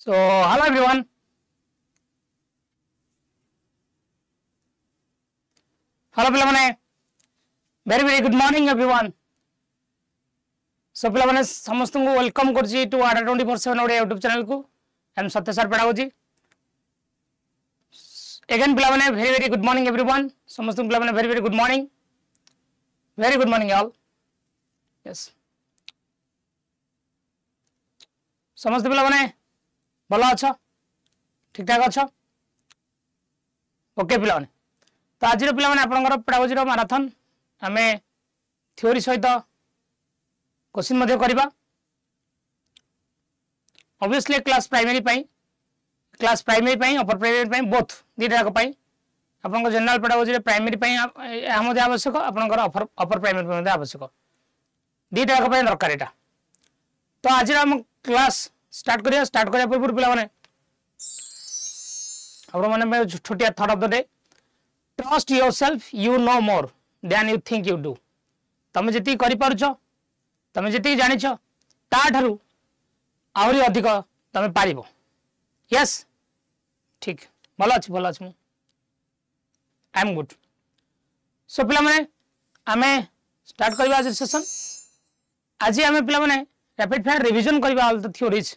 So, hello everyone. Hello पिलामने. Very good morning everyone. So पिलामने समस्त को welcome करछि to 24/7 Odia YouTube channel को. I am Satya Sir Pedagogy. Again पिलामने very good morning everyone. समस्त पिलामने very good morning. Very good morning all. Yes. समस्त पिलामने भलो अच्छा ठीक ठाक अच्छा ओके पिलाने तो आज पिलाने आपंकर पेडागोजी मैराथन आम थ्योरी सहित क्वेश्चन मध्य करबा obviously class primary upper primary both दीटा जाक आपन जनरल पेडागोजी प्राइमरी आवश्यक आपंकर अपर प्राइमरी आवश्यक दीटा जाक दरकार यहाँ तो आज आम क्लास स्टार्ट करिया पूर्व पिला माने छोटिया thought of the day trust yourself you know more than you think you do तुम जी कर तुम जी जान ताठू आहरी अधिक तुम पार यस ठीक भल अच्छे आई एम गुड सो पिला माने आमे स्टार्ट करबा आज सेशन आज आमे पिला माने रैपिड फायर रिवीजन करबा ऑल द थ्योरीज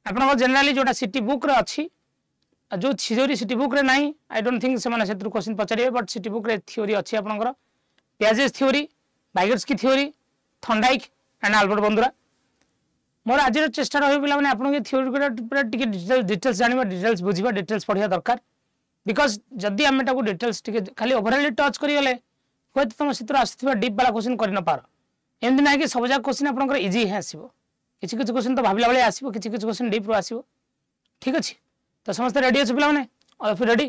आपन जनरली जोटा सिटी बुक रे अछि जो थ्योरी सिटी बुक रे नाही आई डोंट थिंक से माने सेतु क्वेश्चन पचारिए बट सिटी बुक रे थ्योरी अछि आपनकर पेजेस थ्योरी बाइगर्स की थ्योरी थंडाइक एंड अल्बर्ट बंदुरा मोर आज चेष्टा रही पिला माने आपन के थ्योरी पूरा टिके डिटेल्स जानिबा डिटेल्स बुझिबा डिटेल्स पढ़िया दरकार बिकॉज़ जदी हम एटा को डिटेल्स टिके खाली ओवरऑल टच करी गले होय तुम सितर आस्थिबा डीप वाला क्वेश्चन करि न पार एमदी ना कि सब जाक क्वेश्चन आपनकर इजी है आसीबो किछि किछि क्वेश्चन तो भाबिला बेले आसीबो किछि किछि क्वेश्चन डीप रो आसीबो ठीक अछि तो समस्त रेडी अछि पिला माने ऑल ऑफ रेडी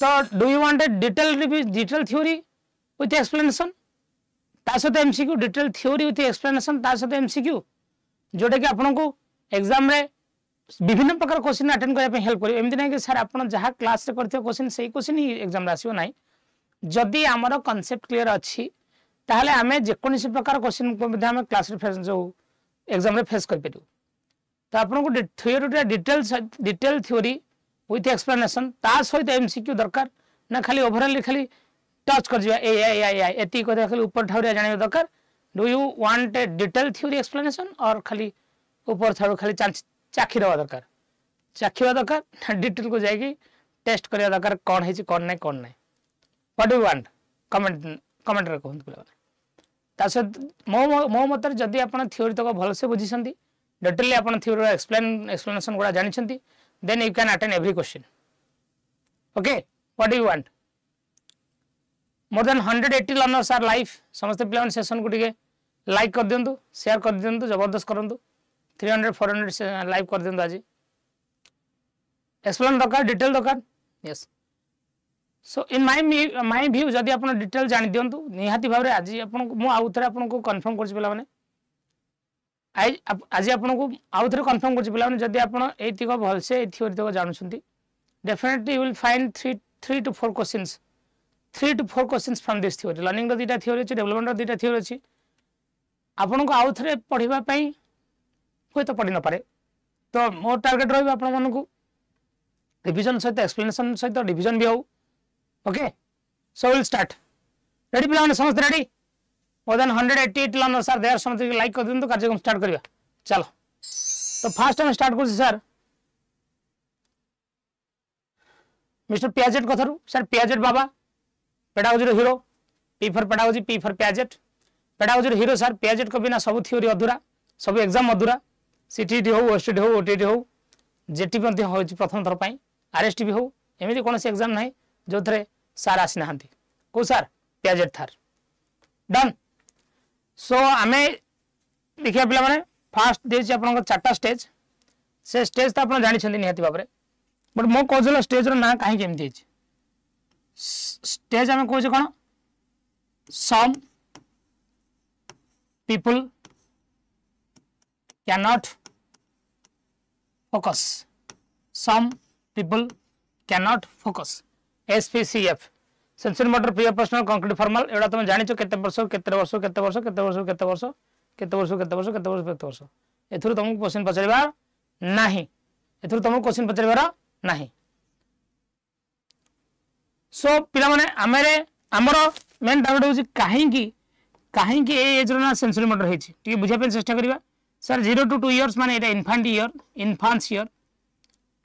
तो do you want a detail theory with explanation ता सहित MCQ detail theory with explanation ता सहित एमसीक्यू जोटा कि आपन को एग्जाम रे विभिन्न प्रकार क्वेश्चन अटेंड करबा पे हेल्प करियो एमदी ना कि सर आपन जहा क्लास रे करथियो क्वेश्चन सही क्वेश्चन ही एग्जाम रे आसीबो नाही जदी हमर कांसेप्ट क्लियर अछि ताहले आमे जेकोनिसी प्रकार क्वेश्चन को मध्ये हम क्लास रे फेस जो एग्जाम रे फेस कर पेटू तो आपन को theory detail theory with explanation ता सहित एमसीक्यू दरकार ना खाली ओवरऑल खाली टच कर जिवा ए एती को खाली ऊपर ठाउरिया जाने दरकार do you want a detail theory explanation और खाली ऊपर ठाउ खाली चाखी रवा दरकार डिटेल को जाई टेस्ट करिया दरकार कोन हेची कोन नै व्हाट डू वांट कमेंट रे कहंत पिला तास मो मत जदि आप थ्योरी तक भलसे बुझी डिटेली आप थ्योरी एक्सप्लेनेशन गुड़ा जानी then you can attend every question okay what do you want more than 180 learners are live समस्त पिला सेशन को टिके लाइक कर दियंतु शेयर कर दियंतु जबरदस्त करंतु 300-400 लाइव कर दियंतु आज एक्सप्लेन दरकार डिटेल दरकार yes so in my view जदि आप डिटेल जानी दियंतु निहाती भाव आज मु आउ थे आपको कन्फर्म कर पिला माने आज आपको आउ थे कन्फर्म कर पिला माने जदि आप एतिक भलसे थ्योरी तक जानुछंती definitely you will find 3 to 4 questions from this theory learning दीटा थ्योरी अछि डेवलपमेंट दीटा थ्योरी अछि आपनको आउ थे पढ़िबा पई होय तो पढ़ी न पारे तो मोर टारगेट रहबा आपन मन को रिवीजन सहित एक्सप्लेनेशन सहित डिवीजन भी हो okay so will start ready पिला समस्त ready more than 188 learners are there समस्त लाइक कर दिन तो कार्यक्रम स्टार्ट करिया चलो तो फास्ट टाइम स्टार्ट कर सर मिस्टर पियाजेट कथारु सर पियाजेट बाबा पेडागोजी रो hero P for pedagogy P for pedagogy रो हीरो सर पियाजेट को बिना सब थ्योरी अधूरा सब एग्जाम अधूरा सीटीटी हो ओएसटीटी हो ओटीटी हो जेटी मध्ये हो प्रथम थर पई आरएसटी भी हो एमिति कोनोसी एग्जाम नाही जो थरे सार आसी नाहंती को sir Piaget Thar done so आमे देखिया पिला माने फास्ट देछि आपन चारटा स्टेज से स्टेज त आपन जानि छथि निहाती बाबरे बट मो कोजल स्टेज रो ना काहे केमति अछि स्टेज आमे कोजे कोन some people cannot focus some people cannot focus SPCF sensory motor pre personal concrete formal एडा तुम जानिছো केते वर्ष एथुर तुमको क्वेश्चन पचारिबा नहीं एथुर तुमको क्वेश्चन पचारिबार नहीं सो पिला माने आमर मेन डाउट होची काहे एज रो ना सेंसरी मोटर हेची टी बुझा पे चेष्टा करिबा सर 0 to 2 इयर्स माने एटा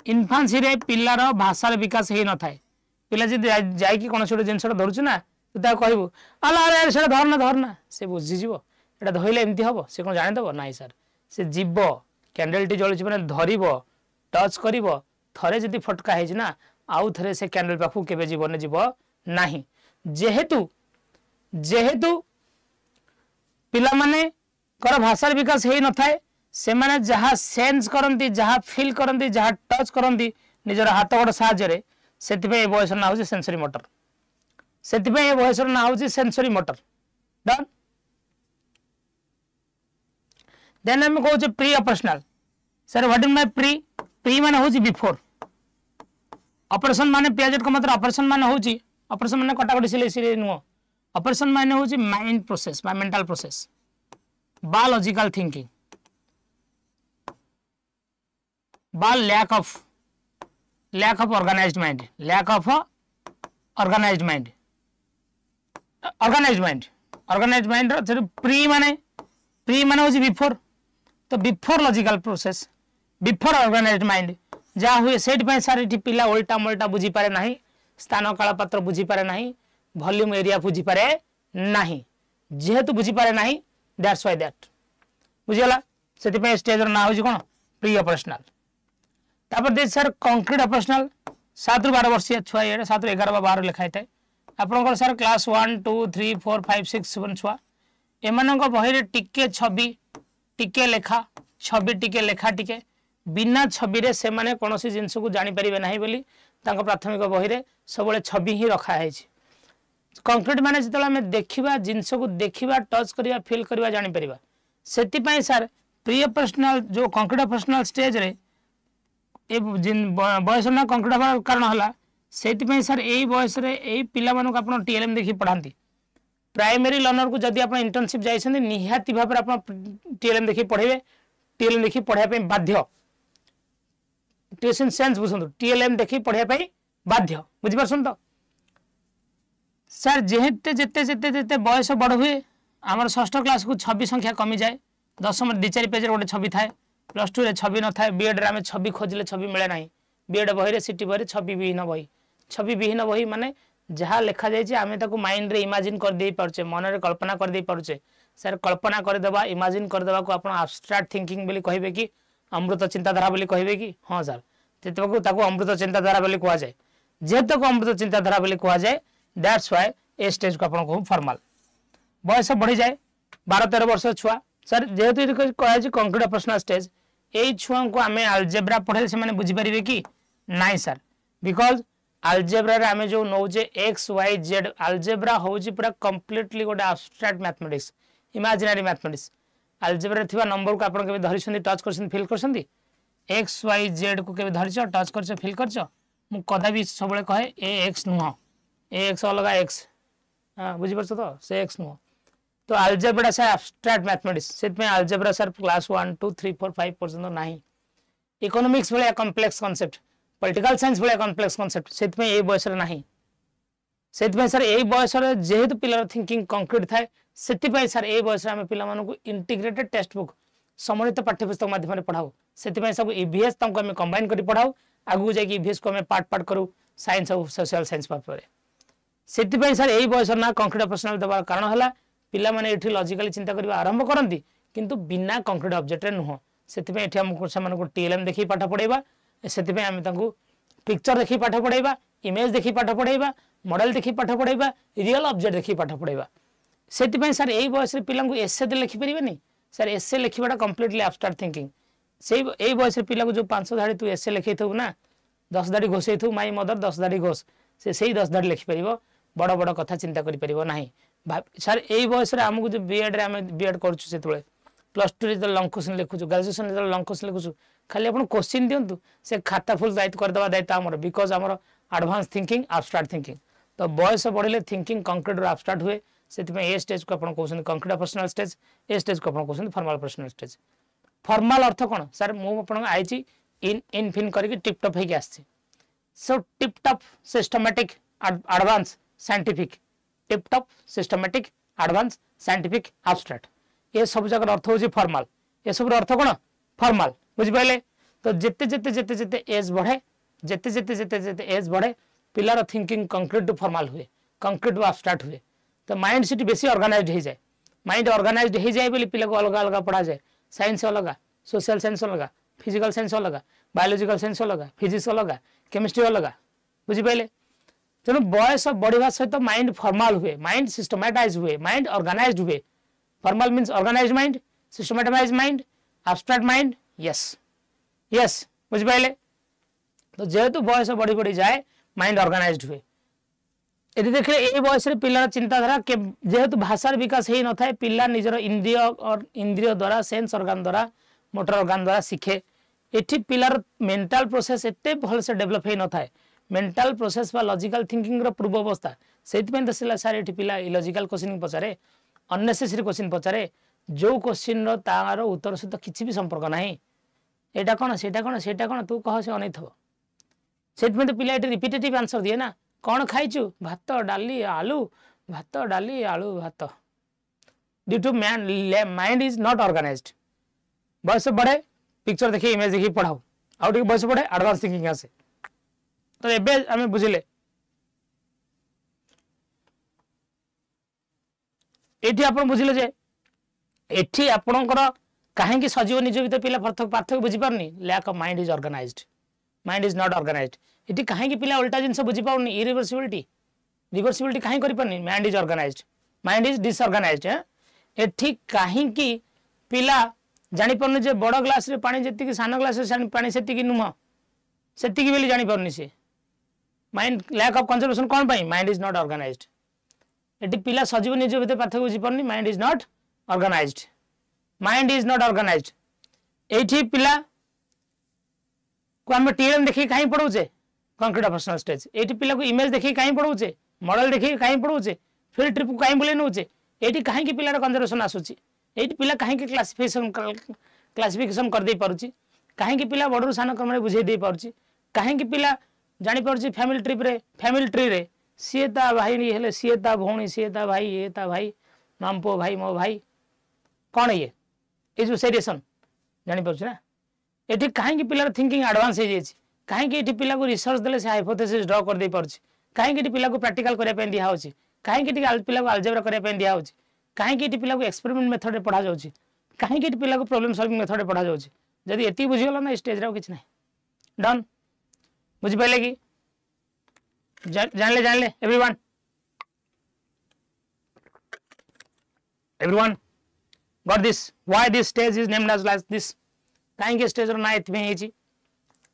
इन्फांस रे पिल्लार भाषार विकास हे न थाए पिला जे जाय कि कोन छोटे जिंसटा धरुछ ना तो ता कहबो आला अरे सेटा धरना से बुझी जीवो एटा धइले एमती हबो से कोन जानि दबो नाही सर से जीवो कैंडल टी जळुछ माने धरिबो टच करिबो थरे जदी फटका हेज ना आउ थरे से कैंडल पाखु केबे जीवन जीवो नाही जेहेतु पिला माने कर भाषार विकास हे न थाए से माने जहा सेंस करंती जहा फील करंती जहा टच करंती निजर हाथ गोड़ साहाय्य सेतिबे ए बयस ना होची सेंसरी मोटर सेतिबे ए बयस ना होची सेंसरी मोटर डन देन हम कहू pre operational sir what is my pre माने होची बिफोर ऑपरेशन माने पियाजेट का मतलब ऑपरेशन माने होची ऑपरेशन माने कटाकटी सिले नुह ऑपरेशन माने होची माइंड प्रोसेस बा मेंटल प्रोसेस बा लॉजिकल थिंकिंग बा lack of organised mind pre माने होची बिफोर तो before logical process before organised mind जहाँ हुए सेट पे सारे पिला उल्टा मल्टा बुझी पारे नहीं स्थान काल पात्र बुझी पारे नहीं वॉल्यूम एरिया बुझी पारे नहीं जेहेतु बुझी पारे नहीं दैट्स व्हाई दैट बुझीगला से स्टेज ना हो कौन प्री ऑपरेशनल तापर दे सर कंक्रीट ऑपरेशनल 7 ରୁ 12 वर्षीय छुआ ये 7 ରୁ 11 12 लिखाई थाए आपन सर क्लास 1 2 3 4 5 6 7 छुआ एमान बही टिके छवि टिके लेखा छवि टिके लेखा टिके बिना छवि रे से माने कोनोसी जिंस को जानि परिबे नाही बोली तांको प्राथमिक बही रे सबले छवि ही रखा है कंक्रीट माने जतला में देखिबा जिंस को देखिबा टच करिबा फील करिबा जानि परिबा सेति पई सर प्री ऑपरेशनल जो कंक्रीट ऑपरेशनल स्टेज रे ए बयस ना कंक्रीट हबार कारण हला सेति पई सर एई बयस रे एई पिला मानको आपण टीएलएम देखि पढांती प्राइमरी लर्नर को जदि आपण इंटर्नशिप जाइछन निहाती भाबरे आपण टीएलएम देखि पढेबे टीएलएम देखि पढाय पई बाध्य ट्यूशन सेंस बुझंतु टीएलएम देखि पढाय पई बाध्य बुझि परछन तो सर जेते जेते जेते जेते बयस बड़ हुए आमर षष्ठ क्लास को छवि संख्या कमी जाए दशम 2-4 पेज गोटे छवि थाए प्लस 2 रे छवि न थाए बीएड रे आमे छवि खोजिले छवि मिले नाही बीएड बही रे सिटी बही रे छवि विहीन बही माने जहाँ लिखा जाए आमे ताको माइंड रे इमेजिन कर दे पारछे मन रे कल्पना कर दे पारछे सर कल्पना कर देबा इमेजिन कर देबा को आपण एब्स्ट्रैक्ट थिंकिंग बोली कहबे कि अमृत चिंताधारा बोली कहबे कि हां सर तेतको ताको अमृत चिंताधारा बोली कहा जाए जेतो को अमृत चिंताधारा बोली कहा जाए दैट्स व्हाई ए स्टेज को आपण को फॉर्मल बयस बढ़ी जाए 12-13 वर्ष छुआ सर जेहेतु कहा कंक्रीट ऑपरेशनल स्टेज ए छुआ को आमे अलजेब्रा पढ़े से माने बुझी परिबे कि नाही सर बिकॉज अलजेब्रा रे आमे जो नौजे एक्स वाई जेड अलजेब्रा होजी पूरा कंप्लीटली गोटे abstract mathematics imaginary mathematics algebra रे थिबा नंबर को आपण केबे धरिसंदी टच करसंदी फील करसंदी एक्स वाई जेड को केबे धरिछ टच करछ फील करछ मु कदा भी सबले कहे ए एक्स नुह ए एक्स अलगा एक्स हां बुझी परछ तो से एक्स नुह तो अलजेब्रा से एब्स्ट्रैक्ट मैथमेटिक्स सेट में अलजेब्रा सर क्लास 1 2 3 4 5 पर्यंत नाही इकोनॉमिक्स भले कॉम्प्लेक्स कांसेप्ट पॉलिटिकल साइंस भले कॉम्प्लेक्स कांसेप्ट सेट में ए बयस रे नाही सेट में सर ए बयस रे जेहेतु पिलर थिंकिंग कंक्रीट थाए सेति पई सर ए बयस रे हम पिला मानको इंटीग्रेटेड टेक्स्ट बुक समन्वित पाठ्यपुस्तक माध्यम रे पढाऊ सेति पई सब ईवीएस तंको हम कंबाइन करी पढाऊ आगु जाई कि ईवीएस को हम पार्ट पार्ट करू साइंस और सोशल साइंस पर सेति पई सर ए बयस ना कंक्रीट ऑपरेशनल देबार कारण हला पिला माने एठी लॉजिकली चिंता करबा आरंभ करंती किंतु बिना कंक्रीट ऑब्जेक्ट रे नुह सेति पई एठी हम समान को टीएलएम देखि पाठ पढाइबा सेति पई हम तांको पिक्चर देखि पाठ पढाइबा इमेज देखि पाठ पढाइबा मॉडल देखि पाठ पढाइबा रियल ऑब्जेक्ट देखि पाठ पढाइबा सेति पई सर एई बयस रे पिला को एसे दे लिखि परिबेनी सर एसे लिखिबाटा कंप्लीटली एब्स्ट्रैक्ट थिंकिंग सेई एई बयस रे पिला को जो 500 धाडी तू एसे लिखैथु ना 10 धाडी घोषैथु माई मदर 10 धाडी घोष से सेई 10 धाडी लिखि परिबो बड़ बड़ कथा चिंता करि परिबो नाही सर एई बयस रे हमकु जो बीएड रे हम बीएड करछु सेतले प्लस 2 रे तो लॉन्ग क्वेश्चन लिखुछु ग्रेजुएशन रे तो लॉन्ग क्वेश्चन लिखुछु खाली अपन क्वेश्चन दियंतु से खाता फुल दायित्व कर देबा दायित्व हमर बिकॉज़ हमर एडवांस थिंकिंग एब्स्ट्रैक्ट थिंकिंग तो बयस बढ़ले थिंकिंग कंक्रीट और एब्स्ट्रैक्ट हुए सेति में ए स्टेज को अपन क्वेश्चन कंक्रीट ऑपरेशनल स्टेज ए स्टेज को अपन question formal operational stage formal अर्थ कौन सर मु आपन आइची इन फिन करके टिप टॉप हे के आछी so tip top systematic advance scientific tip top systematic advance scientific abstract ये सब जगह अर्थ होची फॉर्मल ये सब अर्थ कौन फॉर्मल बुझ पाइले तो जेते जेते जेते जेते एज बढ़े जेते जेते जेते जेते एज बढ़े पिलार थिंकिंग कंक्रीट टू फॉर्मल हुए कंक्रीट टू एब्स्ट्रैक्ट हुए तो माइंड सेट बेसी ऑर्गेनाइज्ड हो जाए माइंड ऑर्गेनाइज्ड हो जाए बोली पिला को अलग अलग पढ़ा जाए साइंस अलग सोशल साइंस अलग फिजिकल साइंस अलग बायोलॉजिकल साइंस अलग फिजिक्स अलग केमिस्ट्री अलग बुझी पाइले तेणु बयस बढ़िया सहित माइंड फॉर्मल हुए माइंड सिस्टमैटाइज हुए माइंड ऑर्गेनाइज्ड हुए formal means organised mind systematised mind abstract mind yes yes बुझी पाइले तो जेहेतु बयस बढ़ी बढ़ी जाए माइंड ऑर्गेनाइज्ड हुए यदि देखिए ये बयस पिलार चिंताधारा के जेहेतु भाषार विकास हो न था पिला निजर इंद्रिय और इंद्रिय द्वारा सेंस ऑर्गन द्वारा मोटर ऑर्गन द्वारा शिखे एठी पिलार मेंटल प्रोसेस एते भल से डेवलप हो न था मेंटल प्रोसेस बा लॉजिकल थिंकिंग रो पूर्व अवस्था सेति में दसिला सार एठी पिला इलॉजिकल क्वेश्चन पचारे अननेसेसरी क्वेश्चन पचारे जो क्वेश्चन रो तार उत्तर सहित किछि भी संपर्क नाही एटा कोन सेटा कोन तू कह से अनैथबो सेति में तो पिला एठी रिपीटेटिव आंसर दिए ना कौन खाइचु भात डाली आलू भात डाली आलू भात due to mind is not organised बयस बढ़े पिक्चर देखिए इमेज देखिए पढ़ाओ आउ टिके बयस बढ़े एडवांस थिंकिंग आसे तो एबे हमें बुझिले एठी आपण बुझिले जे एठी आपणकर काहेकि सजीव निज भीतर पिला पार्थक्य बुझी पारनी lack of mind is organised mind is not organised इटी काहेकि पिला उल्टा जिनस बुझी पाउनी इरिवर्सिबिलिटी रिवर्सिबिलिटी काहे करि पारनी mind is organised mind is disorganised एठी काहेकि पिला जानि परनी जे बड़ ग्लास रे पानी जेति कि सान ग्लास रे पानी सेति कि नुम सेति कि बेली जानि परनी से माइंड लैक ऑफ कंजर्वेशन कोन पई माइंड इज नॉट ऑर्गेनाइज्ड एटी पिला सजीव निज भीतर पार्थक्य बुझी पारनी mind is not organised mind is not organised एठी पिला को हम टीएम देखि काहे पढौचे कंक्रीट पर्सनल स्टेज एठी पिला को इमेज देखि काहे पढौचे मॉडल देखि काहे पढौचे फील्ड ट्रिप को काहे बोले नउचे एठी काहे कि पिलार कंजर्वेशन आसुची एठी पिला काहे कि क्लासिफिकेशन कर दे पारुची काहे कि पिला बडरू सान क्रम रे बुझे दे पारुची काहे कि पिला जानि पारुची फैमिली ट्री रे सीए ता भाई हेले सीए ता भौणी सीए ता भाई ये ता भाई मामपो भाई मो भाई कौन ये जो सेरिएशन जानि पारुची ना एठी काहे कि पिलार थिंकिंग एडवांस हो जाइए काहे कि एठी पिला को रिसर्च देले से हाइपोथेसिस ड्रॉ कर दे पारुची काहे कि एठी पिला को प्रैक्टिकल करिया पे दिया होची काहे कि एठी पिला को अलजेब्रा करिया पे दिया होची काहे कि एठी पिला को एक्सपेरिमेंट मेथड रे पढ़ा जाउची काहे कि एठी पिला को प्रॉब्लम सॉल्विंग मेथड रे पढ़ा जाउची जदी एती बुझी गेला ना स्टेज रे किछ नै डन बुझी पाइले कि जान ले everyone got this why this stage is named as like this काहे कि स्टेज रो ना एथमे हेची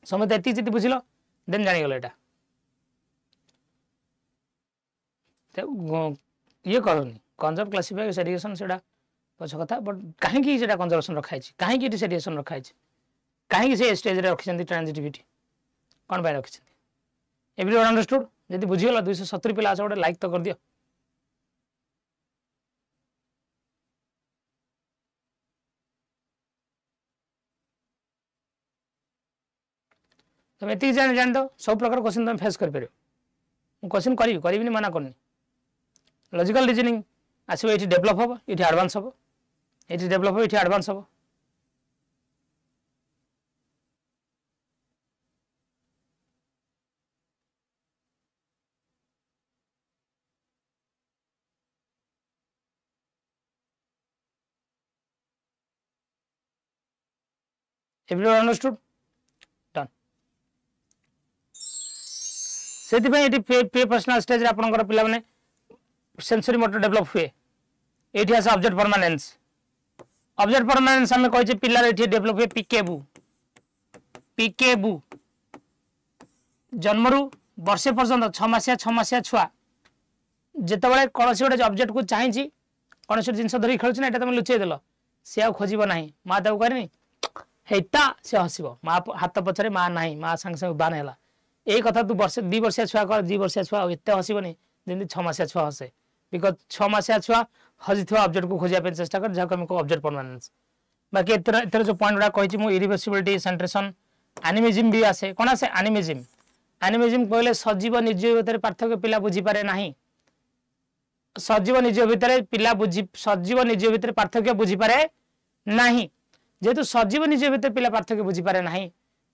समझ एती जति बुझिलो देन जानि गेलो एटा ये करनी कंजर्व क्लासिफाई सेरिएशन सेडा पछ कथा बट काहे कि सेडा कंजर्वेशन रखाई छी काहे कि इटी सेरिएशन रखाई छी काहे कि से स्टेज रे रखिसंती ट्रांजिटिविटी कोन बाय रखिसंती एवरीवन अंडरस्टूड जदी बुझि गेला 270 पिला आसे ओडे लाइक तो कर दियो तुम एति जान दो सब प्रकार क्वेश्चन तुम फेस कर परियो मु क्वेश्चन करिबिनी मना करनी लॉजिकल रीजनिंग आसो एठी डेवलप हो एठी एडवांस हो एठी डेवलप हो एठी एडवांस हो एवरीवन अंडरस्टूड डन सेति पे एठी पे पर्सनल स्टेज रे आपनकर पिला माने सेंसरी मोटर डेवलप हुए एठी आसे ऑब्जेक्ट परमानेंस हमें कहै छै पिला रे एठी डेवलप हुए पीकेबू जन्मरू वर्षे पर्यंत 6 मासिया छुआ जेते बेले कोनसी गोटे ऑब्जेक्ट को चाहि छी कोनसी जिंस धरि खेलु छी ना एटा तुम लुचै देलो से आ खोजिबो नाही मा ताऊ करनी हेता से हसिबो मा हाथ पछरे मा नाही मा संग संग बान हैला एई कथा तू वर्ष 2 वर्षिया छुआ कर 2 वर्षिया छुआ एते हसिबोनी जेंति 6 मासिया छुआ हसे बिकॉज 6 मासिया छुआ हजिथवा ऑब्जेक्ट को खोजिया पे चेष्टा कर जहा को ऑब्जेक्ट परमानेंस बाकी एतर जो पॉइंट गुड़ा कही मु इरिवर्सिबिलिटी सेंट्रेशन एनिमिज्म भी आसे कौन आसे एनिमिज्म कहले सजीव निर्जीव भितर पार्थक्य पिला बुझी पारे नाही सजीव निर्जीव भितर पिला बुझी सजीव निर्जीव भितर पार्थक्य बुझी पारे नाही जेतु सजीव निर्जीव भितर पिला पार्थक्य बुझी पारे नाही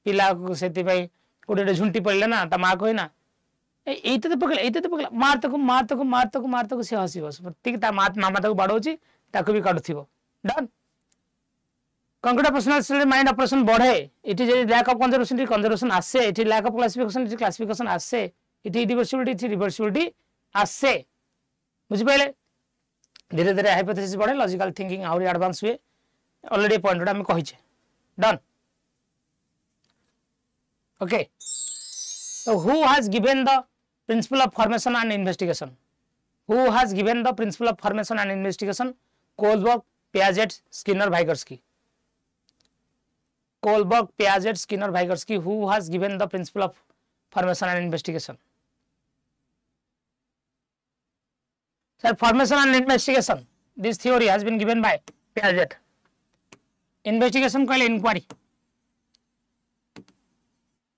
पिला सेति भाई कोडे झुंटी पड़ले ना ता मां कहना एते तो पकड़ मार तक से हसी बस ठीक ता मामा तक बाडौची ताको भी काढुथिबो done computer personal mind operation बढ़े इटी जे लैक ऑफ कंजर्वेशन आसे इटी लैक ऑफ क्लासिफिकेशन आसे इटी रिवर्सिबिलिटी आसे बुझि पाइले धीरे धीरे हाइपोथेसिस बढ़े लॉजिकल थिंकिंग आउरी एडवांस हुए ऑलरेडी पॉइंट हम कहिचे done okay so who has given the principle of formation and investigation Kohlberg Piaget Skinner Vygotsky who has given the principle of formation and investigation sir formation and investigation this theory has been given by Piaget investigation कहले inquiry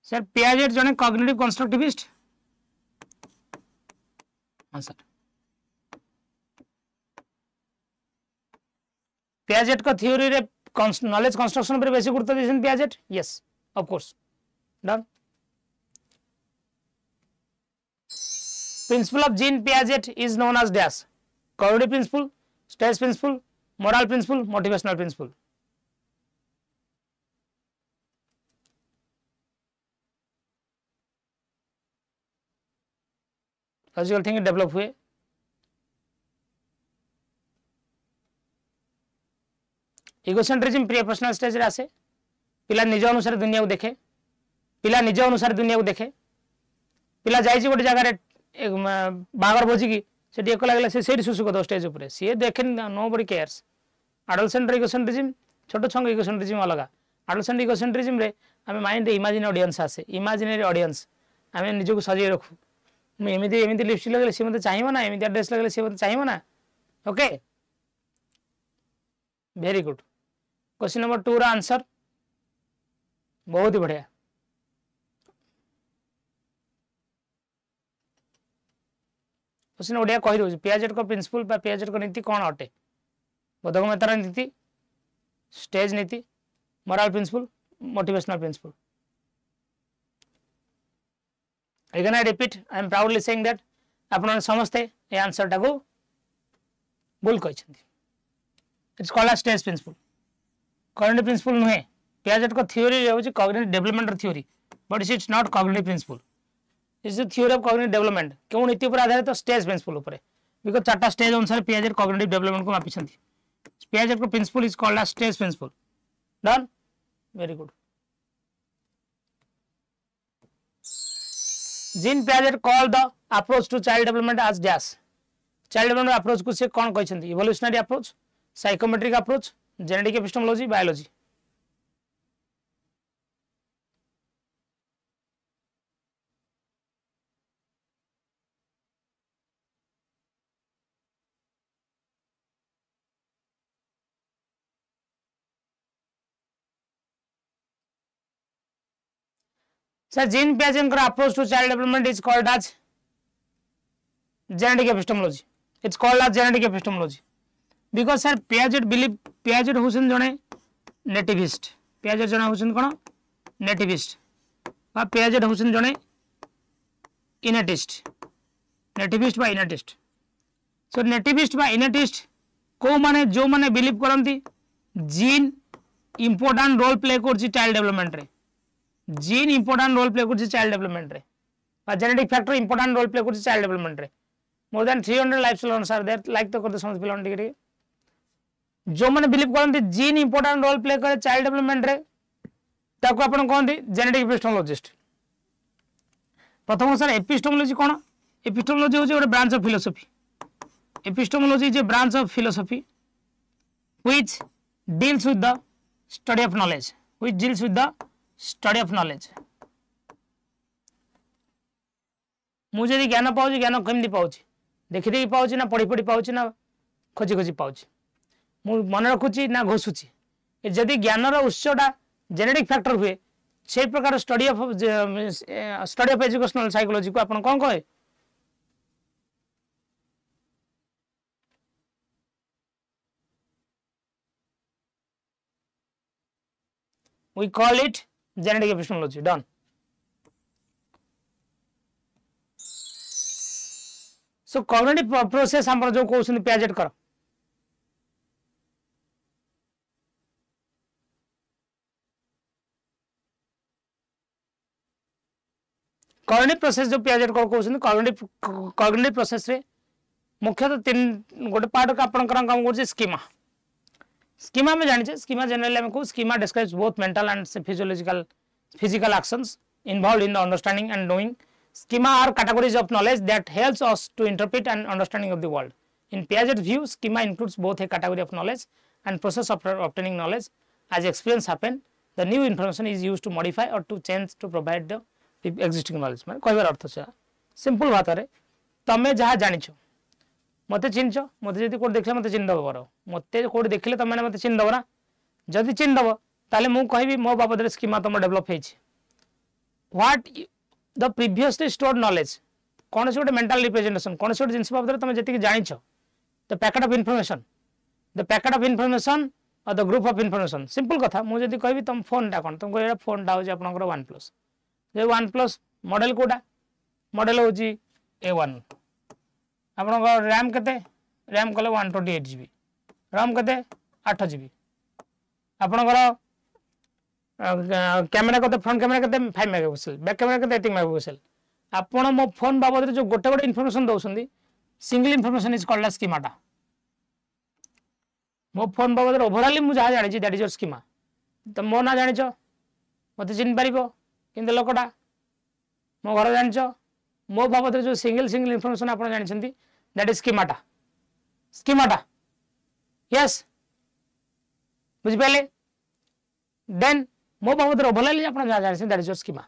sir Piaget जने cognitive constructivist हां sir Piaget का theory रे knowledge construction पर बेसी गुरुत्व देछन Piaget yes of course done principle of Jean Piaget is known as dash cognitive principle stage principle moral principle motivational principle logical thinking develop हुए egocentrism pre personal stage रे आसे पिला निज अनुसार दुनिया को देखे पिला जाई गोटे जगह बागर भोजी की सेठी एक लागला से सेठी सुसु को स्टेज ऊपर सी देखे नो बडी केयर्स एडोलसेंट इगोसेंट्रिज्म छोटो छंग इगोसेंट्रिज्म अलग एडोलसेंट इगोसेंट्रिज्म रे हमें माइंड इमेजिन ऑडियंस आसे इमेजिनरी ऑडियंस हमें निज को सजे रखू मैं एमती लिपस्टिक लगले सी मते चाहिए ना एमती ड्रेस लगले सी मते चाहिए ना okay very good question number 2 रा आंसर बहुत ही बढ़िया क्वेश्चन ओडिया कहि दउ पियाजेट को प्रिंसिपल बा पियाजेट को नीति कोन अटे बोधगम्यतार नीति स्टेज नीति moral principle motivational principle Again I repeat, I am proudly saying that आपन समझते ये आंसर टाको भूल कहिसंती it's called as stage principle cognitive principle नुहे पियाजेट को थ्योरी होची cognitive development theory but it's not cognitive principle it's the theory of cognitive development क्यों नीति पर आधारित तो स्टेज प्रिंसिपल ऊपर बिकॉज़ चारटा स्टेज अनुसार पियाजेट कॉग्निटिव डेवलपमेंट को मापिसंती पियाजेट को principle is called as stage principle done very good Jean Piaget called the approach to child development as dash child development approach को से कौन कहते evolutionary approach psychometric approach genetic epistemology biology Sir, Jean Piaget's approach to child development is called as genetic epistemology. It's called as genetic epistemology because sir Piaget होसन जने nativist. Piaget जने होसन कौन nativist. और Piaget होसन जने innatist. Nativist by innatist. So nativist by innatist को माने जो माने believe करंती जीन important role play करची child development रे. जीन इंपोर्टेंट रोल प्ले करछि चाइल्ड डेवलपमेंट रे और genetic factor important role play करछि चाइल्ड डेवलपमेंट रे more than 300 life learners are there like तो करते समझ पिलन टिके जो माने बिलीव करंती जीन इंपोर्टेंट रोल प्ले करे चाइल्ड डेवलपमेंट रे ताको आपण कहंती जेनेटिक एपिस्टेमोलॉजिस्ट प्रथम सर एपिस्टेमोलॉजी कोन एपिस्टेमोलॉजी होजे ଗୋଟେ branch of philosophy epistemology is a branch of philosophy which deals with the study of knowledge study of knowledge मुझे ज्ञान पाऊँ ज्ञान केमती पाऊँ देखी देखी पाऊँ ना पढ़ी पढ़ी पाऊँ ना खोजी खोजी पाऊँ मु मन रखुची ना घोषुची जदि ज्ञान उत्सटा जेनेटिक फैक्टर हुए से प्रकार स्टडी ऑफ एजुकेशनल साइकोलॉजी को आपण कौन कहे we call it genetic epistemology. Done. So cognitive process हम जो क्वेश्चन प्याजेट कर कॉग्निटिव प्रोसेस जो प्याजेट कर क्वेश्चन कॉग्निटिव प्रोसेस रे मुख्यतः तीन गोटे पार्ट का आपण काम कर स्कीमा स्कीमा में जानिछे स्कीमा जनरली हम को schema describes both mental and physical actions involved in the understanding and knowing schema are categories of knowledge that helps us to interpret and understanding of the world. In Piaget's view, schema includes both a category of knowledge and process of obtaining knowledge. As experience happen, the new information is used to modify or to change to provide the existing knowledge. माने कहबार अर्थ से simple बात रे तमे जहा जानिछो मते चिन्हछो मते जदी code देखले मते चिन्ह दबो करो मते कोड देखले तमे मते चिन्ह दबो ना जदी चिन्ह दबो ताले मु कहबी मो बाबद रे स्कीमा तम डेवलप हेछि what the previously stored knowledge कौन से गोटे मेंटल रिप्रेजेंटेशन कौन से गोटे जिनस बाबद तुम जी जानिछ द पैकेट ऑफ इनफॉरमेशन और the group of information simple कथा मुझे कहबी तुम फोन टा कौन तुम कह फोन टा होची आपनकर OnePlus जे OnePlus मॉडल कोडा मॉडल होची A1 आपनकर रैम केते रैम कले 128 GB रैम केते 8 GB आपनकर कैमेरा कते फ्रंट कैमेरा कते 5 मेगापिक्सल बैक कैमेरा कते 8 मेगापिक्सल आपण मो फोन बाबद जो गोटे गोटे इनफॉरमेशन दउसंदी single information is called schemata मो फोन बाबद ओवरऑल मु जहा जानि छी दैट इज योर स्कीमा त मो ना जानि छ मते चिन परिबो किंतु लोकटा मो घर जानि छ मो बाबद जो सिंगल इनफॉरमेशन आपण जानि छंती दैट इज स्कीमाटा यस बुझि पले देन मो बाबद ओवरऑल आपण जहा जानि छी दैट इज योर स्कीमा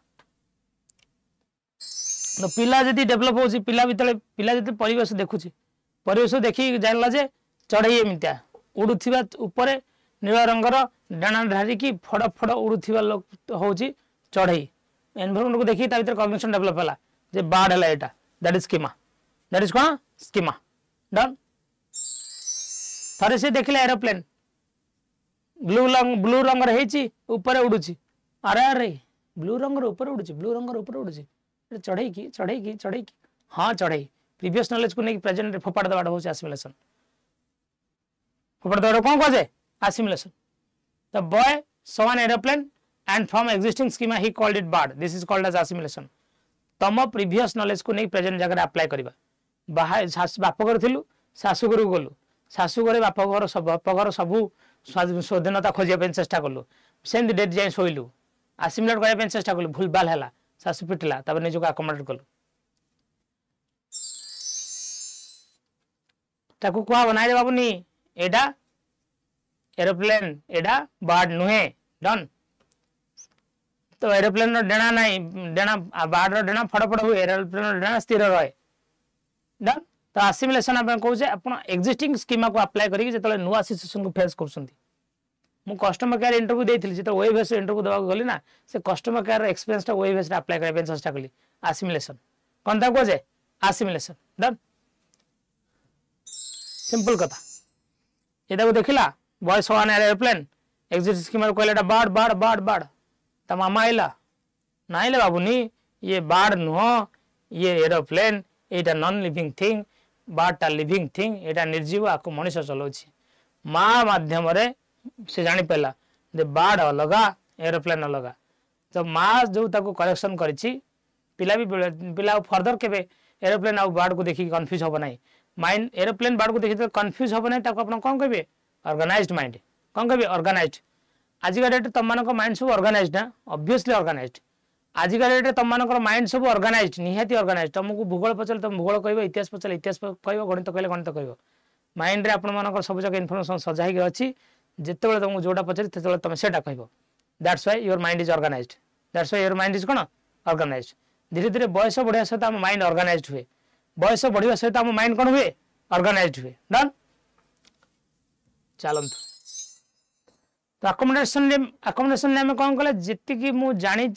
तो पिला जदी डेवलप होची पिला जदी परिवेश देखुची परिवेश देखि जानला जे चढ़ई एमित्या उडुथिबा ऊपर नील रंगर डाना धारी की फड़ फड़ उडुथिबा लोक होची चढ़ई एनवायरनमेंट को देखि ता भीतर कॉग्निशन डेवलप होला जे बाड हला एटा that is cone schema done थरे से देखले एरोप्लेन ब्लू रंगर हेची ऊपर उडुची अरे ब्लू रंगर ऊपर उडुची चढ़ई की हाँ चढ़ई प्रीवियस नॉलेज को नहीं प्रेजेंट रे फोपाड़ दबाड़ होचे असिमिलेशन फोपाड़ दबाड़ कौन कहे assimilation the boy saw an aeroplane and from existing schema he called it bird this is called as assimilation तम प्रीवियस नॉलेज को नहीं प्रेजेंट जगह अप्लाई करबा बाहर बाप घर थिलु सासु घर गलु सासु घरे बाप घर सब स्वाधीनता खोजिया पे चेष्टा कलु सेम डेट जाय सोइलु असिमिलेट करबा पे चेष्टा कलु भूल बाल हैला सासु पिटला तब निजको अकोमोडेट कलु ताकू कुआ बनाई दे बाबूनी एडा एरोप्लेन एडा बार्ड नुहे डन तो एरोप्लेन रो डेना नहीं डेना बार्ड रो डेना फड़ फड़ हुए एरोप्लेन रो डेना स्थिर रहे डन तो असिमिलेशन अपन कहू जे अपन एक्जिस्टिंग स्कीमा को अप्लाई करी जेतले नुवा सिचुएशन को फेस करसंती मु कस्टमर केयर इंटरव्यू देथिली जे तो वेब बेस इंटरव्यू देबा गली ना से कस्टमर केयर एक्सपीरियंस ता वेब बेस अप्लाई करे चेष्टा कली असिमिलेशन कोन ता को जे असिमिलेशन डन सिंपल कथा एदा को देखिला boy saw an aeroplane exist schema कहलेटा बाड़ ता मामा आइला नाइले बाबूनी ये बाड़ नुह ये एरोप्लेन एटा नॉन लिविंग थिंग बाड़टा लिविंग थिंग एटा निर्जीव आको मनुष्य चलाउछि मां माध्यम रे से जानी पेला जे बाड़ अलगा एरोप्लेन अलगा तो माँ जो ताको करेक्शन करिछि पिला फर्दर केबे एरोप्लेन आ बाड़ को देखि कंफ्यूज हो नाही माइंड एरोप्लेन बाड़ को देखि तो कंफ्यूज हो नाही ताको आपण कोन कहबे ऑर्गेनाइज्ड माइंड कोन कहबे ऑर्गेनाइज्ड आज का डेट तुम मानक माइंड सब ऑर्गेनाइज्ड ना ऑब्वियसली ऑर्गेनाइज्ड आज का डेट तुम मानक माइंड सब ऑर्गेनाइज्ड निहाती ऑर्गेनाइज्ड तुमको भूगोल पचल तुम भूगोल कहबो इतिहास पचल इतिहास कहबो गणित कहले गणित कहबो माइंड रे आपण मानक सब जगह इन्फॉर्मेशन सजाई के अछि जेतेबेले तुमको जोटा पचरी तेतेबेले तुम सेटा कहबो that's why your mind is organised that's why your mind is कोन ऑर्गेनाइज्ड धीरे धीरे बयस बढ़िया सहित हम माइंड ऑर्गेनाइज्ड हुए बयस बढ़िया सहित हम माइंड कोन हुए ऑर्गेनाइज्ड हुए डन चलंतु तो अकोमोडेशन में कौन कले जी मु जानी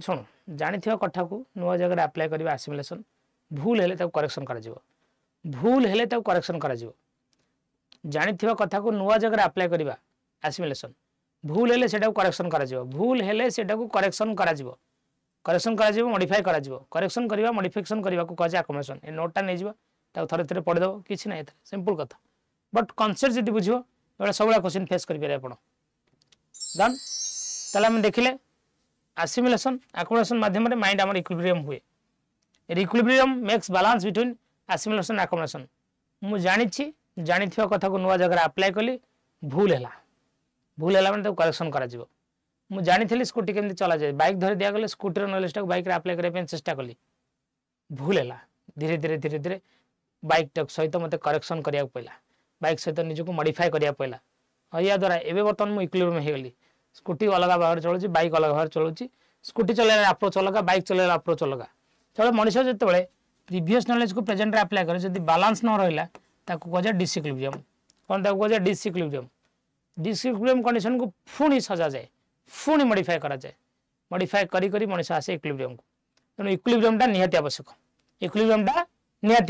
शुण जानी कथा को नुआ जगह अप्लाई करवा आसिमुलेशन भूल हेले ताको करेक्शन करा जिवो भूल हेले ताको करेक्शन करा जिवो जानी कथा को नुआ जगह अप्लाई करवा आसिमुलेशन भूल हेले सेटा करेक्शन करा जिवो भूल हेले सेटा करेक्शन करा जिवो मॉडिफाई करा जिवो करेक्शन करवा मॉडिफिकेशन करबा को कह अकोमोडेशन ए नोटटा नै जिवो ताको थरे थरे पढ़ दबो किछि नै सिंपल कथा बट कांसेप्ट जदी बुझियो बड़ा सब क्वेश्चन फेस कर पारे आपण डन तला हम देखिले असिमुलेशन अकोमोडेशन माध्यम रे माइंड हमर इक्विलिब्रियम हुए equilibrium makes balance between assimilation and accommodation मु जानी कथा को नुआ जगह अप्लाई कली भूल हैला माने करेक्शन करा जिवो मु जानी स्कूटी केमती चला जाए बाइक धरी दिया गले स्कूटी नॉलेज टाक बाइक रे अप्लाई करबे चेष्टा कली भूल हैला धीरे धीरे बाइक टाक सहित मते करेक्शन करिया पइला बाइक सहित निजको मॉडिफाई करिया पइला या द्वारा एबे बर्तन मु इक्विलिब्रियम हे गली स्कूटी अलग भाव चलुची बाइक अलग भाव चलुची स्कूटी चलाइले अप्रोच अलग बाइक चलाइले अप्रोच अलग चलो मनुष्य जतबेले प्रीवियस नॉलेज को प्रेजेंट रे अप्लाई करे जदी बैलेंस न रहिला ताको कहजा डिसइक्विलिब्रियम कोन ताको कहजा डिसइक्विलिब्रियम कंडीशन को फुणी सजा जाए फुणी मॉडिफाई करा जाए मॉडिफाई करी करी मनुष्य आसे इक्विलिब्रियम को तेणु इक्विलिब्रियम टा निहाती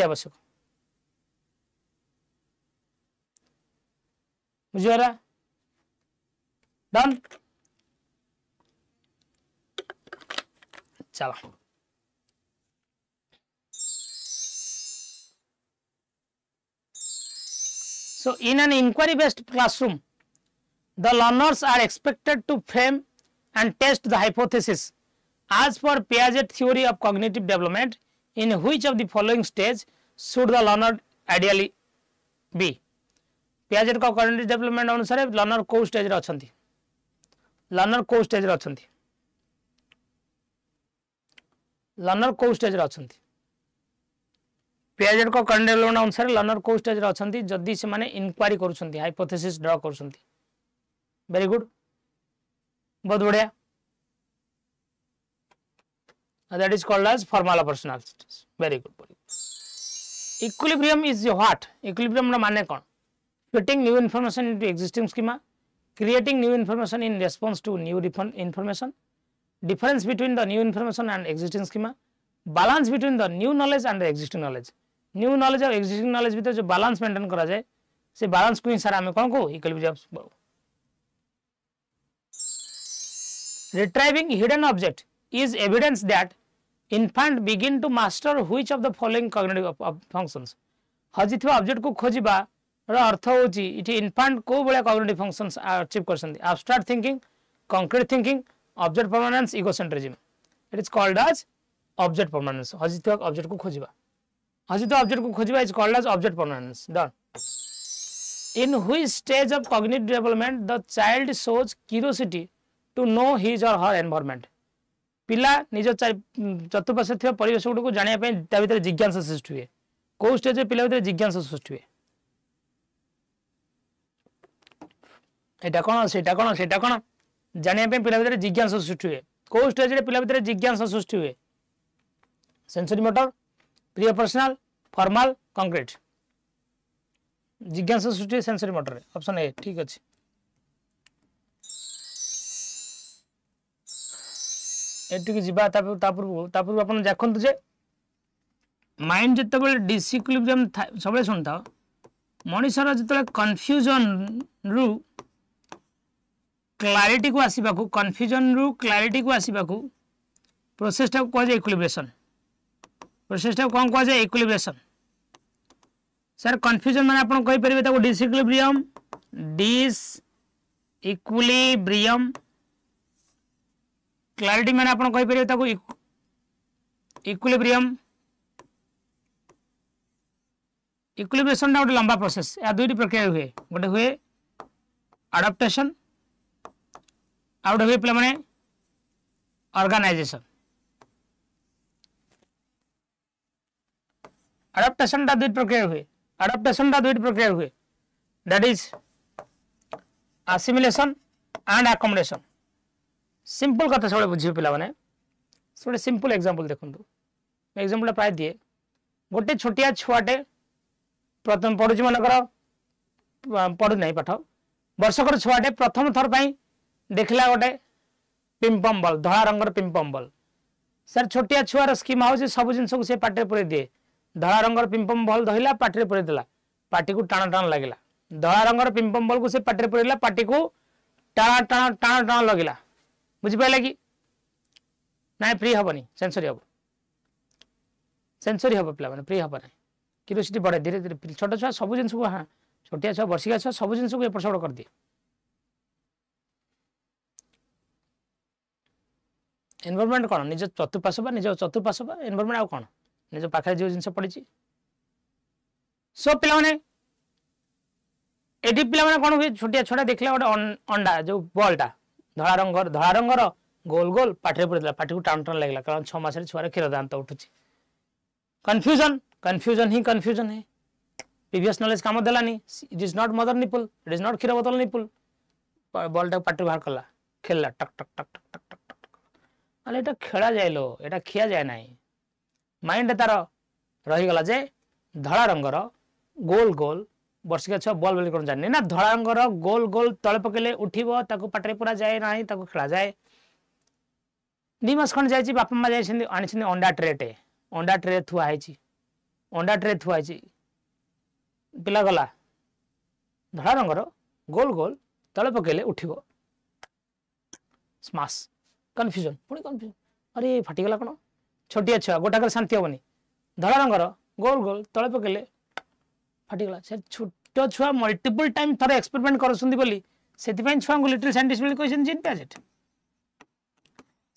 आवश्यक बुझिगला डन चलो so in an inquiry based classroom the learners are expected to frame and test the hypothesis as per Piaget theory of cognitive development in which of the following stage should the learner ideally be Piaget का cognitive development अनुसार learner को stage रे अछंती learner को stage रे अछंती Piaget का cognitive development अनुसार लर्नर को स्टेज रे अछंती जदी से माने इंक्वायरी करूछंती हाइपोथेसिस ड्रा करूछंती वेरी गुड बहुत बढ़िया that is called as formal operational stage very good equilibrium is what equilibrium रा माने कोन fitting new information into existing schema creating new information in response to new information difference between the new information and existing schema balance between the new knowledge and the existing knowledge new knowledge और existing knowledge भीतर जो balance maintain करा जाए से balance को ही सारा हमें कौन को equilibrium retrieving hidden object is evidence that infant begin to master which of the following cognitive functions हजिथवा ऑब्जेक्ट को खोजिबा अर्थ होची इठी इन्फांट को बळे कॉग्निटिव फंक्शंस अचीव करसंती abstract thinking concrete thinking object permanence egocentrism it is called as object permanence हजित ऑब्जेक्ट को खोजिबा is called as object permanence done in which stage of cognitive development the child shows curiosity to know his और her environment पिला निज चतुर्पार्श्वे थिबा परिवेश good को जानिया पय ता भीतर जिज्ञासा सृष्टि हुए को स्टेज पिला भीतर जिज्ञासा सृष्टि हुए एटा कोन सेटा कोन जानिया पे पिला भीतर जिज्ञासा सृष्टि हुए को स्टेज रे पिला भीतर जिज्ञासा सृष्टि हुए sensory motor pre operational formal concrete जिज्ञासा सृष्टि सेंसरी मोटर रे ऑप्शन ए ठीक अछि एटिक जिबा तापुर अपन देखंतु जे माइंड जते बेले डिसइक्विलिब्रियम सबले सुनता मनुष्यर जते कंफ्यूजन रु क्लैरिटी को आसीबा को कंफ्यूजन रु क्लैरिटी को आसीबा को प्रोसेस टा को इक्विलिब्रेशन प्रोसेस टा कोन को जे इक्विलिब्रेशन सर कंफ्यूजन माने आपण कहि परिबे ताको डिसइक्विलिब्रियम क्लैरिटी माने आपण कहि परिबे ताको इक्विलिब्रियम इक्विलिब्रेशन टा लंबा प्रोसेस या दुईटी प्रक्रिया हुए गोटे हुए अडॉप्टेशन आउट हुए पे माने ऑर्गेनाइजेशन अडॉप्टेशन टा दुईटी प्रक्रिया हुए that is assimilation and accommodation simple कथा सब बुझे पिला माने गोटे सिंपल एग्जांपल देखंतु एग्जांपल प्राय दिए गोटे छोटिया छुआटे प्रथम पढुची मनकर पढु नहीं पाठ वर्षकर छुआटे प्रथम थर पर देखला गोटे पिंपम बल धला रंगर पिंपम बल सर छोटिया छुआर स्कीम हूँ सब जिन को पाटे पुरे दिए धला रंगर पिंपम बल धरला पाटे पुरे देला पाटी को टाण टाण लगे धला रंगर पिंपम बल को से पाटे पुरेला पाटी को टाण टाण टाण टाण लगे बुझिपारे कि ना फ्री हेनी सेंसरी हम सेंसरी हम पे फ्री हम ना क्यूरियोसिटी बढ़े धीरे धीरे छोट छुआ सब जिन को हाँ छोटिया छुआ वर्षिका छुआ सब जिन को एपट सेपट कर दिए एनवायरनमेंट कौन निज चतुर्पार्श्व निज चतुर्पार्श्व एनवायरनमेंट आउ कौन निज पाखे जो जिन पड़ी सो पे एटी पे कौन हुए छोटिया छुआ देखला गोटे अंडा जो बॉलटा धला रंगर गोल गोल पाटे पड़े पाटी को टाण टाण लगे कारण 6 मास छुआर क्षीर दांत उठू कन्फ्यूजन कन्फ्यूजन ही कन्फ्यूजन है प्रीवियस नॉलेज काम देलानी it is not mother nipple it is not क्षीर बोतल निपुल बॉलटा पाटी बाहर कला खेलला टक टक टक टक टक टक टक अरे एटा खेला जाए लो एटा खिया जाए ना माइंड तार रहीगला जे धला रंगर गोल गोल वर्षिका छुआ बॉल बोली कौन जानी ना धला रंगर गोल गोल तले पकेले उठिबो ताको पाटे पूरा जाए ना ताको खेला जाए 2 मास खंड जाइए बापा माँ जाइए आनी अंडा ट्रेटे अंडा ट्रे थुआई पिला गला धला रंगर गोल गोल तले पकेले उठिबो स्माश कन्फ्यूजन पुणी कन्फ्यूजन अरे फाटीगला कौन छोटिया छुआ गोटाक शांति हेनी धला रंगर गोल गोल तले पकेले फाटीगला से छोट छुआ मल्टीपल टाइम थोड़े एक्सपेरिमेंट कर छुआ को लिटिल साइंटिस्ट बोली कहते जीन प्याजेट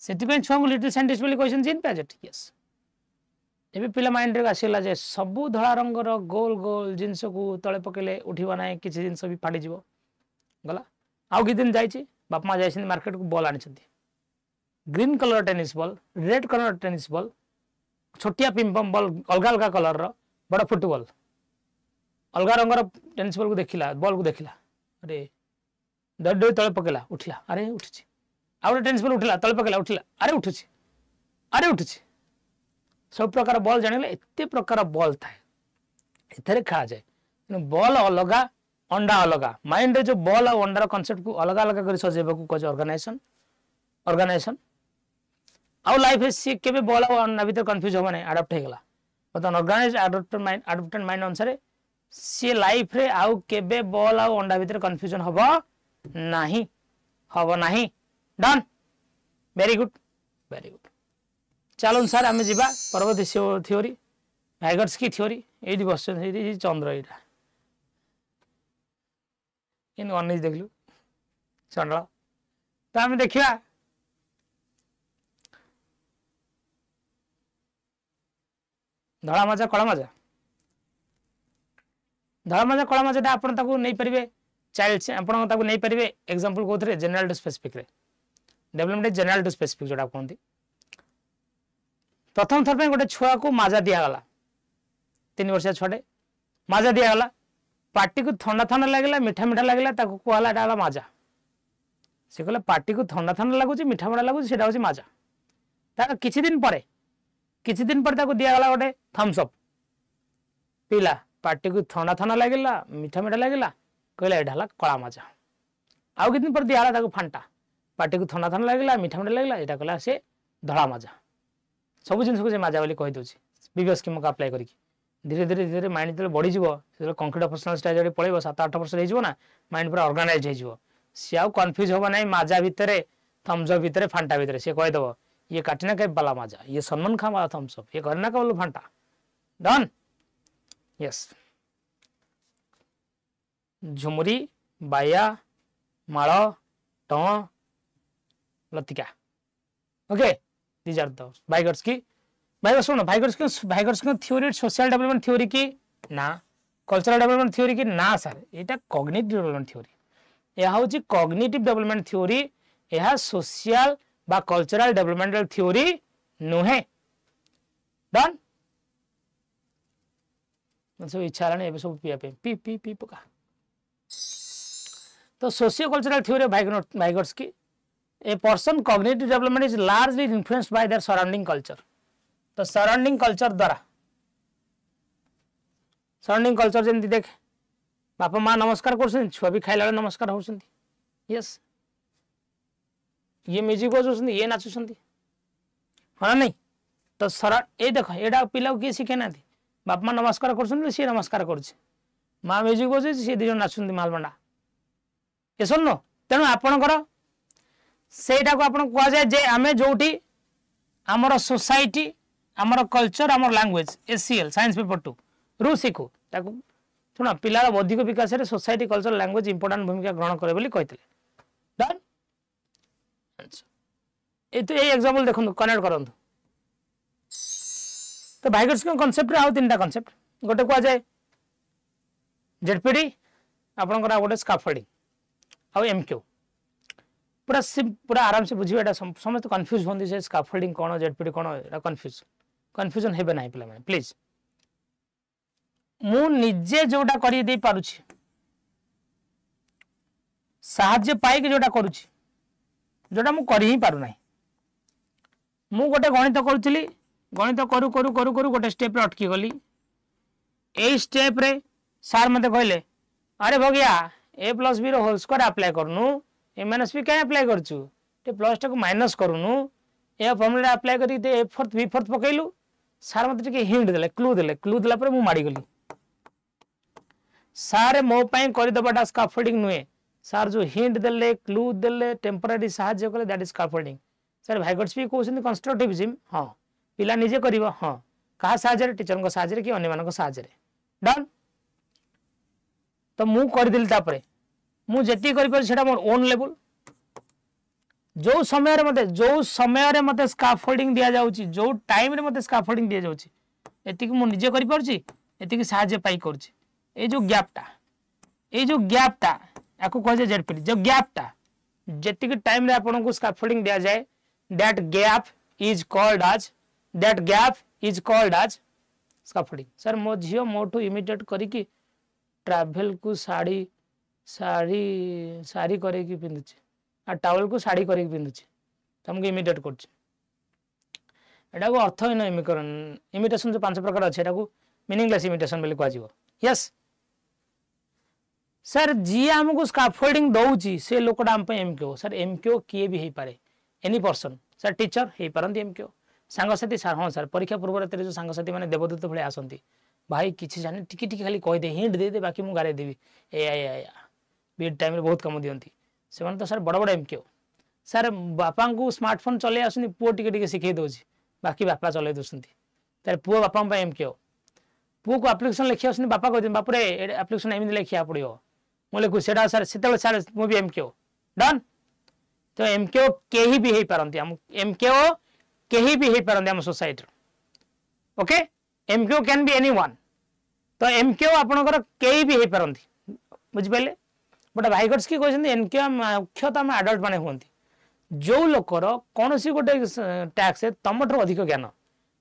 से छुआ को लिटिल साइंटिस्ट बोली कहते जीन प्याजेट यस एबे पिला माइंड रे आसीला जे सबु धला रंगर गोल गोल जिनस को तले पकेले उठिबा ना किछि जिनस भी फाटी जीवो गला आउ कि दिन जाइछि बाप माँ जाइछन मार्केट को बॉल आनिछथि green colour tennis ball red colour tennis ball छोटिया पिंपम बॉल अलग अलग कलर रो बड़ा फुटबॉल अलग रंगर टेनिस बॉल को देखिला अरे डर तले पकेला उठिला अरे उठुछि आउ टेनिस बॉल उठिला तले पकेला उठिला अरे उठुछि सब प्रकार बॉल जानिले एते प्रकार बॉल थाए एथरे खेला जाए बॉल अलग अंडा अलग माइंड रे जो बॉल और अंडार कांसेप्ट को अलग अलग कर सजेबा को कह ऑर्गेनाइजेशन आउ लाइफ सी केबे बॉल और अंडा भीतर कंफ्यूज होबा नै अडॉप्ट हे गला मतलब ऑर्गेनाइज अडॉप्टेड माइंड अनुसार सी लाइफ रे आउ केबे बॉल और अंडा भीतर कंफ्यूजन होबा नाही डन वेरी गुड चलो सर आम जा परवर्ती थ्योरी भाइगर्स की थ्योरी ये बस चंद्र यहाँ इन अनिज देखलु चंद्र तो आम देखा धला मजा कला मजा आप नहीं पारे चाइल्ड आप नहीं पारे एग्जांपल कौन general to specific development general to specific जोटा कहते प्रथम थर गोटे छुआ को माजा दिगला 3 वर्षिया छुआटे माजा दिगला पार्टी को ठंडा ठंडा लगे मीठा मीठा लगे कहला माजा से कहला पार्टी को ठंडा ठंडा लगुच मीठा मीठा लगुच से हूँ माजा तार किछि दिन पर दिगला गोटे थम्सअप पीला पार्टी को ठंडा ठंडा लगे मीठा मीठा लगे कहला यहाँ कला माजा आउ कि दिन पर दिगला फांटा पार्टी को ठंडा ठंडा लगे मीठा मीठा लगे यहाँ कहला से धला माजा सब जिन को माजा बोली कहीदे प्रीवियस स्कीम को अप्लाई करी धीरे धीरे धीरे माइंड जो बढ़ी कंक्रीट ऑपरेशनल स्टेज पड़े 7-8 वर्ष हो माइंड पूरा ऑर्गेनाइज हो सी आउ कन्फ्यूज होगा ना माजा भितर थम्सअप भितर फांटा भितर सी कहीदेव ये काटिना कैप वाला माजा ये सलमान खान वाला थम्सअप ये करना का फांटा डन यस झुमुरी बाया माल ट लतिका okay these are the Vygotsky Vygotsky theory social development theory की ना कल्चरल डेवलपमेंट थ्योरी की ना सर यहाँ कॉग्निटिव डेवलपमेंट थ्योरी यह हूँ कॉग्निटिव डेवलपमेंट थ्योरी यह सोशल बा कल्चरल डेवलपमेंटल थ्योरी नुहे डन सब इच्छा है सब पीवा पी पी पी पका तो सोशियो कल्चरल थ्योरी भाइगर्स की a person cognitive development is largely influenced by their surrounding culture तो सराउंडिंग कल्चर द्वारा सराउंडिंग कल्चर जमी देख बापा माँ नमस्कार कर छुआ भी खाइला नमस्कार होउछन यस ये म्यूजिक बजाउछन ये नाचुछन हाँ नहीं तो सरल ये देख एटा पिला किए शिखे ना बापा माँ नमस्कार कर सी नमस्कार कर माँ म्यूजिक बजे सी दिज नाचुंट मालबंडा ये सुन तेणु आपणकर सेटा को आपन कह जाए जे आमे जोठी आमर सोसाइटी आमर कल्चर आमर लैंग्वेज एससीएल साइंस पेपर 2 रु शिखु ताकू शुण पिलार बौद्धिक विकास रे सोसाइटी कल्चर लैंग्वेज इंपोर्टेंट भूमिका ग्रहण करे बोली कहते डन ये एग्जांपल देखो कनेक्ट करंतु तो भाइगर्स के कांसेप्ट रे आउ तीनटा कांसेप्ट गोटे कह जाए जेडपीडी आपनकर गोटे स्काफोल्डिंग आउ एमक्यू पूरा पूरा आराम से बुझे एटा समस्त कंफ्यूज होंदी से स्काफोल्डिंग कोन जेडपीडी कोन एटा कंफ्यूजन हेबे नाही पिला माने प्लीज मु निजे जोटा करी दे पारुछि साहाय्य पाई के जोटा करूछि जोटा मु करी ही पारु नाही मु गोटे गणित करूथिली गणित करू करू करू करू गोटे स्टेप रे अटकी गली ए स्टेप रे सर मते कहले अरे भगिया a प्लस b रो होल स्क्वायर अप्लाई करनु a माइनस b काय अप्लाई करछु ते प्लस टा को माइनस करनु ए फॉर्मूला अप्लाई करी दे a फोर्थ b फोर्थ पकैलु सर मते टिके हिंट देले क्लू देला पर मु माडी गली सारे मो पई करि दबाटा स्काफोल्डिंग नुए सर जो हिंट देले क्लू देले टेम्पररी सहाय्य कले दैट इज स्काफोल्डिंग सर भाइगर्स भी कहउछन कंस्ट्रक्टिविज्म हां पिला निजे करिवो हां कहा सहाय्य टीचर को सहाय्य कि अन्य मानक सहाय्य डन तो मु कर दिल तापरे मु जेती करि पर सेटा मोर ओन लेवल जो समय रे मते स्काफोल्डिंग दिया जाउची जो टाइम रे मते स्काफोल्डिंग दिया जाउची एति कि मु निजे करि परची एति कि सहाय्य पाई करची ए जो गैप टा याको कह जे जेडपीडी जो गैप टा जेति कि टाइम रे आपन को स्काफोल्डिंग दिया जाए that gap is called as scaffolding sir मो झियो मोटू इमिटेट करी कि ट्रैवल को साड़ी करे कि पिंदुची आ टावल को साड़ी करे कि पिंदुची तुमको इमिटेट करछ एटा को अर्थहीन इमिटेशन जो 5 प्रकार अछि एटा को मीनिंगलेस इमिटेशन बोली कहजिवो यस सर जी हमको स्काफोल्डिंग दउची से लोकडा हम पे एमक्यू सर एमक्यू किए भी हे पारे एनी पर्सन सर टीचर हे पारंती एमक्यू सांगसाथी सर हां सर परीक्षा पूर्व रात जो सांगसाथी माने देवदूत भले आसंती भाई किछि जाने टिकी टिकी खाली कह दे हिंट दे बाकी मु गारे देबी ए बीट टाइम रे बहुत कम दियंती से माने तो सर बड़ बड़ एमक्यू सर बापा को स्मार्टफोन चले आसुनी पुओ टिके टिके सिखै दोची बाकी बापा चले दोसंती तर पुओ बापा पे एमक्यू पुओ को एप्लीकेशन लिखि आसुनी बापा कह दिन बापुरे एप्लीकेशन एमिन लिखिया पड़ियो मु लिखु सेटा सर सेते सर मु भी एमक्यू डन तो एमक्यू केही भी हे पारंती हम एमक्यू केही भी हे पारंती हम society okay MQ can be anyone तो एमक्यू आपनकर केही भी हे पारंती बुझ पले बट भाइगर्स की कहछन एमक्यू मुख्यतः हम एडल्ट माने होंती जो लोकर कोनोसी गोटे टैक्स है तमठर अधिक ज्ञान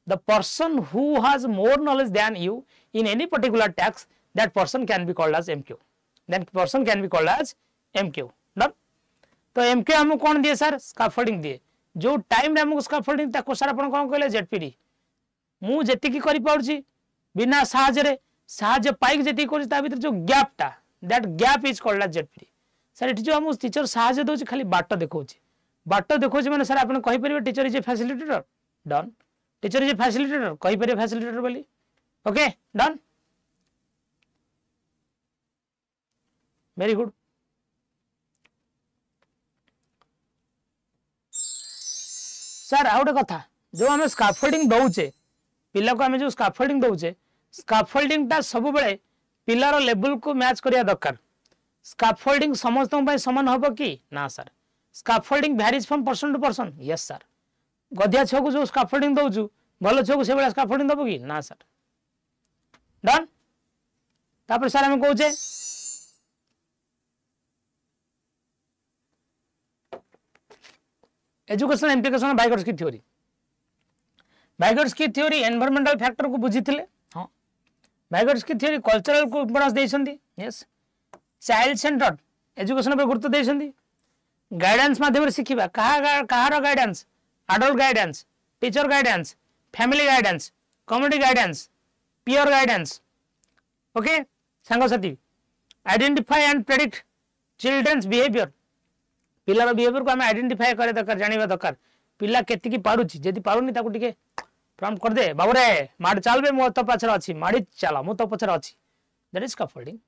the person who has more knowledge than you in any particular टैक्स that person can be called as MKO done तो एमक्यू हम कोन दिए सर स्काफोल्डिंग दिए जो टाइम रे हमको स्काफोल्डिंग ताको सर अपन कोन कहले जेडपीडी मु जेति की करि पाउची बिना साहाय्य पाइक जेति करि ता भीतर जो गैप टा that gap is called as ZPD sir एठी जो हम टीचर साहाय्य दोची खाली बाट देखौची माने सर अपन कहि परिबे teacher is a facilitator done teacher is a facilitator कहि परिबे फैसिलिटेटर बोली okay done very good sir आउटे कथा जो आम स्काफोल्डिंग दौचे पिला को आम जो स्काफोल्डिंग दौचे स्काफोल्डिंग टा सब बेले पिलार लेवल को मैच करिया दरकार स्काफोल्डिंग समस्त समान होबो कि ना sir scaffolding varies from person to person yes sir गधिया छो को जो स्काफोल्डिंग दउचु भलो छो को से बेला स्काफोल्डिंग दबो कि ना सर डन तापर सर हम कहूचे एजुकेशन इम्प्लिकेशन भाइगर्स की थ्योरी एनवायरमेंटल फैक्टर को बुझी थिले हां भाइगर्स की थ्योरी कल्चरल को इंपोर्टेंस देछंती यस चाइल्ड सेंटर्ड एजुकेशन पे गुरुत्व देछंती गाइडेंस माध्यम रे सिखिबा कहार guidance adult guidance teacher guidance family guidance community guidance peer guidance okay सांग साथी identify and predict children's behaviour पिलार बिहेवियर को आम आइडेंटिफाई करे दरकार जानिबा दरकार पिला केतिकी पारुची जदी पारुनी ताकू टिके प्रॉम्प्ट कर दे बाबू रे माड़ चल बे मो तो पछर अछि माड़ी चला मो तो पछर अछि दैट इज स्कैफोल्डिंग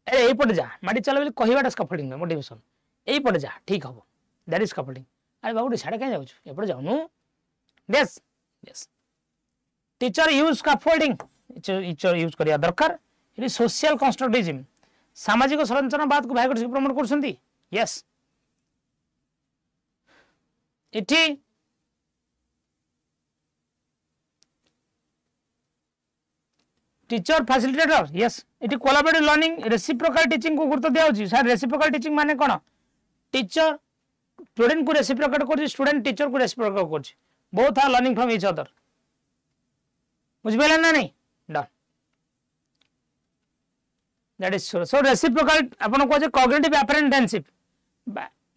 अरे एई पट जा माड़ी चल बोली कहिबाटा स्कैफोल्डिंग मोटिवेशन एई पट जा ठीक हबो दैट इज स्कैफोल्डिंग अरे बाबू रे साडे काई जाउछु एपट जाउनु yes yes teacher use scaffolding teacher use करिया दरकार इट इज सोशल कंस्ट्रक्टिविज्म सामाजिक संरचनावाद को भाइगोट प्रमोट करछंती यस इठी टीचर फैसिलिटेटर यस इटी कोलैबोरेटिव लर्निंग रेसिप्रोकल टीचिंग को गुरुत्व दिया होची सर रेसिप्रोकल टीचिंग माने कोन टीचर स्टूडेंट को रेसिप्रोकल करछि स्टूडेंट टीचर को रेसिप्रोकल करछि both are learning from each other बुझबेला ना नहीं done that is so reciprocal अपन को जे कॉग्निटिव अपेरेंटेंशिप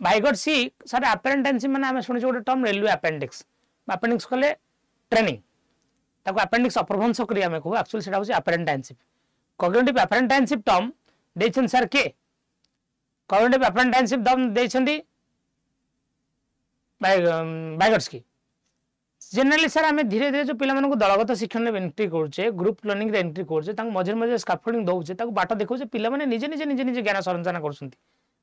भाइगोट सी सर अपेरेंटेंशिप माने हम सुनि गोटे टर्म रेलवे अपेंडिक्स अपेंडिक्स कले ट्रेनिंग ताको अपेंडिक्स अपभ्रंश करी हमें को एक्चुअली सेटा होची अपेरेंटेंशिप कॉग्निटिव अपेरेंटेंशिप टर्म देछन सर के कॉग्निटिव अपेरेंटेंशिप टर्म देछंदी भाइगोट्स की जनरली सर आम धीरे धीरे जो पिला को दलगत शिक्षण में एंट्री करछे ग्रुप लर्निंग रे एंट्री करछे ताको मझे मझे स्कैफोल्डिंग दउछे ताको बाट देखौछे पिला माने निजे निजे ज्ञान संरचना करछंती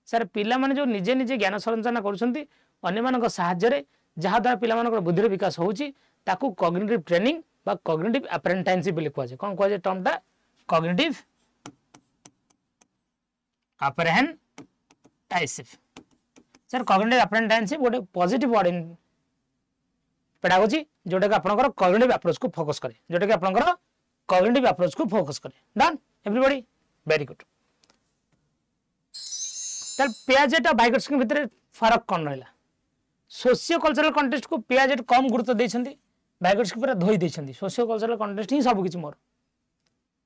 सर पिला माने जो निजे निजे ज्ञान संरचना करछंती अन्य मानक सहाय्य रे जहा द्वारा पिला मानक बुद्धि विकास होउची ताको कॉग्निटिव ट्रेनिंग बा कॉग्निटिव अपेरेंटेंशिप बोली कहै कोन कहै टर्म ता कॉग्निटिव अपेरेंटेंशिप सर कॉग्निटिव अपेरेंटेंशिप गोटे पॉजिटिव वर्ड इन पेडागोजी जोटा कि आपनकर कॉग्निटिव अप्रोच को फोकस करे जोटा कि आपनकर कॉग्निटिव अप्रोच को फोकस करे डन एवरीबॉडी वेरी गुड तल पियाजेट और भाइगोट्स के भीतर फरक कोन रहला सोशियो कल्चरल कॉन्टेक्स्ट को पियाजेट कम गुरुत्व देछंती भाइगोट्स के पूरा धोई देछंती सोशियो कल्चरल कॉन्टेक्स्ट ही सब किछ मोर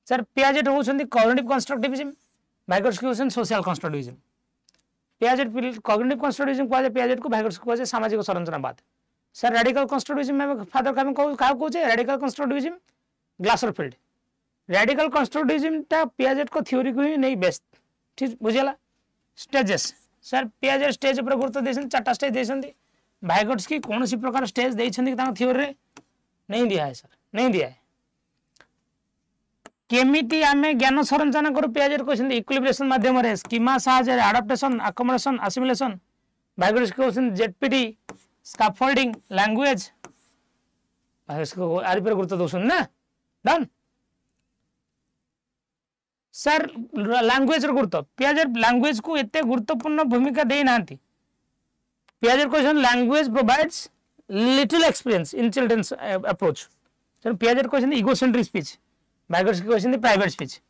सर पियाजेट होछंती कॉग्निटिव कंस्ट्रक्टिविज्म भाइगोट्स के होछन social constructivism Piaget cognitive constructivism को पियाजेट को भाइगोट्स को सामाजिक संरचनावाद सर रेडिकल कंस्ट्रक्टिविज्म में फादर का का कहूचे radical constructivism Glasersfeld radical constructivism ता पियाजेट को थ्योरी को ही नहीं बेस्ट ठीक बुझियला स्टेजेस सर पियाजेट स्टेज पर गुरुत्व देछन चारटा स्टेज देछंती भाइगोट्स की कौन सी प्रकार स्टेज देछंती ता थ्योरी रे नहीं दिया है सर नहीं दिया है केमिति आमे ज्ञान संरचना करू पियाजेट क्वेश्चन इक्विलिब्रेशन माध्यम रे स्कीमा साहाय्य रे एडाप्टेशन अकोमोडेशन असिमिलेशन भाइगोट्स के क्वेश्चन जेडपीटी स्कैफोल्डिंग लैंग्वेज भाइगोट्स को आरि पर गुरुत्व दोसन ना डन सर लैंग्वेज रो गुरुत्व पियाजेट लैंग्वेज को एते गुरुत्वपूर्ण भूमिका दे नांती Piaget question language provides little experience in children's approach sir Piaget question egocentric speech Vygotsky question private speech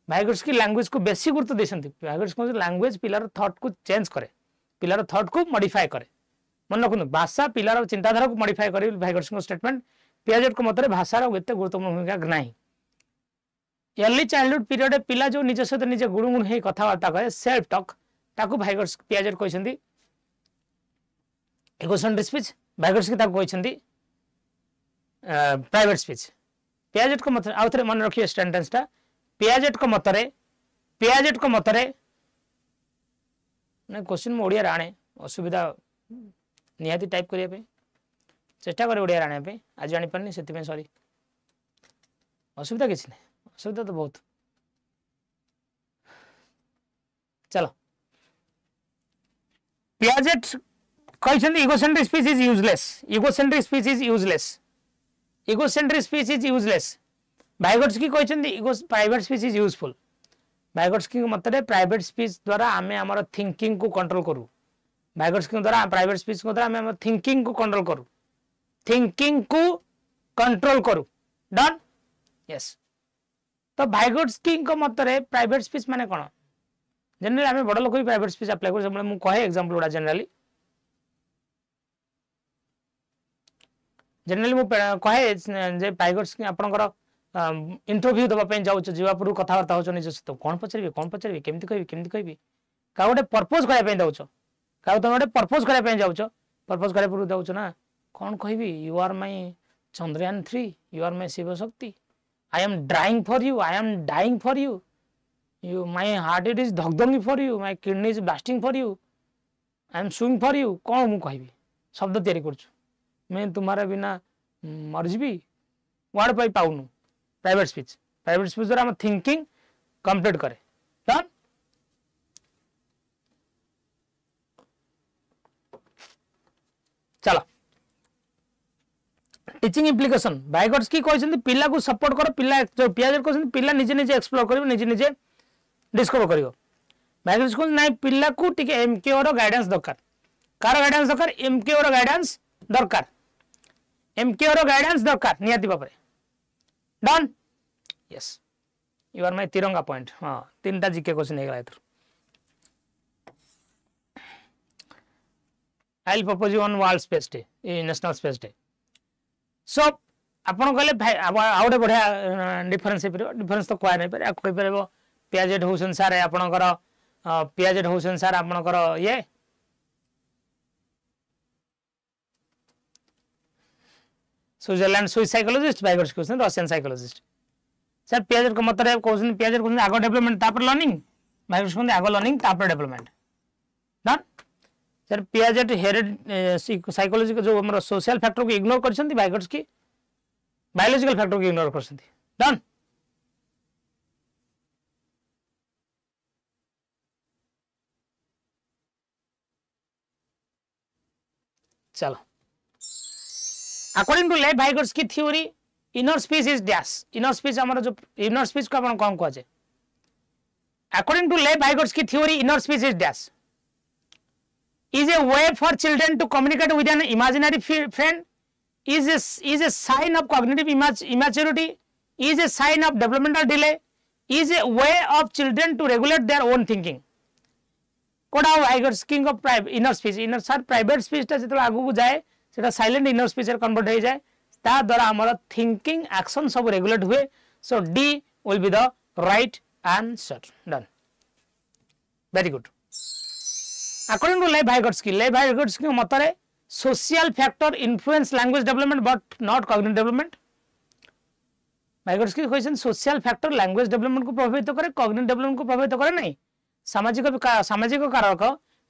भाइगोट्स की लैंग्वेज को बेसी गुरुत्व देछंती भाइगोट्स को लैंग्वेज पिलार थॉट को चेंज करे पिलार थॉट को मॉडिफाई करे मन रखु भाषा पिलार चिंताधारा को मॉडिफाई करे भाइगोट्स को स्टेटमेंट पियाजेट को मतरे भाषा रो एते गुरुत्वपूर्ण भूमिका नाही अर्ली चाइल्डहुड पीरियड पिला जो निज सहित निजे गुणुगुण हे कथावार्ता करे सेल्फ टॉक ताकू भाइगोट्स पियाजेट कहछंती इगोसेंट्रिक स्पीच भाइगोट्स की ताकू कहछंती प्राइवेट स्पीच पियाजेट को मत आउथरे मन रखिए सेंटेंस ता पियाजेट को मतरे ने क्वेश्चन में ओडिया राणे असुविधा निहाती टाइप करिया पे चेष्टा करे ओडिया राणे पे आज जानि पन्नी सेति में सॉरी असुविधा किछ नै असुविधा तो बहुत चलो पियाजेट कहछन egocentric speech is useless Vygotsky कहछन private speech is useful Vygotsky मतरे प्राइवेट स्पीच द्वारा आमे हमर थिंकिंग को कंट्रोल करू भाइगोट्स के द्वारा प्राइवेट स्पीच को द्वारा हम थिंकिंग को कंट्रोल करू डन यस तो भाइगोट्स की मतरे प्राइवेट स्पीच माने कोन जनरली आमे बड़ लोक प्राइवेट स्पीच अप्लाई करू हम मु कहे एग्जांपल उडा जनरली मु कहे जे भाइगोट्स की आपनकर इंटरव्यू दबा पे जाउछ जीवा पुरु कथावार्ता होछ निज सहित कोन पचरबी केमति कहबी का गोटे पर्पस करे पे जाउछ का तुम गोटे पर्पस करे पे जाउछ पर्पस करे पुरु जाउछ ना कोन कहबी you are my Chandrayaan 3 you are my Shiv Shakti I am dying for you you my heart it is धकधकी for you, my kidney is blasting for you, I am suing for you. कौन मु कहबी शब्द तैयारी करछु मैं तुम्हारा बिना मर जीवी वर्ड पाई पाउनु प्राइवेट स्पीच द्वारा हम थिंकिंग कंप्लीट करे डन चलो टीचिंग इम्प्लिकेशन बायगट्सकी कहते पिला को सपोर्ट कर पिला जो पियाज कहते पिला निजे निजे एक्सप्लोर कर निजे निजे डिस्कवर कर बायगट्स कहते ना पिला को टिके एमकेओ रो गाइडेंस दरकार कार गाइडेंस दरकार एमकेओ रो गाइडेंस दरकार एमकेओ रो गाइडेंस दरकार नियति बापरे done yes you are my तिरंगा पॉइंट हां तीनटा जीके क्वेश्चन हे गला इधर I will propose you on world space day national space day so आपण कहले आउटे बढ़िया डिफरेंस डिफरेंस तो कोया नहीं पर कहि परबो पियाजेट होसन सार आपणकर पियाजेट होसन सार आपणकर ये Switzerland Swiss psychologist Vygotsky question Russian psychologist sir Piaget को मतलब क्वेश्चन पियाजेट क्वेश्चन आगो डेवलपमेंट तापर लर्निंग बायगट्स क्वेश्चन आगो लर्निंग तापर डेवलपमेंट डन सर पियाजेट हेरिड साइकोलॉजी को जो हमर सोशल फैक्टर को इग्नोर करछंती बायगट्स की बायोलॉजिकल फैक्टर को इग्नोर करछंती डन चलो अकॉर्डिंग टू ले Vygotsky theory inner speech is dash inner speech हमारा जो इनर स्पीच को अपन कौन कहे अकॉर्डिंग टू ले Vygotsky theory inner speech is dash is a way for children to communicate with an imaginary friend, is a sign of cognitive immaturity, is a sign of developmental delay, is a way of children to regulate their own thinking. कोड आउ Vygotsky king of inner speech inner sir private speech ता जेतला आगु जाए सेटा silent inner speech रे convert हो जाए ता द्वारा हमर थिंकिंग एक्शन सब रेगुलेट हुए so D will be the right answer done very good according to ले बायगट्स की मतरे social factor influence language development but not cognitive development Vygotsky question social factor language development को प्रभावित करे cognitive development को प्रभावित करे नहीं सामाजिक कारक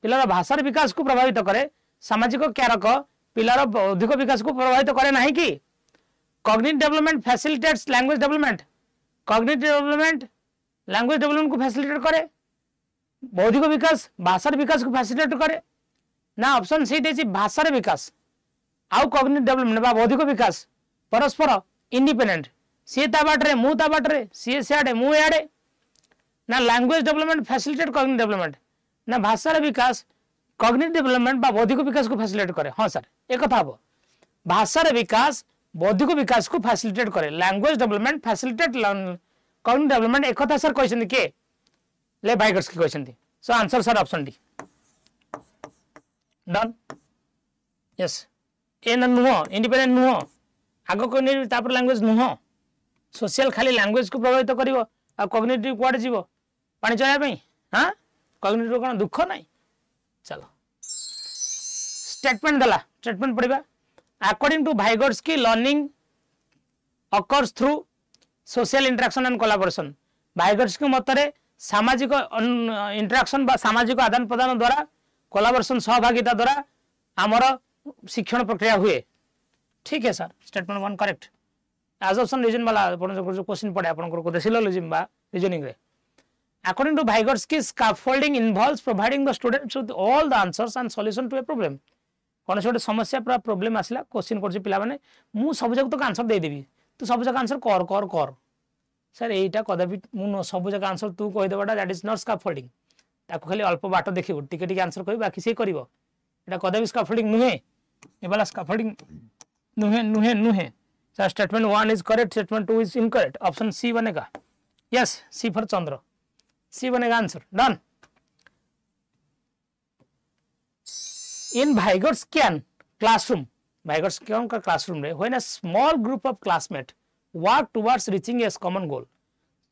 पिलार भाषार विकास को प्रभावित करे सामाजिक कारक पिलार बौद्धिक विकास को प्रभावित करे नहीं कि cognitive development facilitates language development cognitive development language development को फैसिलिटेट करे बौद्धिक विकास भाषार विकास को फैसिलिटेट करे ना ऑप्शन सी देछि भाषार विकास आउ कॉग्निटिव डेवलपमेंट बा बौद्धिक विकास परस्पर इंडिपेंडेंट सी ता बाटरे मु ता बाटरे सी सियाडे मु याडे ना language development facilitate cognitive development ना भाषार विकास कॉग्निटिव डेवलपमेंट बा बौद्धिक विकास को फैसिलिटेट करे हां सर एक कथा हो भाषार विकास बौद्धिक विकास को फैसिलिटेट करे language development facilitate cognitive development एक कथा सर कहछन के ले बायगट्स की क्वेश्चन थी so answer sir option D done yes ए नुह इंडिपेंडेंट नुह आगो कॉग्निटिव तापर लैंग्वेज नुह सोशल खाली लैंग्वेज को प्रभावित करिवो आ कॉग्निटिव क्वाड जीवो पानी चला पई हां कॉग्निटिव कोन दुख नाही चलो स्टेटमेंट दला स्टेटमेंट पढ़िबा according to Vygotsky learning occurs through social interaction and collaboration Vygotsky मतरे सामाजिक इंटरेक्शन बा सामाजिक आदान प्रदान द्वारा कोलैबोरेशन सहभागिता द्वारा आमर शिक्षण प्रक्रिया हुए ठीक है sir statement 1 correct as option reason वाला अपन जो क्वेश्चन पड़े अपन को सिलोजिज्म बा रीजनिंग रे according to Vygotsky scaffolding involves providing the students with all the answers and solution to a problem कोन छोटे समस्या पूरा प्रॉब्लम आसला क्वेश्चन करछि पिला माने मु सब जग तो आंसर दे देबी तू सब जग आंसर कर कर कर सर एटा कदापि मु सब जगह आंसर तू कहि देबाटा दैट इज नॉट स्कैफोल्डिंग ताको खाली अल्प बाट देखिबो टिके टिके आंसर कहि बाकी से करिवो एटा कदापि स्कैफोल्डिंग नुहे ए वाला स्कैफोल्डिंग नुहे sir statement 1 is correct statement 2 is incorrect option C बनेगा yes C for Chandra C बनेगा answer done in Vygotskian classroom Vygotskian का क्लासरूम रे when a small group of classmate work towards reaching a common goal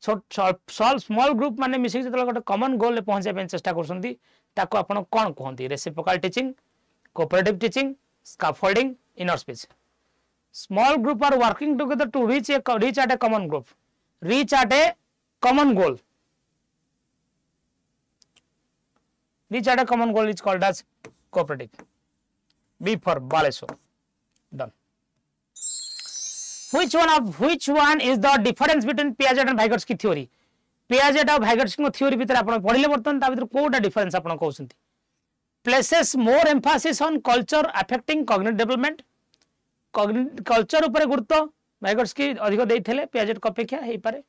small group माने मिसिक जतला गोटे common goal ले पहुंचे पे चेष्टा करसंती ताको आपण कोन कहंती reciprocal teaching cooperative teaching scaffolding inner speech small group are working together to reach at a common group reach at a common goal Which other common goal is called as cooperative? B for Baleshwar. Done. Which one is the difference between Piaget and Vygotsky theory? Piaget और Vygotsky theory भितर आपण पढिले बर्तन ता भितर Kota difference आपण कहउसंती. Places more emphasis on culture affecting cognitive development. Culture ऊपर गुरुत्व Vygotsky अधिक देइथले Piaget को अपेक्षा हेइ पारे.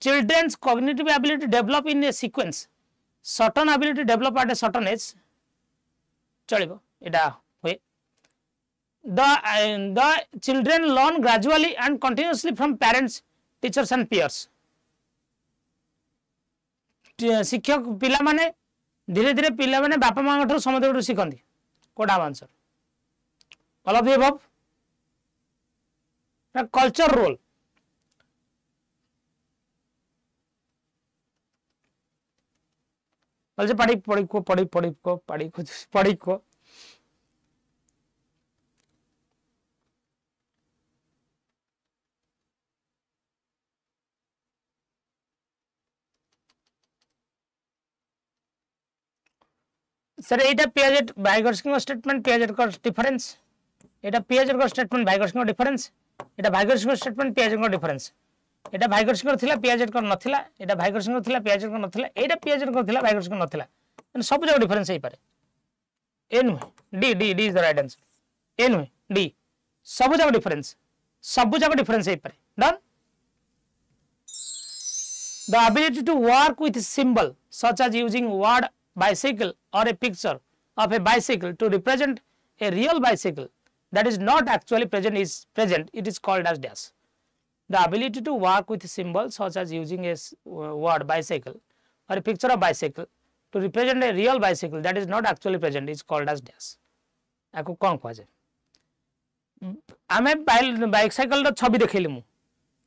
Children's cognitive ability develop in a sequence. Certain ability develop at a certain age. चलिबो एटा होय. The children learn gradually and continuously from parents, teachers and peers. शिक्षक पिला माने धीरे धीरे पिला माने बापा मां ठो समझ शिखंती. कोडा answer all of the above. Culture role पढ़ी को सर एटा पियाजेट Vygotsky स्टेटमेंट पियाजेट का डिफरेंस. एटा पियाजेट का स्टेटमेंट Vygotsky का डिफरेंस. एटा Vygotsky का स्टेटमेंट पियाजेट का डिफरेंस. एटा Vygotsky का थिला पियाजेट का नथिला. एटा Vygotsky का थिला पियाजेट का नथिला. एटा पियाजेट का थिला Vygotsky का नथिला. एन सब जगह डिफरेंस हेइ पारे. And D is the right answer. And D सब जगह डिफरेंस. सब जगह डिफरेंस हेइ पारे. Done. The ability to work with symbol such as using word bicycle or a picture of a bicycle to represent a real bicycle that is not actually present it is called as dash. The ability to work with symbols such as using a word bicycle or a picture of bicycle to represent a real bicycle that is not actually present is called as dash. आको कौन कह जाए. आमे bicycle रो छवि देखैली मु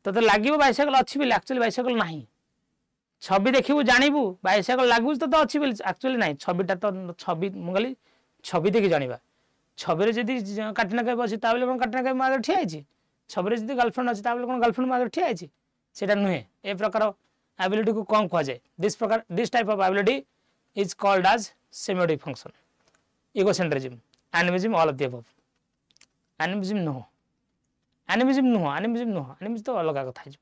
तो लागिबो bicycle अछि bill actually bicycle नाही. छवि देखिबू जानिबू bicycle लागू तो अछि बिल एक्चुअली नाही. छविटा तो छवि मुगली छवि देखि जानिबा. छवि रे जदी काटना कय बसी ताबले कोन काटना कय मागे ठिया आइछि. छवि रे जदी गर्लफ्रेंड अछि ताबले कोन गर्लफ्रेंड मागे ठिया आइछि. सेटा नुहे. ए प्रकार एबिलिटी को कौन कह जाए. This type of ability is called as semiotic function. Egocentrism, animism, all of the above. Animism no. Animism तो अलग कथा है.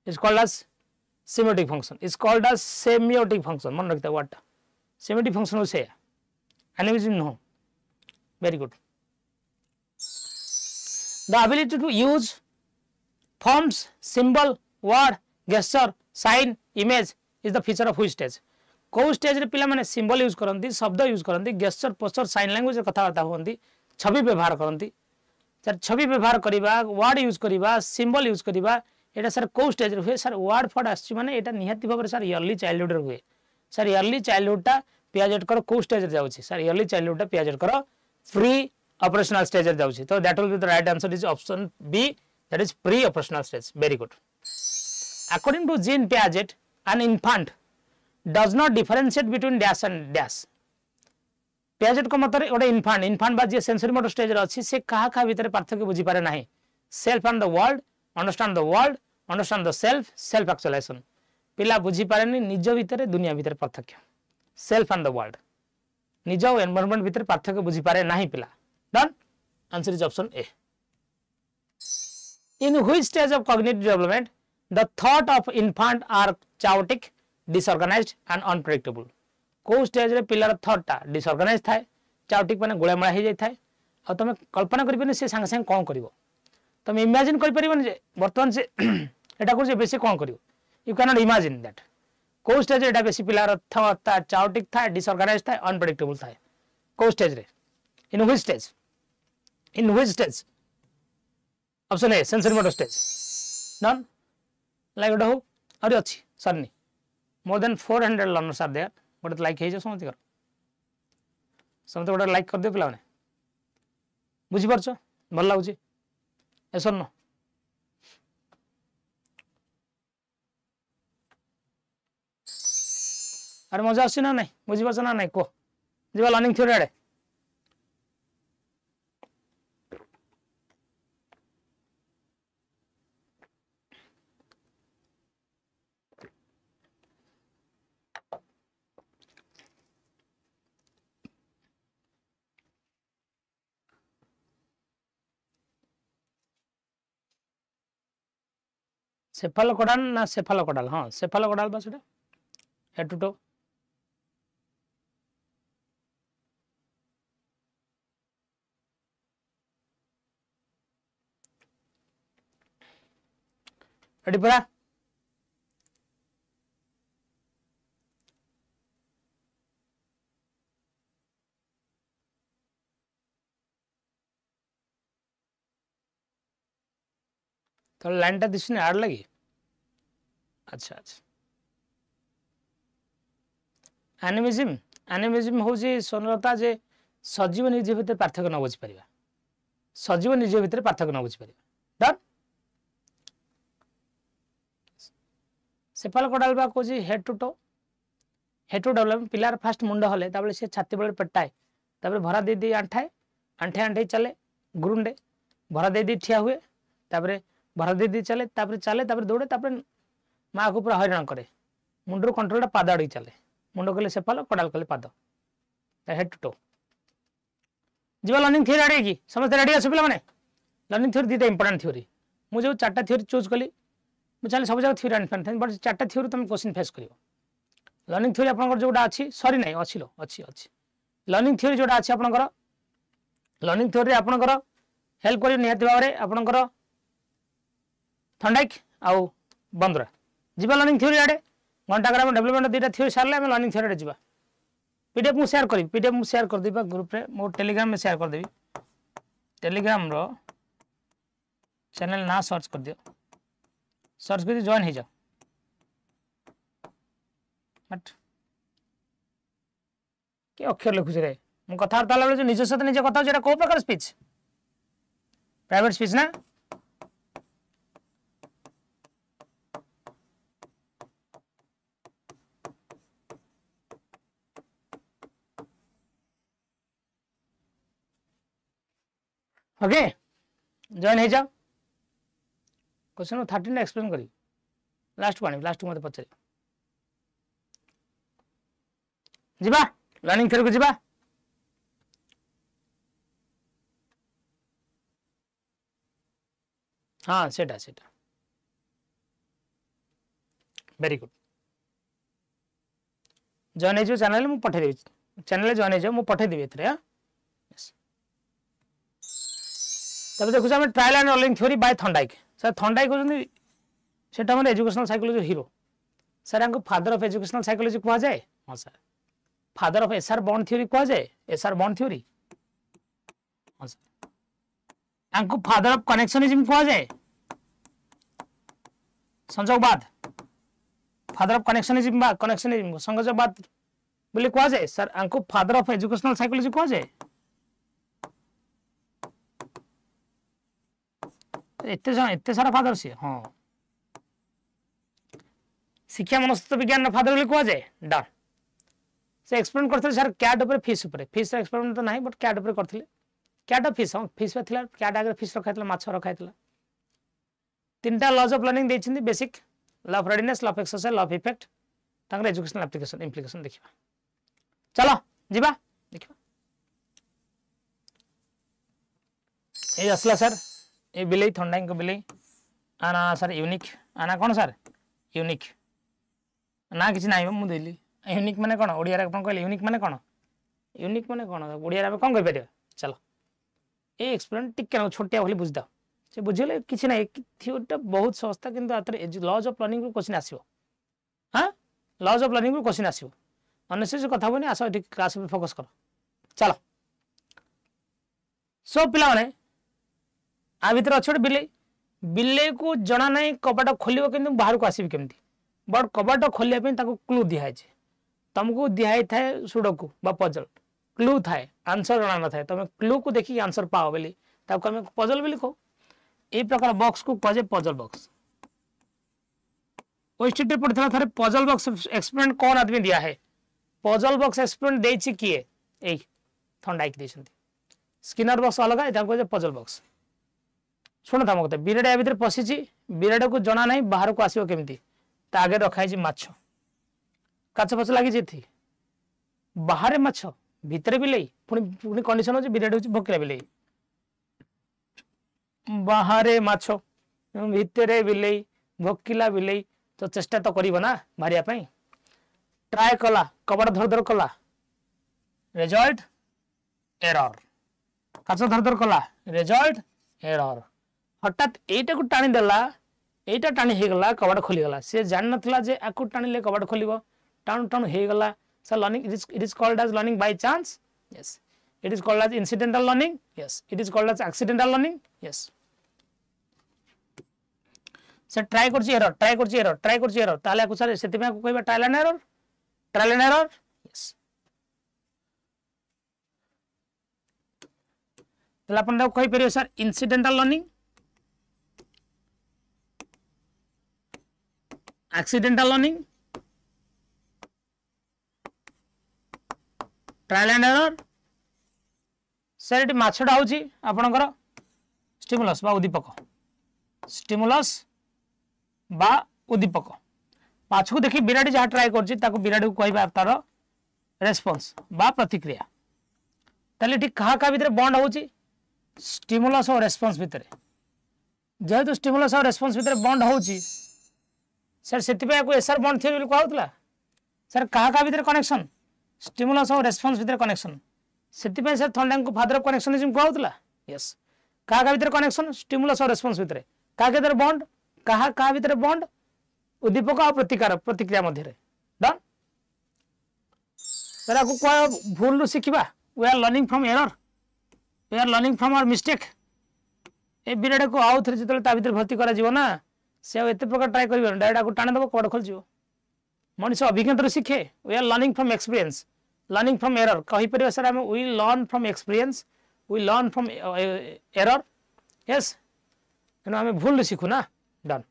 Is called as semiotic function. Is called as semiotic function. मन रखता है what semiotic function उसे है. Animism no. Very good. The ability to use forms, symbol, word, gesture, sign, image is the feature of which stage? को stage रे पिला माने symbol use करंती, शब्द यूज करंती, गेस्चर, पोस्चर, साइन लैंग्वेज कथा बार्ता होंती, छवि व्यवहार करंती. सर छवि व्यवहार करिबा, वर्ड यूज करिबा, सिंबल यूज करिबा एटा सर को स्टेज रे हुए. सर वर्ड फॉर आछि माने एटा निहाती भाबरे सर अर्ली चाइल्डहुड रे हुए. सर अर्ली चाइल्डहुड टा पियाजेट कर को स्टेज रे जाउछि. सर अर्ली चाइल्डहुड टा पियाजेट कर प्री ऑपरेशनल स्टेज रे जाउछि. तो that will be the right answer is option B, that is pre operational stage. Very good. According to Jean Piaget an infant does not differentiate between dash and dash. Piaget को मतरे ओडे infant बा जे sensory motor stage रे अछि से कहा भीतर पार्थक्य बुझी पारे नाही. Self and the world, understand the world, understand the self actualisation. पिला बुझी पारेनी निज भीतर दुनिया भीतर पार्थक्य. सेल्फ एंड द वर्ल्ड, निज और एनवायरनमेंट भीतर पार्थक्य बुझी पारे नाही पिला. Done. Answer is option A. In which stage of cognitive development the thought of infant are chaotic, disorganized and unpredictable. को स्टेज रे पिलार थॉट ता डिसऑर्गेनाइज थाए, chaotic माने गोळामळा हे जाय थाए. आ तमे कल्पना करि बने से संग संग कोन करिवो. तुम इमेजिन कर परिबन जे वर्तमान से एटा को जे बेसी कोन करियो. You can not imagine that. को स्टेज एटा बेसी पिलार था चाओटिक था, डिसऑर्गेनाइज था, अनप्रेडिक्टेबल था. को स्टेज रे in which stage option A sensory motor stage. Done. Like ओडा हो अरे अछि सरनी more than 400 learners are there. गोटे लाइक हे जे समति कर समते गोटे लाइक कर दे पिला माने. बुझी परछो भल लागुची. Yes or no? अरे मजा आसी ना नहीं बुझी पारछ ना नहीं को जीवा लर्निंग थ्योरी आड़े. सेफालोकोडाल ना सेफालोकोडाल हाँ सेफालोकोडाल बा सेटा हेड टू टो रेडी पूरा तो लाइन टा दिसने आड़ लगी अच्छा अच्छा एनिमिज्म एनिमिज्म हूँ सोनलता जे सजीव निज भितर पार्थक्य न बुझी पारिबा सजीव निज भितर पार्थक्य न बुझी पारिबा डन सेफालोकोडाल बा कहूँ हेड टू डेवलपमेंट पिलार फास्ट मुंड हले ताबले से छाती बड़े पेटाए ताबले भरा दे दी आंठाए आंठे आंठे चले गुरुंडे भरा दे दी ठिया हुए ताबले भरा दे दी चले ताबले दौड़े ताबले माँ को पूरा हैरान करे मुंडर कंट्रोल पाद आड़ी चले मुंड कले सेफालोकोडाल कले पाद हेड टू टो जीवा लर्निंग थ्योरी आड़े की समस्त रेडी आस पे मैंने लर्निंग थ्योरी दीटा इंपोर्टेंट थ्योरी मुझे चार्टा थ्योरी चूज कली मुझे सब जगह थ्योरी आनी पारि बट चार्टा थ्योरी तुम क्वेश्चन फेस कर लर्निंग थ्योरी आप जोटा अच्छी सरी ना अच्छी लो अच्छी अच्छी लर्निंग थ्योरी जोटा अच्छी आपंकर लर्निंग थ्योरी आपंकर हेल्प कर निहाती भाव में आपंकर थंडाइक आउ बंदरा जीवा लर्निंग थ्योरी आड़े घंटाग्राम डेवलपमेंट दीटा थ्योरी सारे आम लर्निंग थ्योरी जा पीडीएफ मुझे शेयर करी पीडीएफ मुझे शेयर कर देबा ग्रुप रे मो टेलीग्राम में शेयर कर देबी टेलीग्राम रो चैनल ना सर्च कर दियो सर्च कर जॉइन हो जाओ बट के अक्षर लिखुछ रे मु कथार्ता बेले जो निज सहित निज कथा जेटा को प्रकार स्पीच प्राइवेट स्पीच ना ओके जॉइन हो जाओ क्वेश्चन 13 एक्सप्लेन करी लास्ट को लास्ट को मत पचारि जीवा लर्निंग थ्योरी को जीवा हाँ सेटा सेटा वेरी गुड जॉइन हो चैनल मु पठे देबी चैनल जॉइन हो मु पठे देबी एथरे हां तब देखो आम trial and learning theory by Thorndike sir Thorndike होती सेटा मतलब एजुकेशनल साइकोलॉजी हीरो सर हमको फादर ऑफ एजुकेशनल साइकोलॉजी कहा जाए हाँ sir father of SR bond theory कहा जाए एसआर बॉन्ड थ्योरी हाँ सर हमको फादर ऑफ कनेक्शनिज्म कहा जाए संयोगवाद फादर ऑफ कनेक्शनिज्म संयोगवाद बोले कहा जाए सर हमको फादर ऑफ एजुकेशनल साइकोलॉजी कहा जाए एते सारा फादर सी हाँ शिक्षा मनस्तत्व विज्ञान फादर बोली कह जाए डन से एक्सपेरिमेंट करते सर कैट ऊपर फिश एक्सपेरिमेंट तो नहीं बट कैट ऊपर करते कैट फिश हाँ फिश थिला कैट आगे फिश रखा माछ रखा तीनटा लॉज ऑफ लर्निंग देछिंदी basic law of readiness law of exercise law of effect तांकर एजुकेशनल एप्लीकेशन इम्प्लिकेशन देखिबा चलो जीवा देखिबा ए असला सर ये बिलई थंडाई को बिलई आना सर यूनिक आना कौन सर यूनिक ना किसी ना मुझे देली यूनिक माने कौन ओडिया रे कहले यूनिक माने कौन ओडिया रे कौन कहि परिबा चलो ए एक्सप्लेन टिके छोटिया भली बुझ दाओ से बुझले किसी ना थ्योरीटा बहुत सस्ता किंतु आतरे लॉज ऑफ लर्निंग को क्वेश्चन आसीबो हां लॉज ऑफ लर्निंग को क्वेश्चन आसीबो अननेसेसरी कथा बनी आसो ठीक क्लास पे फोकस करो चलो सो पिला माने आ भीतर अच्छे बिले बिले को जना ना कबाट खोल कि बाहर को आसबि केमती बट कबाट खोलिया क्लू दिखाई तुमको दिखाई थाए सुडोकू पजल क्लू थाए आंसर जना न थाए तुम क्लू को देखिए आंसर पाओ बोली आम पजल बोली कहो ये प्रकार बॉक्स को कहे पजल बॉक्स ओएसटीटी पढ़ा थे पजल बॉक्स एक्सपेरिमेंट कौन आदमी दिया है पजल बॉक्स एक्सपेरिमेंट देछि किए ए थंडाइक देछंती स्किनर बॉक्स अलग है कहे पजल बॉक्स शुण था मत बिराड़ा या भर पशिची बिराड़ा को जना ना बाहर को आसो केमती आगे रखाई माछ काच फच लगी थी बाहर माछ भितर बिलई पुणी कंडीशन होची बिराड़ा होची भोकिला बिलई बाहर माछ भितर बिलई भोकिला बिलेई तो चेष्टा तो करिवो ना मारिया पई ट्राई कला कबड़ धर धर कला रिजल्ट एरर काच धर धर कला रिजल्ट एरर हठात एटा को टाणी देला एटा टाणी हे गला कबड़ खोली गला से जान नथला जे आकु टाणीले कबड़ खोलिबो टाण टाण हे गला so learning it is called as learning by chance yes it is called as incidental learning yes it is called as accidental learning yes sir try करछि एरर ताले आकु सर सेति में आकु कहबा ट्रायल एंड एरर यस तला अपन कहि परियो sir incidental learning accidental learning trial and error sir ये माछटा हूँ आपणकर स्टिमुलस बा उद्दीपक स्टिमुलस बा उद्दीपक माछ को देखी बिराड़ी जहाँ ट्राए कर बिराड़ी को कहबा तार रेस्पॉन्स बा प्रतिक्रिया ताले ठीक कहा भितर बॉन्ड होची स्टिमुलस और रेस्पॉन्स भितर जेहेतु स्टिमुलस और रेस्पॉन्स भितर बॉन्ड होची सर से एसआर बॉन्ड थ्योरी कहला सर कहा भितर कनेक्शन स्टिमुलस और रेस्पॉन्स भितर कनेक्शन से सर थंडा को फादर ऑफ कनेक्शनिज्म कहला यस कहा भितर कनेक्शन स्टिमुलस और रेस्पॉन्स भितर क्या भितर बॉन्ड कहा भितर बॉन्ड उद्दीपक और प्रतिक्रिया मध्य डन सर आपको क्या भूल रु सीखा we are learning from error we are learning from our mistake ए बिराड़ को आउ थे जो भर्ती करा से एत प्रकार ट्राए कर डायरेक्ट आपको टाणी देव कड़ खोल मनीष अभिज्ञता सीखे we are learning from experience learning from error कहीपर सर आम we learn from experience we learn from error yes तेना आम भूल शिखु ना done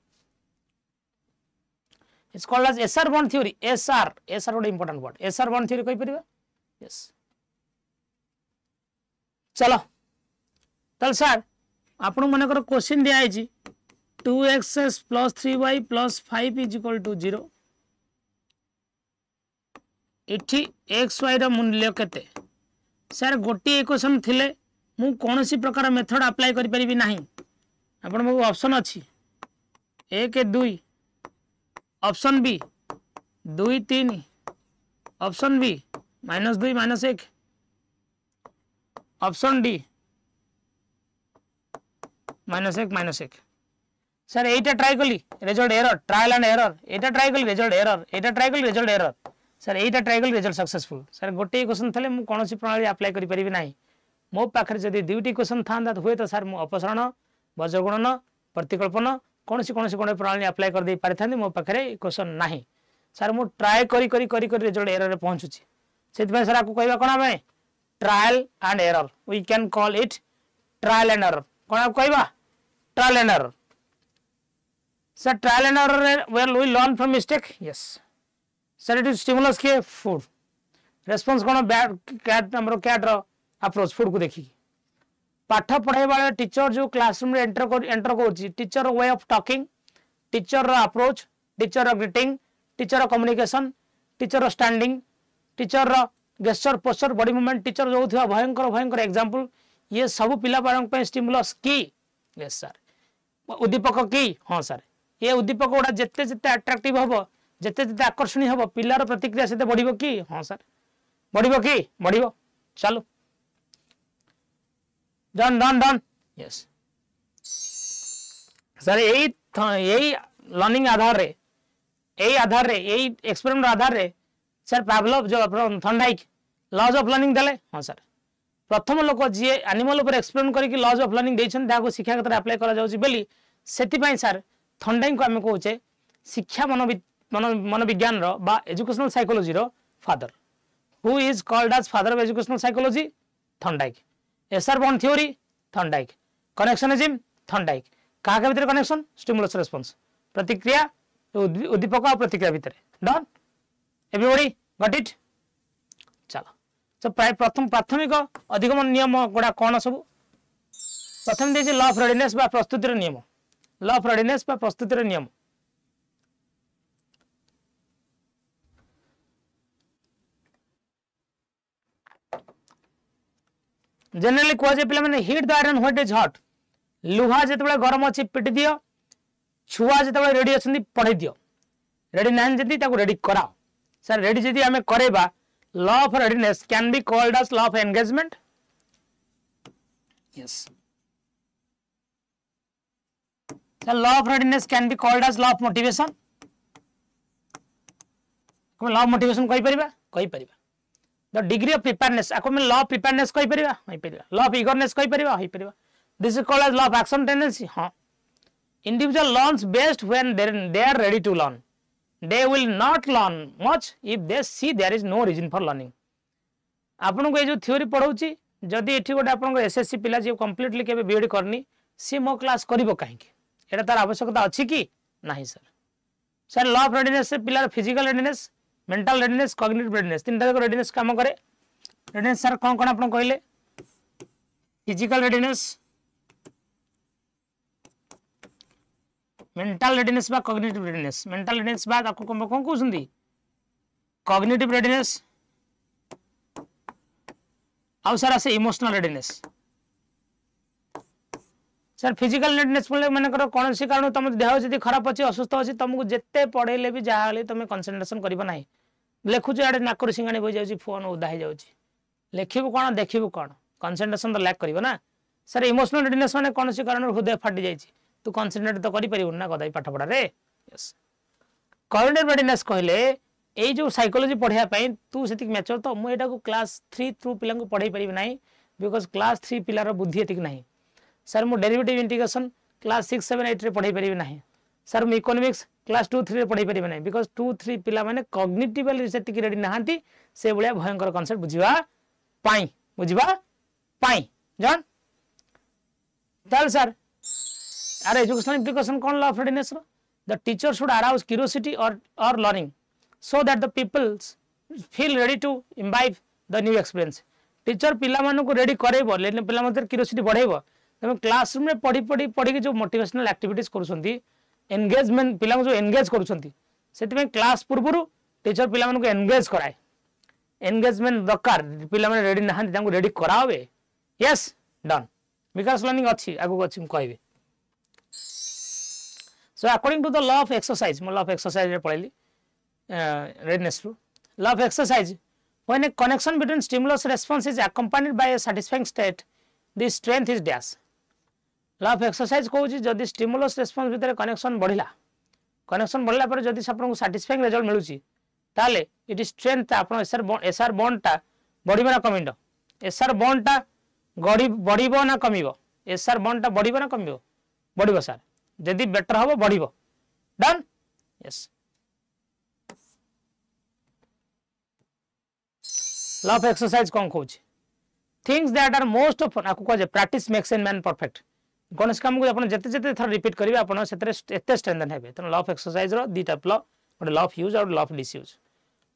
it's called as SR bond theory SR गोटे important word SR bond theory कहीपर yes चलो तल सर आपण मनकर क्वेश्चन दिखाई 2x plus 3y plus 5 is equal to 0 इठी xy रो मूल्य केते सर गोटे इक्वेशन थिले मु कोनोसी प्रकार मेथड अप्लाई करि परिबि नाही आपण मो ऑप्शन अछि 1 2 option B 2 3 option B -2 -1 option D -1 sir एटा ट्राई कली result error trial and error एटा ट्राई कली रिजल्ट एरर एटा ट्राई कली रिजल्ट एरर सर एटा ट्राई कली रिजल्ट सक्सेसफुल सर गोटे क्वेश्चन थले मु कोनोसी प्रणाली अप्लाई करि परिबि नाही मो पाखरे जदी दुईटी क्वेश्चन थांदा हुए तो सर मु अपसरण वज्रगुणन प्रतिकल्पन कोनोसी कोनोसी प्रणाली अप्लाई कर दे पारि थांदी मो पाखरे क्वेश्चन नाही सर मु ट्राई करी रिजल्ट एरर रे पहुंचुची सेति सर आपको कहबा कोना में trial and error we can call it trial and error कोन आप कहबा trial and error sir trial and error where we learn from mistake yes sir it is stimulus के फूड रेस्पॉन्स कोन बैड कैट नंबर कैट रो approach food को देखी पाठ पढ़ाई वाले टीचर जो क्लासरूम रे एंटर करछि teacher way of talking teacher रो अप्रोच टीचर रो ग्रीटिंग टीचर रो कम्युनिकेशन टीचर रो स्टैंडिंग टीचर रो gesture posture body movement teacher जो थी भयंकर एग्जांपल ये सब पिला पारंक पे स्टिमुलस की यस सर उद्दीपक की हाँ सर ये उद्दीपक गुड़ा जिते जिते अट्राक्टिव हम जिते जिते आकर्षणीय हम पिलार प्रतिक्रिया से बढ़िबो की हाँ सर बढ़िबो की बढ़िबो चलो done done done yes sir यही लर्निंग आधार रे यही एक्सपेरिमेंट आधार रे सर पावलोव जो थंडाइक लॉज ऑफ लर्निंग देले हाँ सर प्रथम लोक जी एनिमल ऊपर एक्सपेरिमेंट करके लॉज ऑफ लर्निंग देछन ताको शिक्षा क्षेत्र अप्लाई करा जाउची बेली सेति पई सर थंडाइक को हम कहूचे शिक्षा मनोविज्ञान रो बा एजुकेशनल साइकोलॉजी रो father who is called as father of educational psychology Thorndike SR bond theory Thorndike connectionism Thorndike कहा के भीतर कनेक्शन स्टिमुलस रेस्पॉन्स प्रतिक्रिया उद्दीपक और प्रतिक्रिया भीतर डन एवरीबॉडी गॉट इट चलो तो प्रथम प्राथमिक अधिगम नियम गुड़ा कौन सब प्रथम देखिए लॉ ऑफ रेडीनेस बा प्रस्तुतिर नियम लॉ ऑफ रेडीनेस बा प्रस्तुतिर नियम जनरली कह जाए पे hit the iron what is hot लुहा जिते गरम अच्छी पिटी दियो छुआ जो रेडी अच्छा पढ़े दियो रेडी ना जदि रेडी कराओ सर रेडी जदि आम करेबा law of readiness can be called as law of engagement yes sir law of readiness can be called as law of motivation law of motivation कहि परिबा द डिग्री ऑफ प्रिपेयरनेस आको में law of preparedness कहि परिबा law of eagerness कहि परिबा this is called as law of action tendency हां individual learns best when they are ready to learn they will not learn much if they see there is no reason for learning आपन को ए जो theory पढौची जदी एठी गोटे आपन को SSC पिला जे कंप्लीटली केबे बीएड करनी सी मो क्लास करिवो काहे की एटा तार आवश्यकता अछि की नाही sir sir law of readiness से पिला physical readiness mental readiness cognitive readiness तीन तरह रेडीनेस काम करे रेडीनेस सर कोन कोन आपन कहले फिजिकल रेडीनेस मेंटल रेडीनेस बा कॉग्निटिव रेडीनेस मेंटल रेडीनेस बा आपको कोन कहउसंदी कॉग्निटिव रेडीनेस आउ सर आसे emotional readiness sir physical readiness बोले माने करो कोनसी कारण तुम देह जदी खराब अछि असुस्थ अछि तुमको जत्ते पढेले भी जाहाले तुम कंसंट्रेशन करबा नाही लेखु जे आडे नाकुर सिंगाणी होई जाउची फोन उदा हो जाउची लेखिबो कोन देखिबो कोन कंसंट्रेशन तो लैक करबो ना सर इमोशनल रेडीनेस माने कोनसी कारण हृदय फाटी जाइची तू कंसंट्रेट तो करि परिबो ना गदाई पाठ पढा रे यस कॉग्निटिव रेडीनेस कहले ए जो साइकोलॉजी पढिया पई तू सेतिक मैच्योर तो मु एटा को क्लास 3 थ्रू पिला को पढाई परिबे नाही बिकॉज़ क्लास 3 पिलार बुद्धि एतिक नाही सर मु डेरिवेटिव इंटीग्रेशन क्लास 6 7 8 रे पढाई परिबे नाही सर मु इकोनॉमिक्स क्लास 2 3 रे पढाई परिबे नाही बिकॉज़ 2 3 पिला माने कॉग्निटिवली सेतिक रेडी नाहांती से बलिया भयंकर कांसेप्ट बुझिबा पाई जान तल सर Our educational implication कौन law of readiness रो? The teacher should arouse curiosity or learning so that the people feel ready to imbibe the new experience. Teacher पिला मानु को ready करेबो लेकिन पिला मते curiosity बढ़ेबो तमे क्लासरूम में पढ़ी के जो मोटिवेशनल एक्टिविटीज करूछंती एंगेजमेंट पिला जो एंगेज करूछंती सेति में क्लास पूर्वरु टीचर पिला मानु को एंगेज कराए एंगेजमेंट दरकार पिला माने रेडी नहां तांको रेडी करावे यस डन विकास लर्निंग अछि आगु अछि कहबे So according to the law of exercise, law of exercise रे पढ़ली readiness ru law of exercise when a connection between stimulus response is accompanied by a satisfying state, the strength is dash. Law of exercise कहू छी जदी stimulus response भितर connection बढ़िला पर जदी आपन को satisfying result मिलुची ताले it is strength आपन SR bond टा बढ़िबो ना कमिबो SR bond टा बढ़िबो ना कमिबो SR bond टा बढ़िबो ना कमिबो बढ़िबो सर जदी बेटर हबो बढ़िबो done yes law of exercise कोन कहूची things that are most of आकु कह जे practice makes an man perfect कोनस काम को अपन जते थर रिपीट करिवे अपन सेतरे एते स्ट्रेंथन हेबे त लॉ ऑफ एक्सरसाइज रो दीटा लॉ और लॉ ऑफ यूज और law of disuse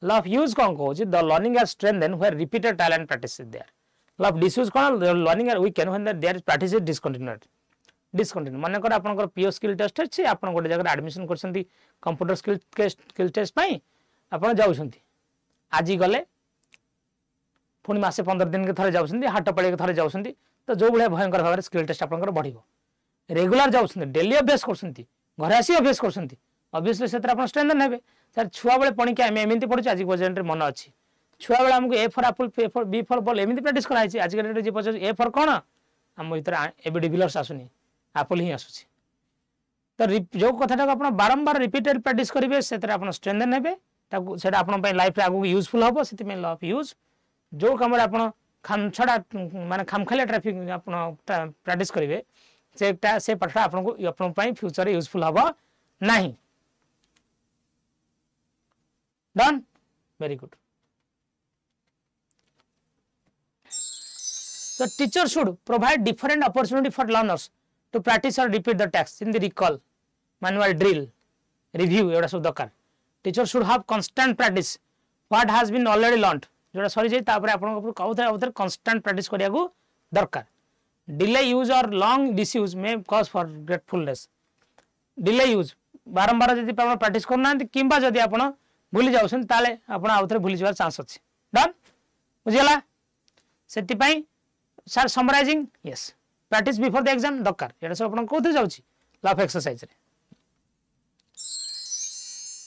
law of use कोन कहूची the learning are strengthen where repeated trial and practice is there law of disuse कोन learning are weakened when there is practice is discontinued मन कर आपन PO skill test अच्छे आप गोटे जगह एडमिशन कर कंप्यूटर स्किल टेस्ट पाई आपन जाउछंती आज गले पुणी मासे 15 दिन के थरे जाउछंती हाट पळे के थरे जाउछंती तो जो बळे भयंकर भाव स्किल टेस्ट आपन बढ़िबो रेगुलर जाउछंती डेली अभ्यास करछंती घरे आसी अभ्यास करछंती ऑब्वियसली सेतर आपन स्ट्रेंथन हेबे सर छुआ बळे पणी के एमिति पढुछ आज प्रेजेंट रे मन अछि छुआ बळे हमको A for apple A for B for ball एमिति प्रैक्टिस कराई छी आज के डेट जे पछ ए फॉर कोन हम भीतर एबी डिविलर्स आसुनी एप्पल ही आसुची तो जो कथाटा आप बारंबार रिपीटेड प्रैक्टिस करेंगे से स्ट्रेंथन हेबे सेटा आपन पय लाइफ रे आगु यूजफुल हबो सेति में लॉ ऑफ यूज जो काम रे आपन खाम छडा माने खामखालिया ट्रैफिक आपन प्रैक्टिस करेंगे सेटा से पाठा आपन को आपन पय फ्यूचर रे यूजफुल हबो नाही done very good The teacher should provide different opportunity for learners to practice or repeat the text in the recall, manual drill, review. एवढा सब दरकार. Teacher should have constant practice what has been already learned. जोड़ा सरी जाई तापर आपन को कहउथर constant practice करिया को दरकार. Delay use or long disuse may cause for forgetfulness. Delay use बारंबार जदि आपण प्रैक्टिस करना किंबा जदि आपण भूली जाउछन ताले आपण आउथरे भूली जावार चांस अछि. डन बुझियला सेति पई sir summarising yes practice before the exam दरकार एटा सब आपण कोथे जाउची लॉ ऑफ एक्सरसाइज रे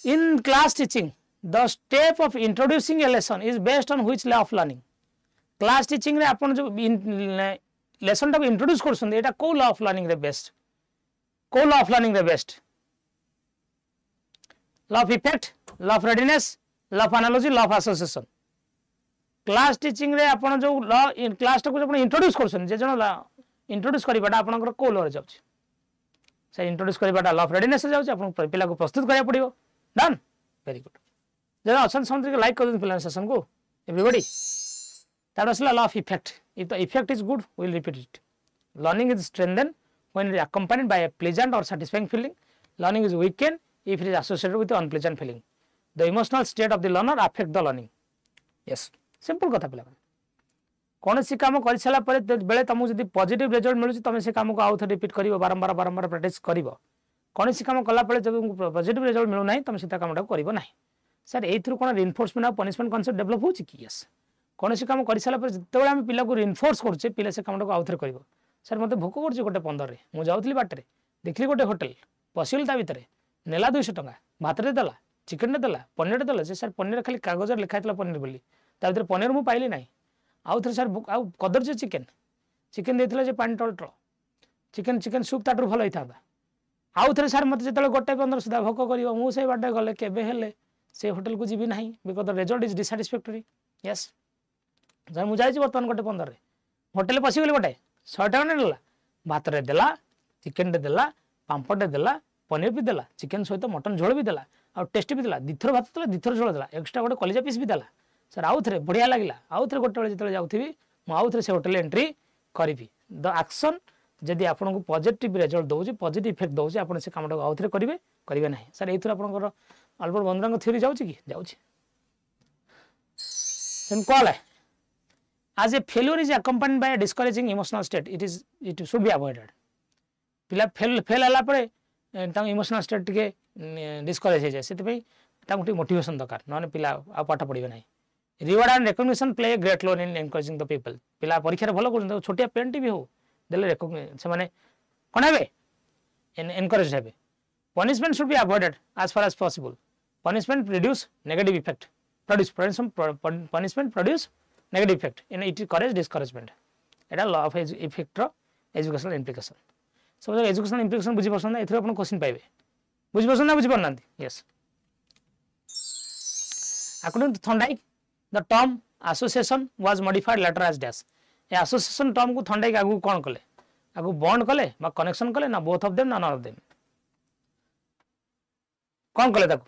In class teaching, the step of introducing a lesson is based on which law of learning? Class teaching रे आपण जो lesson टाको introduce करछन एटा को law of learning रे best? को law of learning रे best? Law of effect, law of readiness, law of analogy, law of association. Class teaching रे आपण जो law in class टाको आपण introduce करछन जे जण introduce करिबाटा आपनकर को law रे जाउछ से introduce करिबाटा law of readiness रे जाउछ आपण पिला को प्रस्तुत करिया पड़िबो. Done. Very good. जरा अच्छा समझ के लाइक कर दें सेशन को everybody. That was law of effect. If the effect is good, we will repeat it. Learning is strengthened when it is accompanied by a pleasant or satisfying feeling. Learning is weakened if it is associated with an unpleasant feeling. The emotional state of the learner affect the learning. Yes. Simple कथा पिला. कौन सी काम कर सारा पर बेले तुमको जब पॉजिटिव रिजल्ट मिलुची तुम से काम को आउ थे रिपीट करिवो बारंबार बारंबार प्रैक्टिस करिवो. कौन सी काम कला पड़े जब पॉजिटिव रिजल्ट मिलु नाही तुम सीता कामटा करिवो नाही. सर एथुर कोन रिइंफोर्समेंट और पनिशमेंट कांसेप्ट डेवलप होची कि यस कौन सी काम कर सारा पर जतबेले हम पिला को रिइंफोर्स करछे पिला से कामटा को आउ थे करिवो. सर मते भोक करछे गोटे 15 रे मु जाउतली बाटरे देखली गोटे होटल पसिल ता भितरे नेला 200 टका भात रे देला चिकन रे देला पनीर रे देला. सर पनीर खाली कागज रे लिखाइतला पनीर बोली ता भितरे पनीर मु पाइली नाही. आउ थे सर आउ कदर चिकेन चिकेन देथिला जे पानी टलटल चिकेन चिकेन सूप ताटर भल होइथा. आउ थे सर मत जो गोटे 15 सुधा भोक कर मुझे बाटे गले केबे हेले से होटल को जीवी नहीं because the result is dissatisfactory. Yes sir मुझे जाइए बर्तमान गोटे 15 रे होटल पशिगली गोटे 100 टका नेला भात रे देला चिकेन रे देला पांपड़ रे देला पनीर भी देला चिकेन सहित मटन झोल भी देला आ टेस्ट भी देला दिथर भात देला दिथर झोल देला एक्स्ट्रा गोटे कलिजा पीस भी देला. सर आउ थे बढ़िया लगिला आउ थे गोटे बेले जो जाऊथी मु आउ थे से होटल एंट्री करी. द एक्शन जदि आपको पॉजिटिव रिजल्ट दौर पॉजिटिव इफेक्ट दौर आप से कम आउ थे करेंगे करेंगे ना. सर ये आपंकर अल्बर्ट बंद्रा थ्योरी जाऊँगी कि जाऊँगी कल है आज a failure is accompanied by discouraging emotional state it should be avoided. पिला फेल है इमोशनल स्टेट टे डिस्करेज हो जाए से मोटिवेशन दरकार ना पिला आ पाठ पढ़े ना. Reward and recognition play a great role in encouraging the people. पिला परीक्षा भल कर छोटिया पेन टी भी हो देले से कौन हे एनकरेज हे. Punishment should be avoided as far as possible. Punishment reduce negative effect punishment produce negative effect in it courage discouragement. एटा लॉ ऑफ इफेक्टर एजुकेशनल इम्प्लिकेशन. सब एजुकेशनल इम्प्लिकेशन बुझी परसन एथरे अपन क्वेश्चन पाइबे बुझी परसन ना बुझी परना. Yes according to Thorndike the term association was modified later as dash. ए एसोसिएशन टर्म को थॉर्नडाइक आगु कोन कले आगु बॉन्ड कले बा कनेक्शन कले ना बोथ ऑफ देम ना नन ऑफ देम कोन कले ताको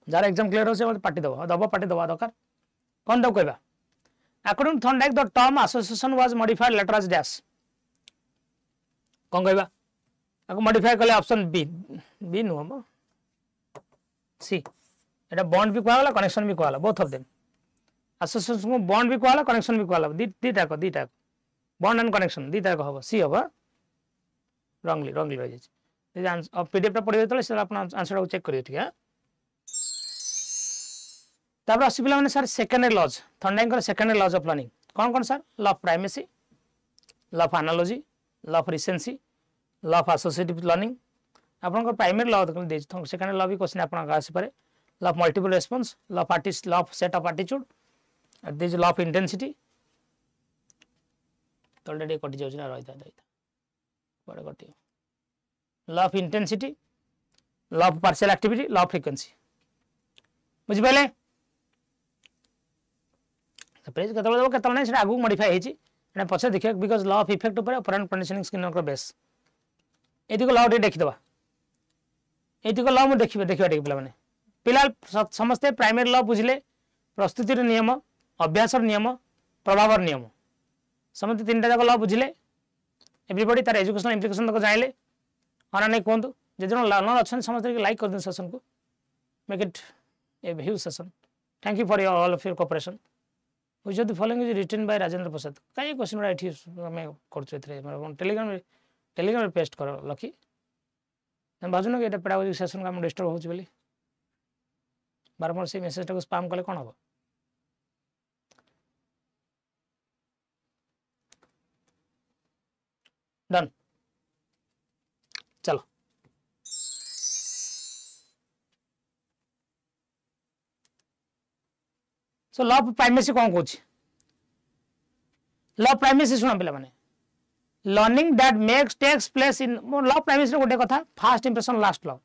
जार एग्जाम क्लियर हो से पार्टी दबो पार्टी दबा दरकार कोन दब कहबा. According to Thorndike the term association was modified later as dash कोन कहबा आगु मॉडिफाई कले ऑप्शन बी बी नो हम सी एटा बॉन्ड भी कहला कनेक्शन भी कहला बोथ ऑफ देम. एसोसिएशन को बॉन्ड भी कहला कनेक्शन भी कहला दीटा बॉन्ड एंड कनेक्शन दीटा को हबो सी हबो रॉन्गली रह जाय. अब पीडीएफ टा पढिबे तले से अपन आंसर को चेक करियो ठीक है. तब आसी पिला माने सर सेकेंडरी लॉज थॉर्नडाइक कर सेकेंडरी लॉज ऑफ लर्निंग कौन कौन sir law of primacy law of analogy law of recency law of associative learning. आपन प्राइमरी लॉ दे सेकेंडरी लॉ भी क्वेश्चन आपन आसी पारे. Law of multiple response law of artist law of set of attitude this law of intensity already कटि जाउछ ना रहिता बड़े कटि law of intensity law of partial activity law of frequency बुझि पाले. प्रेज केतल देबो केतल नै से आगु मॉडिफाई हेछि एना पछे देखियो बिकॉज़ लॉ ऑफ इफेक्ट ऊपर ऑपरेंट कंडीशनिंग स्कीम कर बेस एति को लॉ दे देखि दबा एति को लॉ मु देखिबे देखि पिला माने पिला समस्त प्राइमरी लॉ बुझिले प्रस्तुति नियम अभ्यास नियम प्रभाव नियम समस्त तीनटा जाक लॉ बुझिले एवरीबॉडी तार एजुकेशनल इंप्लिकेशन तक जाइले हाना नै कोंतु जे जन लर्नर अछन समस्त लाइक कर दिन सेशन को make it a huge session. Thank you for all of your cooperation. Which of the following is written by Rajendra Prasad? कई क्वेश्चन राइट ही हमें करछु एथरे टेलीग्राम में पेस्ट करो लकी हम बाजुन के एटा पेडागोजी सेशन का हम डिस्टर्ब होछ बोली बारंबार से मेसेज टाको स्पैम कले कोन हो. डन चलो सो लॉ ऑफ प्राइमेसी कौन कहूँ लॉ ऑफ प्राइमेसी शुण पे मैंने learning that makes takes place in law of primacy गोटे कथा first impression last law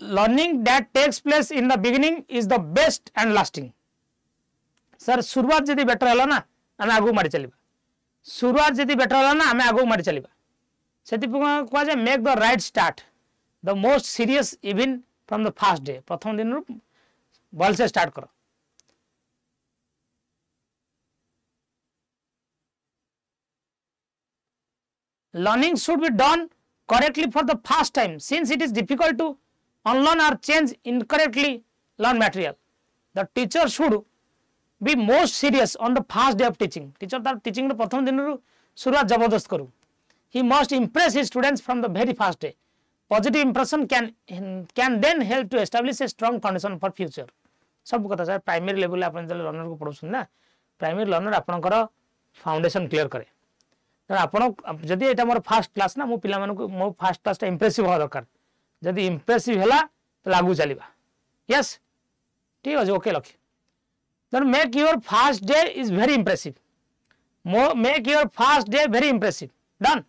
learning that takes place in the beginning is the best and lasting sir शुरुआत जदि better है ना आम आगू मारी चलवा शुरुआत जदि बेटर है ना आम आगू मारी चलवा से कह जाए make the right start the most serious even from the fast day प्रथम दिन भल से स्टार्ट कर learning should be done correctly for the first time since it is difficult to unlearn or change incorrectly learned material. The teacher should be most serious on the first day of teaching. Teacher तार teaching रे प्रथम दिन रु शुरुआत जबरदस्त करू. He must impress his students from the very first day. Positive impression can then help to establish a strong foundation for future. सब कथा सर प्राइमरी लेवल अपन जले लर्नर को पढौछन ना प्राइमरी लर्नर आपनकर फाउंडेशन क्लियर करे. आप जदि एटा मोर फास्ट क्लास ना मो पिला मानको मो फास्ट क्लास टा इंप्रेसिव हो दरकार जदि इंप्रेसिव हैला तो लागू चलीबा यस ठीक है ओके लखी then make your first day is very impressive make your first day very impressive done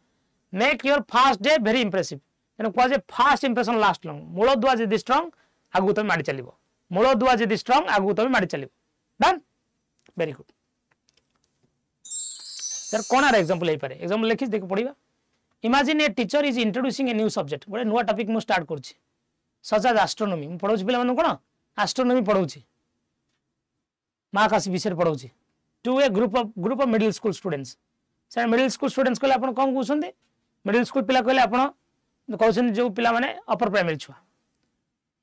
make your first day very impressive then को जे फर्स्ट इंप्रेशन लास्ट लॉन्ग मूल दुआ जदि स्ट्रांग आगु तमे माडी चलीबो मूल दुआ जदि स्ट्रांग आगु तमे माडी चलीबो डन वेरी गुड सर कौन आर एग्जांपल ले पारे एग्जांपल लिखि देख पढिबा imagine a teacher is introducing a new subject गोटे नुआ टॉपिक मु स्टार्ट करछि सच एज एस्ट्रोनॉमी मु पढौछि पिला मानु कोन एस्ट्रोनॉमी पढौछि महाकाश विषय पढौछि to a group of middle school students sir middle school students कहले आपण कोन कहउछन्ते मिडिल स्कूल पिला कहले आपण कहउछन जो पिला माने अपर प्राइमरी छुआ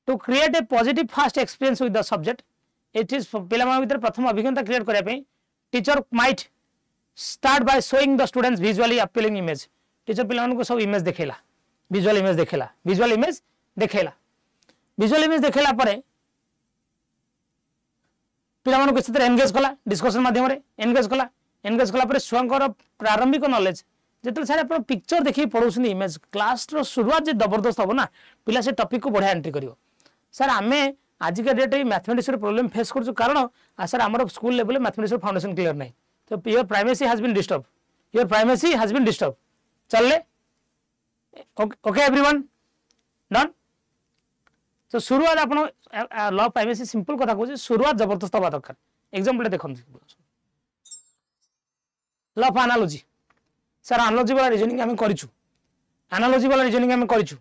to create a positive first experience with the subject it is पिला मान भीतर प्रथम अभिज्ञता क्रिएट करिया पे teacher might start by showing the students visually appealing image teacher पिला को सब इमेज देखेला विजुअल इमेज देखेला परे पिला को क्षेत्र एंगेज कला डिस्कशन माध्यम रे एंगेज कला परे छुआंकर प्रारंभिक नॉलेज जेतल सारे अपन पिक्चर देखि पढौछन इमेज क्लास रो शुरुआत जे जबरदस्त हो ना पिला से टॉपिक को बढ़िया एंट्री करियो सर आमे आज के डेट मैथमेटिक्स रे प्रॉब्लम फेस करछु कारण सर हमर school level mathematics foundation clear नहीं So your primacy has been disturbed. चल ले okay everyone done. So शुरुआत आपण लॉ प्राइमेसी सिंपल कथा कहू शुरुआत जबरदस्त होबा दरकार एग्जांपल देखन law of analogy sir analogy वाला रीजनिंग हम करिछु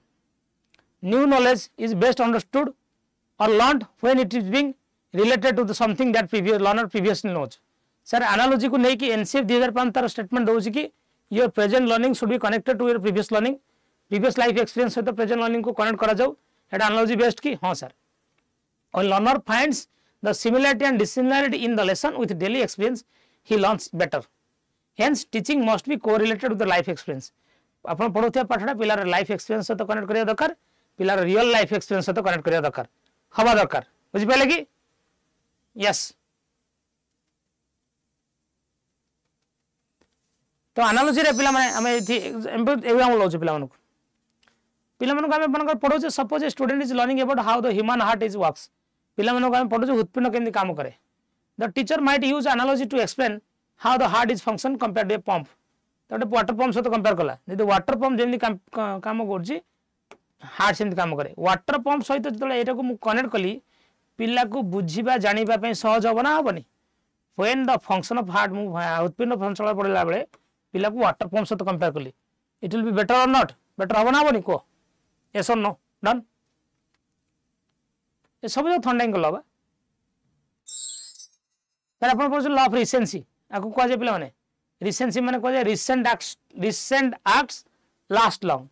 new knowledge is best understood और learned when it is being related to the something that learner previously knows sir analogy को नहीं कि एनसीएफ 2005 तार स्टेटमेंट दउछि कि your present learning should be connected to your previous learning previous life experience सहित present learning को connect करा जाऊ एटा एनालॉजी बेस्ड की हां सर और learner finds the similarity and dissimilarity in the lesson with daily experience he learns better hence teaching must be correlated with the life experience आपण पढोथिया पाठडा पिलार life experience सहित connect करिया दरकार पिलार रियल लाइफ एक्सपीरियंस सहित connect करिया दरकार हवा दरकार बुझि पाले कि यस तो एनालॉजी रे पिला माने हमें एग्जांपल लौछ पिला मानको हमें बनकर पढोचे suppose a student is learning about how the human heart is works पिला मानको हमें पढोचे हृदपिंड केमि काम करे the teacher might use analogy to explain how the heart is function compared to a pump तो वाटर पंप सहित कंपेयर कला जदि वाटर पंप जेमि काम करछि हार्ट सेमि काम करे वाटर पंप सहित जतले एटा को मु कनेक्ट कली पिला को बुझिबा जानिबा पे सहज होबना होबनी when the function of heart मु हृदपिंड फंक्शन पड़ला बेले पिला को वाटर पंप सहित कंपेयर कली इट विल बी बेटर और नॉट बेटर होबना होबनी को यस और नो डन ए सब जो थंडाइंग कला बा तर अपन पढो लॉ ऑफ रिसेंसी आको कह जे पिला माने रिसेंसी माने कह जे recent acts last long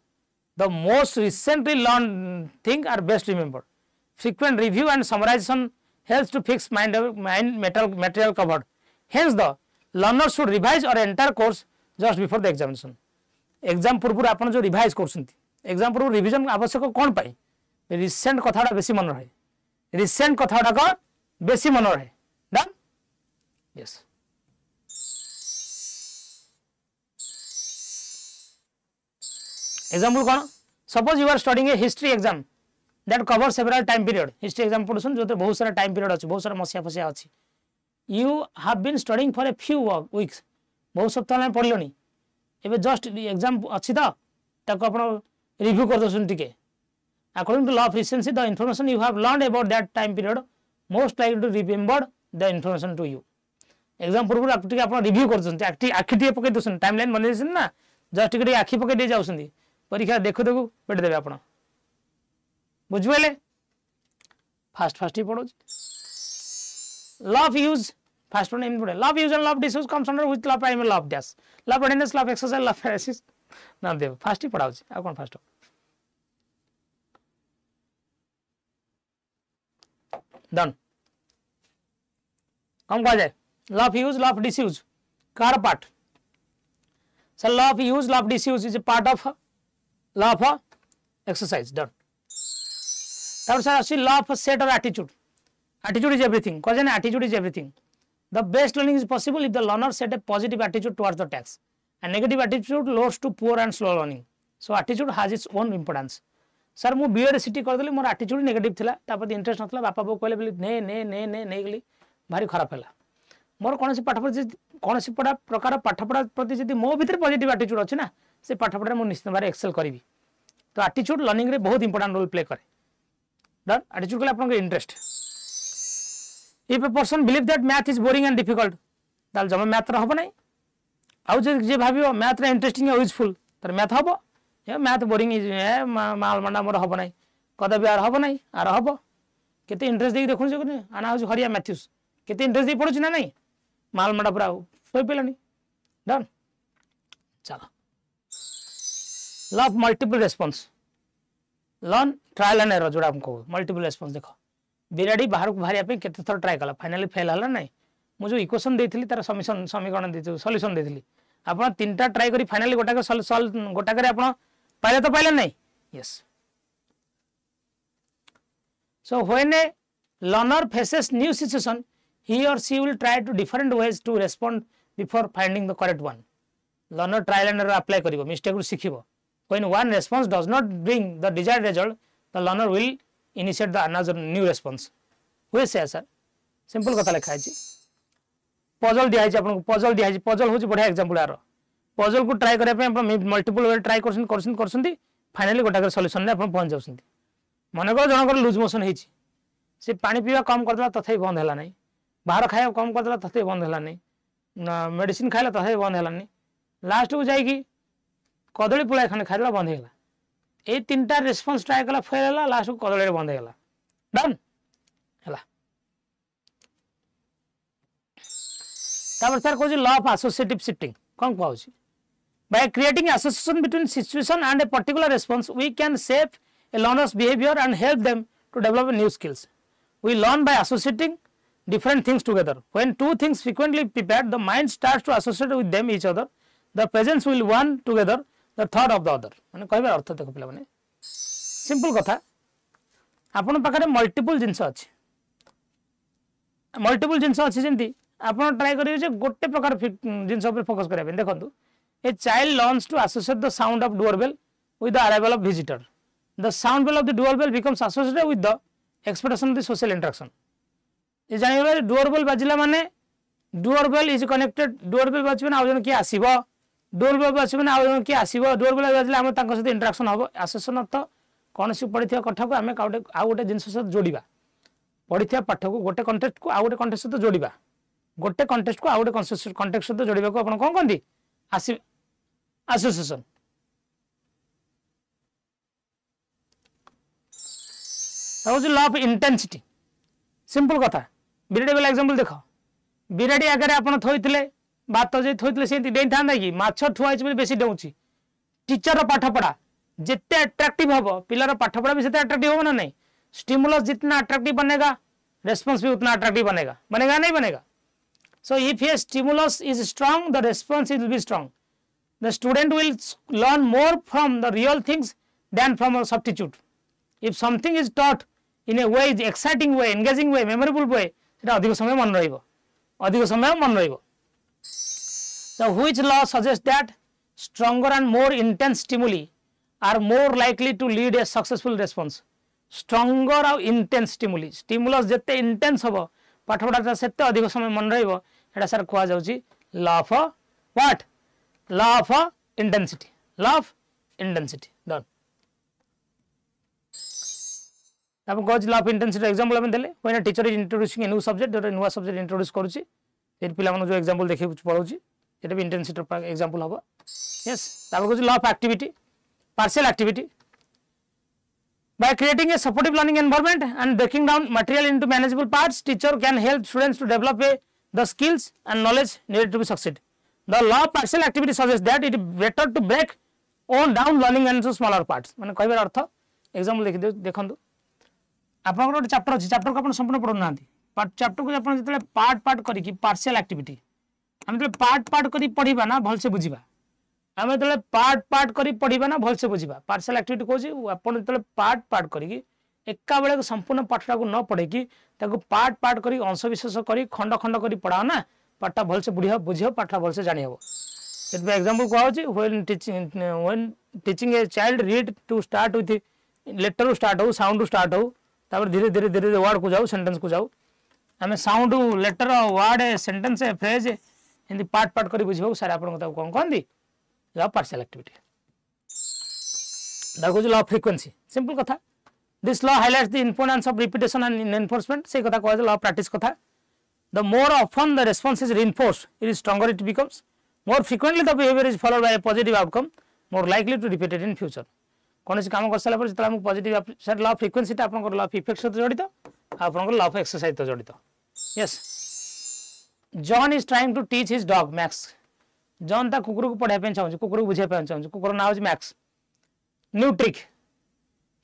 the most recently learn thing are best remembered frequent review and summarization helps to fix mind material covered hence the learner should revise or entire course just before the examination exam पूर्व आपण जो revise करछंती exam पूर्व revision आवश्यक कोन पाई recent Kathrada बेसी मन रहे recent Kathrada को बेसी मन रहे डन यस एग्जांपल कौन suppose you are studying a history exam that cover several time period history exam पढ़ुछन जो बहुत सारा टाइम पीरियड अछि बहुत सारा मसिया फसिया अछि you have been studying for a few weeks बहुत सप्ताह में पढ़लनी एबे जस्ट एग्जाम अछि ताको आपण रिव्यू कर दसन टिके according to law of recency the information you have learned about that time period most likely to remember the information to you exam पूर्व टिके आपण रिव्यू कर दसन आखि टिके पके दसन टाइमलाइन बने दसन ना जस्ट टिके आखि पके दे जाउसंदी परीक्षा देखो देखो पेट देबे आपण बुझबेले फास्ट ही पढो law of use first one name law of use and law of disuse comes under with law of primary law of dash law of readiness law of exercise law of paralysis ना देव fast ही पढ़ाउछ आ कोन fast done कम कह जाए law of use law of disuse car part sir law of use law of disuse is a part of law of exercise done तब sir आसी law of set और attitude attitude is everything कह जाने attitude is everything the best learning is possible if the learner set A positive attitude towards the tax and negative attitude leads to poor and slow learning so attitude has its own importance sir मु BEd CT कर देली मोर attitude negative थिला तापर interest नथला बापा बो कहले बोली ने ने ने ने ने गली भारी खराब हैला मोर कोनसी पाठपढ़ा कोनसी पढ़ा प्रकार पाठपढ़ा प्रति जदि मो भीतर पॉजिटिव एटीट्यूड अछि ना से पाठपढ़ा मु निश्चित भारे एक्सेल करबी तो एटीट्यूड लर्निंग रे बहुत इंपोर्टेंट रोल प्ले करे डन एटीट्यूड कले आपन interest if a person believe that math is boring and difficult ताल जम मैथ रे हबो नै आउ जे भाबियो मैथ रे इंटरेस्टिंग एंड यूजफुल तर मैथ हबो मैथ बोरिंग इज माल मंडा मोर हम ना कदापि आर हम ना आर हम केते इंटरेस्ट दे देखु आना हूँ हरिया मैथ्यूस केते इंटरेस्ट दे पड़ू ना नहीं माल मंडा पूरा शो पेलानी डन चलो law of multiple response learn trial and error जोड़ा हमको मल्टीपल रेस्पॉन्स देखो बिराड़ी बाहर को बाहर केते थर ट्राई कला फाइनली फेल हला नहीं मु जो इक्वेशन देथिली तार समीकरण देथि सॉल्यूशन देथिली आपण तीनटा ट्राई करी फाइनली गोटा सॉल्व गोटा करे आपण पाइले तो पाइले नहीं yes so when A learner faces new situation he or she will try to different ways to respond before finding the correct one learner trial and error apply karibo mistake ru sikhibo when one response does not bring the desired result the learner will initiate the another new response हुए से sir simple कथा लिखा है puzzle दिया है आपन puzzle दिया है पजल होची बढ़िया एग्जांपल आरो पजल को ट्राई करे पे मल्टीपल वे ट्राई करसन फाइनली गोटा सॉल्यूशन ने अपन पहुंच जाउसन मन को जन को लूज मोशन हेची से पानी पीवा कम कर देला तथै बंद हैला नहीं बाहर खाया कम कर देला तथै बंद हैला नहीं मेडिसिन खाइला तथै बंद हैला नहीं लास्ट को जाई की कदली पुलाई खाने खाइला बंद हैला ए तीनटा रिस्पांस ट्राई कला फेल हैला लास्ट को कदली रे बंद हैला डन हैला तापर सर को लॉ ऑफ एसोसिएटिव शिफ्टिंग कौन कहउची by creating association between situation and a particular response we can shape a learner's behavior and help them to develop new skills we learn by associating different things together when two things frequently prepared the mind starts to associate with them each other the presence will one together the thought of the other माने कहबे अर्थ देखो पिला माने simple कथा आपन पाखरे multiple जिंस अछि multiple जिंस अछि जेंती आपन ट्राई करियो जे गोटे प्रकार जिंस ऊपर फोकस करबे देखंतु a child learns to associate the sound of doorbell with the arrival of visitor the sound bell of the doorbell becomes associated with the expectation of the social interaction ये जानिबा doorbell बाजिला माने doorbell is connected doorbell बाजिबे आ जन के आसीबो doorbell बाजिबे आ जन के आसीबो doorbell बाजिला हम तांको सहित interaction हबो association अर्थ कोनसी पढिथिया कथा को हमें आ गोटे जिंस सहित जोड़ीबा पढिथिया पाठ को गोटे कॉन्टेक्स्ट को आ गोटे कॉन्टेक्स्ट सहित जोड़ीबा गोटे कॉन्टेक्स्ट को आ गोटे कॉन्टेक्स्ट सहित जोड़ीबा को आपण कोन कोनदी association law of intensity simple कथा बिराड़ी वाला एग्जांपल देखो बिराड़ी आगे आप थोइथिले भात जे थोइथिले से डेई थांदा कि माछ ठुआइछ बे बेसी डेउची टीचर पाठ पढ़ा जिते अट्रैक्टिव हबो पिलार पाठ पढ़ा भी सेते अट्रैक्टिव हो ना नहीं स्टिमुलस जितना अट्रैक्टिव बनेगा रेस्पॉन्स भी उतना अट्रैक्टिव बनेगा बनेगा नहीं बनेगा so if A stimulus is strong the response will be strong the student will learn more from the real things than from a substitute if something is taught in a way exciting way engaging way memorable way এটা अधिक समय मन रहिबो अधिक समय मन रहिबो so which law suggests that stronger and more intense stimuli are more likely to lead a successful response. Stronger और intense stimuli. Stimulus जिते intense होबो पाठ पढ़ा सेते अधिक समय मन रहइबो एटा सर कोआ जाउची law of what? Law of intensity. Law of intensity. Done. अब goes law of intensity example हम देले when a teacher is introducing a new subject or a new subject introduce करूची फिर पिला मानु जो example देखि पढौची एटा भी intensity example हबो. Yes. अब goes law of activity. Partial activity. By creating a supportive learning environment and breaking down material into manageable parts, teacher can help students to develop the skills and knowledge needed to be succeed. The law of partial activity suggests that it is better to break down learning into smaller parts. माने कहबार अर्थ example देखि देखंतु आपन गोटे chapter अछि chapter को आपन संपूर्ण पढु नांती part chapter को आपन जतले पार्ट पार्ट करी कि पार्शियल एक्टिविटी हम जतले पार्ट पार्ट करी पढिबा ना भल से बुझिबा आमे तले पार्ट पार्ट करी पढिबा ना भल से बुझिबा पार्शियल एक्टिविटी कोछि आपन तले पार्ट पार्ट करी एका बेले संपूर्ण पाठटा को न पढे कि ताको पार्ट पार्ट करी अंश विशेष करी खंड खंड करी पढाओ ना पाठटा भल से बुझियो पाठटा भल से जानि हबो सेट एग्जांपल को होछि when teaching a child read to start with letter to start हो साउंड to start हो तापर धीरे धीरे धीरे वर्ड को जाऊ सेंटेंस को जाऊ हमें sound letter word sentence phrase Hindi part part करी बुझिबो सर आपन को कोन कोन law of partial activity. That goes law of frequency. Simple katha. This law highlights the importance of repetition and enforcement. Say katha koha law of practice katha. The more often the response is reinforced, it is stronger it becomes. More frequently the behavior is followed by a positive outcome, more likely to repeat it in future. कौन सी काम कर साला पर जितना हम positive sir law of frequency टा आपन को लॉ ऑफ इफेक्ट से जड़ित आपन को लॉ ऑफ एक्सरसाइज तो जड़ित. Yes. John is trying to teach his dog Max. John ता कुकुर को पढ़ाई पे चाहू कुकुर को बुझे पे चाहू कुकुर नाम है max. New trick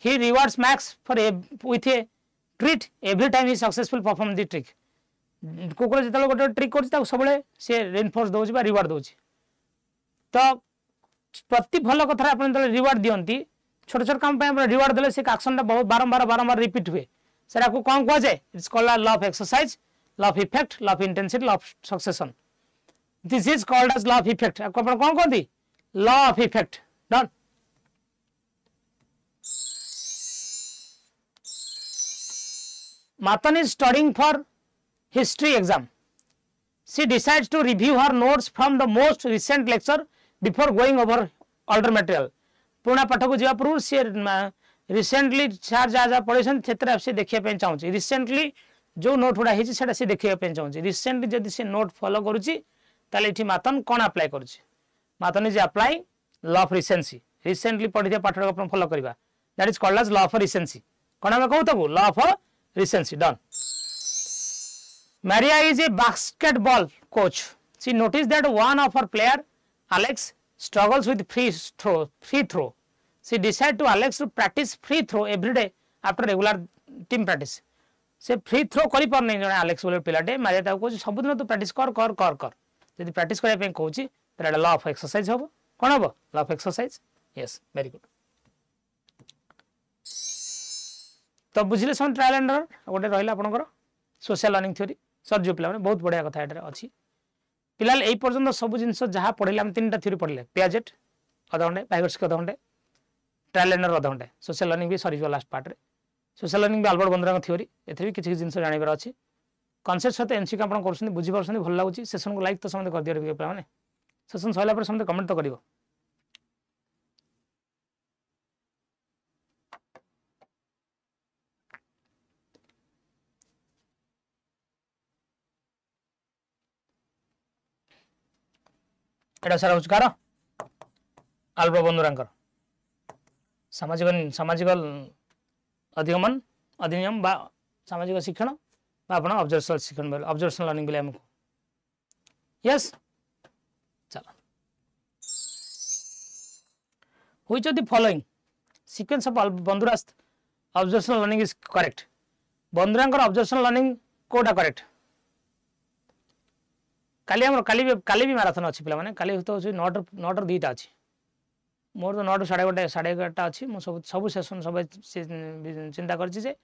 he rewards max for with A treat every time he successful perform the trick. कुकुर जितले गोटे ट्रिक कर सब से रेनफोर्स दौर बा रिवार्ड दौर तो प्रति भल कथा आप रिवार्ड दियंती छोट छोट काम रिवार्ड देले से एक्शन बहुत बारंबार बारंबार रिपीट हुए सर आपको कौन कह जाए it's called law of exercise law of effect law of intensity law of succession. This is called as law of effect. आपको अपन कौन कौन दी law of effect. Done. Matan is studying for history exam. She decides to review her notes from the most recent lecture before going over older material. पुराना पाठ को जीवा पूर्व से recently चार जा पढ़े क्षेत्र से देखिए पे चाहूँ रिसेंटली जो नोट गुड़ा है से देखिए पे चाहूँ रिसेंटली जब से नोट फॉलो करुच्ची ताले इठी मातन कौन अप्लाई करुच्ची मातन is apply law of recency recently पढ़ी पाठ को अपन फॉलो करबा that is called as law of recency कौन हम कहू तबु law of recency. Done. Maria is a basketball coach. She noticed that one of her player Alex struggles with free throw. She decided to Alex to practice free throw every day after regular team practice. से free throw करि पर नै जने Alex बोले पिलाटे मारिया ता को सब दिन तो प्रैक्टिस कर यदि प्रैक्टिस करे पे कहूची त लॉ ऑफ एक्सरसाइज हबो कोन हबो law of exercise. Yes very good. तो बुझिले सन ट्रायल एंड एरर गोटे रहला आपनकर सोशल लर्निंग थ्योरी सर जो पिला बहुत बढ़िया कथा एटा अछि पिला एई पर्यंत सब जिंस जहां पढिले हम तीनटा थ्योरी पढिले पियाजेट आधा घंटे बायोग्राफी आधा घंटे ट्रायल एंड एरर आधा घंटे सोशल लर्निंग भी सरी जो लास्ट पार्ट रे सोशल लर्निंग भी अल्बर्ट बंद्रा थ्योरी एथे भी किछि जिंस जानिबार अछि कॉन्सेप्ट सहित एमसीक्यू आपण करछन बुझि परछन भल लागुछि सेशन को लाइक तो समझ कर दियो पिला माने सेशन सइला पर समझ कमेंट तो करिवो. एटा सारा उचकार अल्बर्ट बंद्रांकर सामाजिक अधिगमन अधिनियम बा सामाजिक शिक्षण बा आपण ऑब्जर्वेशनल शिक्षण बोले ऑब्जर्वेशनल लर्निंग बोले हमको. यस चलो which of the following sequence of Bandura's observational learning is correct. बंधुरांकर ऑब्जर्वेशनल लर्निंग कोटा करेक्ट काली हम काली भी मैराथन अच्छी पिला माने काली तो 9 2टा अच्छी मोर तो 9 11:30 अच्छी मु सब सेशन सब चिंता करछि जे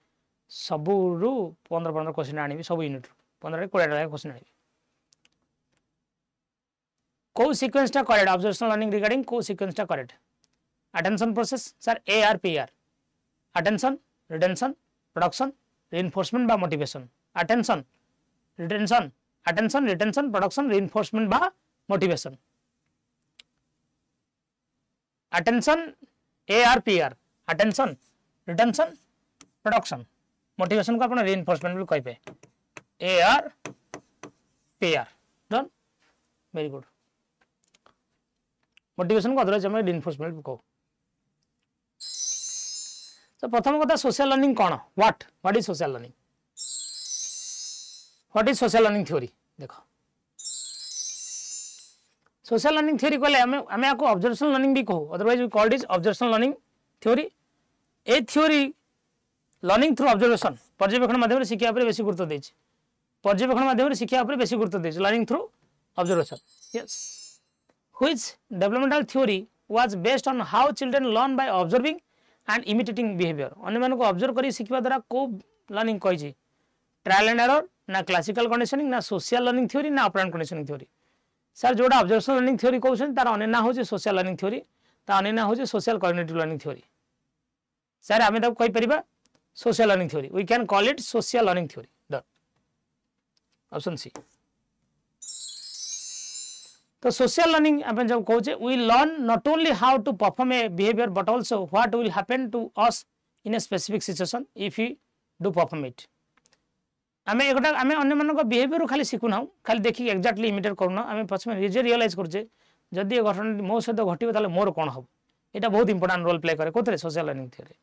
सबु रु 15 क्वेश्चन आनिबी सब यूनिट 15 20 क्वेश्चन आनिबी को सीक्वेंस टा करेक्ट ऑब्जर्वेशनल लर्निंग रिगार्डिंग को सीक्वेंस टा correct attention process sir ARPR attention retention production reinforcement by motivation attention retention production reinforcement by motivation attention ARPR attention retention production motivation को अपन reinforcement भी कहि पे ARPR done very good motivation को otherwise हमें reinforcement भी कहो तो प्रथम कथा सोशल लर्निंग कौन what is social learning what is social learning theory देखो सोशल लर्निंग थ्योरी कहले हमें आपको ऑब्जर्वेशनल लर्निंग भी कहो otherwise we called is observational learning theory a theory learning through observation पर्यवेक्षण माध्यम शिक्षा उपर बेसी गुरुत्व देछि पर्यवेक्षण माध्यम शिक्षा उपर बेसी गुरुत्व देछि learning through observation yes which developmental theory was based on how children learn by observing and imitating behaviour अन्य मान को ऑब्जर्व करी सिखिबा द्वारा को लर्निंग कहि ट्रायल एंड एरर ना क्लासिकल कंडीशनिंग ना सोशल लर्निंग थ्योरी ना ऑपरेंट कंडीशनिंग थ्योरी सर जोड़ा ऑब्जर्वेशनल लर्निंग थ्योरी कहउछन तार अन्य ना होछि सोशल लर्निंग थ्योरी ता अन्य ना होछि social cognitive learning theory sir आमे तब कहि परिबा social learning theory we can call it social learning theory the option C तो सोशल लर्निंग अपन जब कहूचे we learn not only how to perform a behaviour but also what will happen to us in a specific situation if you do perform it आमे एकटा आमे अन्य मानक behaviour खाली सिखुना खाली देखि एक्जेक्टली इमिटेट करूना आमे पछमे रिजे रियलाइज करजे जदि ए घटना मो सहित घटिबो ताले मोर कोन हो एटा बहुत इंपोर्टेंट रोल प्ले करे कोथरे सोशल लर्निंग थ्योरी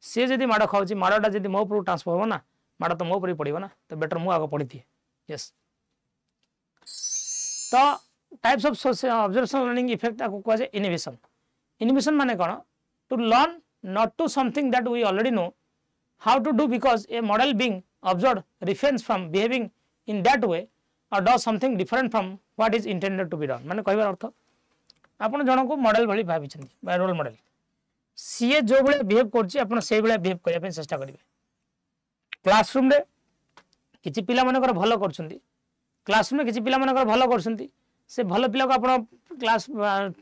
से जदि माड़ खाउची माड़टा जदि मो ऊपर ट्रांसफर हो ना माड़ तो मो ऊपर पड़िबो ना तो बेटर मु आगे पढ़ी थी यस तो types of social observational learning effect को कह जाए इनहिबिशन माने कोन to learn not to something that we already know how to do because a model being observed refrains from behaving in that way or does something different from what is intended to be done माने कहबार अर्थ आपण जण को model भली भाबी छथि bye role model CA जो बळे behave करछि आपण सेही बळे बिहेव करिया पे चेष्टा करिवे क्लासरूम रे किछि पिला मानकर भलो करछन्ती क्लासरूम रे किछि पिला मानकर भलो करछन्ती से भलो पिला को आपण क्लास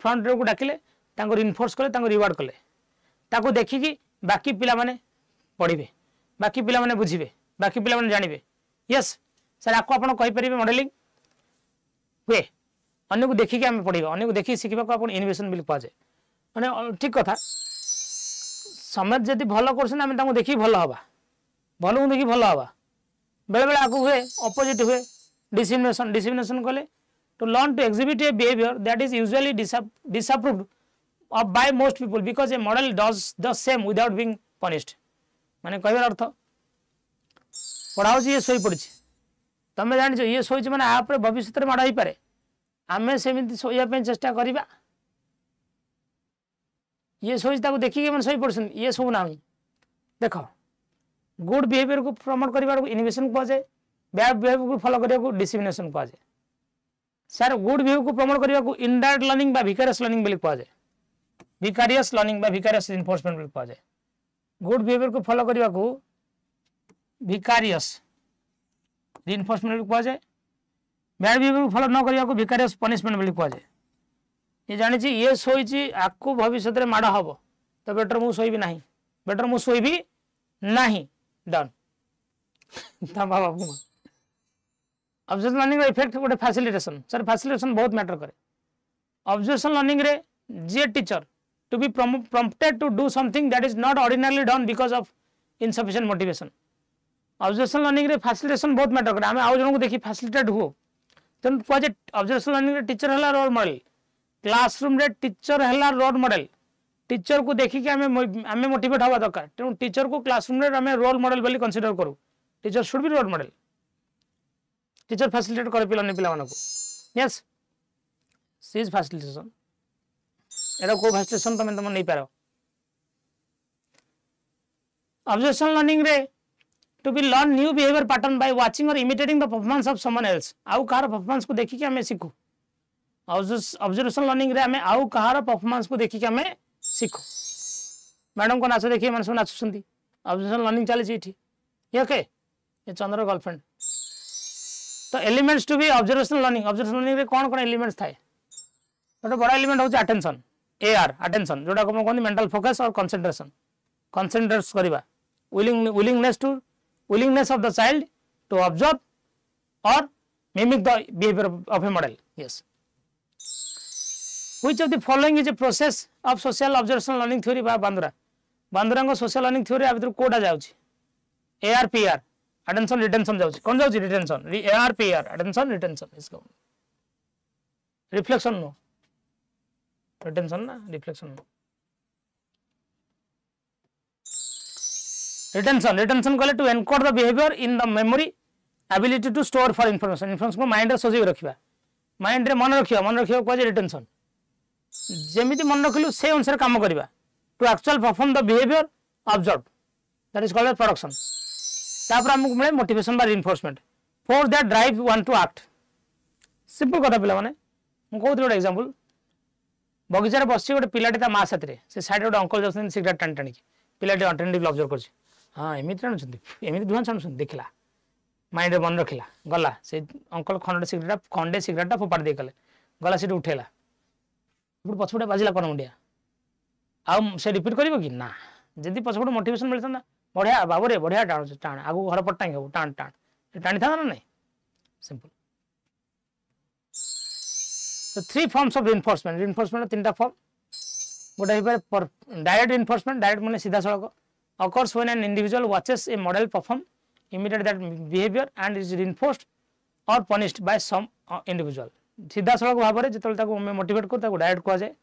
फ्रंट रे को डाकिले तांको रिइनफोर्स करे तांको रिवार्ड कले ताको देखि कि बाकी पिला माने पढिबे बाकी पिला माने बुझिबे बाकी पिला माने जानिबे यस सर आपको आपण कहि परिबे मॉडलिंग वे अन्य को देखि के हम पढिबा अन्य को देखि सिखिबा को आपण इनोवेशन बिल पा जाय माने ठीक कथा समय जदि भलो करछन हम ताको देखि भलो हबा भलो को देखि भलो हबा बेले बेले आकु हुए ऑपोजिट हुए डिसिमिनेशन कहले to learn to exhibit a behaviour that is usually disapproved of by most people because a model does the same without being punished माने कहबार अर्थ पढ़ाओ ये सोई पड़ी तमें जान ये सोई मैंने आप भविष्य में माड़ हो पारे आम सेमती शोया चेष्टा करवा ये सोई देखिए मैंने शोई पड़े ये सब ना देख गुड बिहेवियर को प्रमोट करने इनोवेशन कहुए बैड बिहेवियर को फॉलो करने को डिसिमिनेशन कहुए सर गुड बिहेवियर को प्रमोट करने को इनडायरेक्ट लर्निंग बा विकारियस लर्निंग बोली कहुए विकारियस लर्निंग बा विकारियस इनफोर्समेंट बोली कहुए गुड बिहेवियर को फॉलो करने को विकारियस रिइनफोर्समेंट बोली कहुए बैड बिहेवियर को फॉलो न करने को विकारियस पनिशमेंट बोली कहुए ये जानी ये शोची आपको भविष्य में माड़ हम तो बेटर मु शोबी ना बेटर मु शोबी ना डन ऑब्जर्वेशन लर्निंग इफेक्ट गोटे फैसिलिटेशन सर फैसिलिटेशन बहुत मैटर करे ऑब्जर्वेशन लर्निंग रे जे teacher to be prompted to do something that is not ordinarily done because of insufficient motivation observation learning रे फैसिलिटेशन बहुत मैटर करे आम आउ जन को देखी फैसिलिटेट हो तेणु कहुए ऑब्जर्वेशन लर्निंग रे टीचर है रोल मॉडल क्लासरूम रे टीचर है रोल मॉडल टीचर को देखिए आम मोटिवेट हवा दरकार तेणु टीचर को क्लासरूम रे आम रोल मॉडल बोली कंसीडर करूँ teacher should be role model teacher facilitate करे पिला को यस सी इज फैसिलिटेशन एरा को फैसिलिटेशन तुम तुम नहीं पार ऑब्जर्वेशन लर्निंग रे to be learn new behaviour pattern by watching और imitating the performance of someone else आउ कहार परफॉर्मेंस को देखिए हमें सीखू ऑब्जर्वेशन लर्निंग रे हमें आउ कहार परफॉर्मेंस को देखिए हमें सीखू मैडम को नाच देखिए मैंने सब नाचुंट ऑब्जर्वेशन लर्निंग चली ये ओके ये चंद्र गर्लफ्रेंड तो elements to be observational learning रे कौन कौन एलिमेंट्स थाए गोटे बड़ा एलिमेंट होची अटेंशन AR attention जोटा को कहते मेंटल फोकस और कंसंट्रेशन कंसंट्रेट करवा willingness of the child to observe or mimic the behavior of a model. Yes. Which of the following is a process of social observational learning theory by Bandura? Bandura को social learning theory आ भीतर कोडा जाउची ARPR attention retention जाउची कौन जाउची retention ARPR attention retention इसको reflection no retention ना reflection no retention कहले to encode the behavior in the memory ability to store for information को माइंड रे सजीव रखिबा माइंड रे मन रखियो कहजे retention जेमिति मन रखिलु से अनुसार काम करिबा to actual perform the behavior observed that is called as production तापर हमकु मिले motivation by reinforcement for that drive one to act simple कथा पिला माने मु कहू गोटे एग्जांपल बगीचा रे बसछि गोटे पिलाटी ता मा साथरे से साइड गोटे अंकल जाउछन सिगरेट टाण टाणी पिलाटी अटेंटिव ऑब्जर्व करछि हां एमिति टाणुछन एमिति धुआं छाणुछन देखला माइंड रे मन रखिला गला से अंकल खंडे सिगरेट फोपाड़ दे कले गला से उठेला पुट पछपटे बाजिला कोन मुंडिया आ से रिपीट करिवो कि ना जदी पछपटे मोटिवेशन मिलता ना बढ़िया बाबू रे बढ़िया टाण आगु घर पट्टाई हो टाण टाणी था ना नहीं सिंपल तो 3 forms of reinforcement तीनटा फॉर्म गोटे हिपर डायरेक्ट reinforcement डायरेक्ट माने सीधा सड़क occurs when an individual watches a model perform imitate that behavior and is reinforced or punished by some individual सीधा सड़क भाव में जो मोटिवेट कर डायरेक्ट कह जाए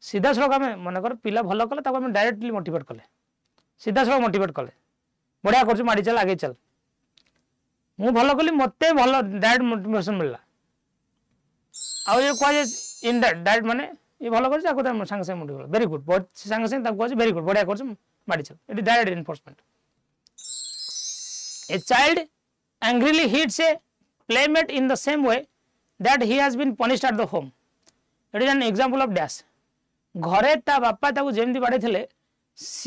सीधा सड़क आम मनकर पिला भल कले आम डायरेक्टली मोटिवेट कले सीधा सड़क मोटिवेट कले बढ़िया कर माड़ी चल आगे चल मु भल कली मत भल डायरेक्ट मोटिवेशन मिलला आउ ये कह इनडायरेक्ट माने ये भल कर सांगे सांगे मोटिवेट वेरी गुड सांगे सांगे कह वेरी गुड बढ़िया कर माड़ी चल ये direct reinforcement a child angrily hits a playmate in the same way that he has been punished at the home. It is an example of dash. घरे ता बापा ताकू जेमती बाड़े थिले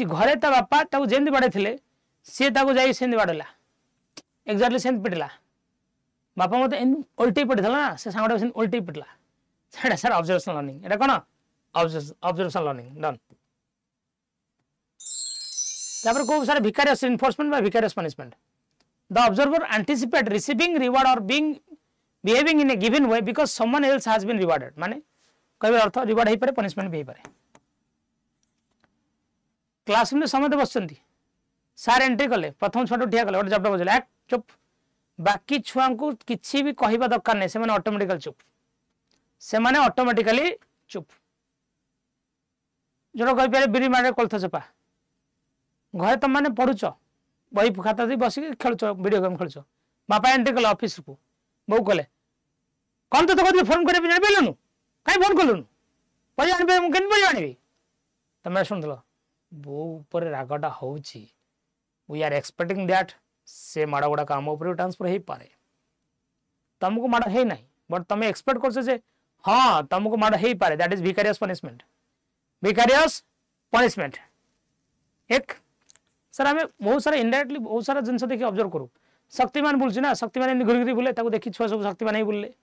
घरे ता बापा ताकू जेमती बाड़े थिले सी ताकू जाई सेंती बाड़ेला एक्जेक्टली सेंत पिटला बापा मते उल्टी पिटला ना से सांगडा सेंत उल्टी पिटला सेटा सर ऑब्जर्वेशनल लर्निंग एटा कोन ऑब्जर्वेशनल लर्निंग डन तापर को सारे विकारियस इन्फोर्समेंट बा विकारियस punishment the observer anticipate receiving reward or behaving in a given way because someone else has been rewarded माने कहबे अर्थ रिवार्ड हेई पारे पनिशमेंट भी हेई पारे क्लासरूम में समझ बसचंती सार एंट्री कले प्रथम छुआ ठिया कले ओटे जबडा बजले चुप बाकी छुआ को किछि भी कहिबा दरकार नै से माने ऑटोमेटिकली चुप से माने ऑटोमेटिकली चुप जरो कहि पारे बिरी मारे कोलथ चपा घरे तुम माने पढुछ बही खाता दी बस खेलुच वीडियो गेम खेलुच बापा एंट्री कले ऑफिस को बो कले कौन तो कहते फोन करे जान पेलुनु कहीं फोन कलुनु परि जान पे केन परि जानिबी तमे सुनथलो बो ऊपर रागटा होउची वी आर एक्सपेक्टिंग दैट से माड़ा गुडा काम ऊपर ट्रांसफर हेई पारे तुमको माड़ा हेई नाही बट तमे एक्सपेक्ट करछे जे हां तुमको माड़ा हेई पारे दैट इज विकारियस पनिशमेंट एक सर आम बहुत सारा इनडायरेक्टली बहुत सारा जिन देखिए ऑब्जर्व करूँ शक्तिमान बुलूँ ना शक्तिमान घुरी घुरी बुले देखी छुआ सब शक्तिमान ही बुलले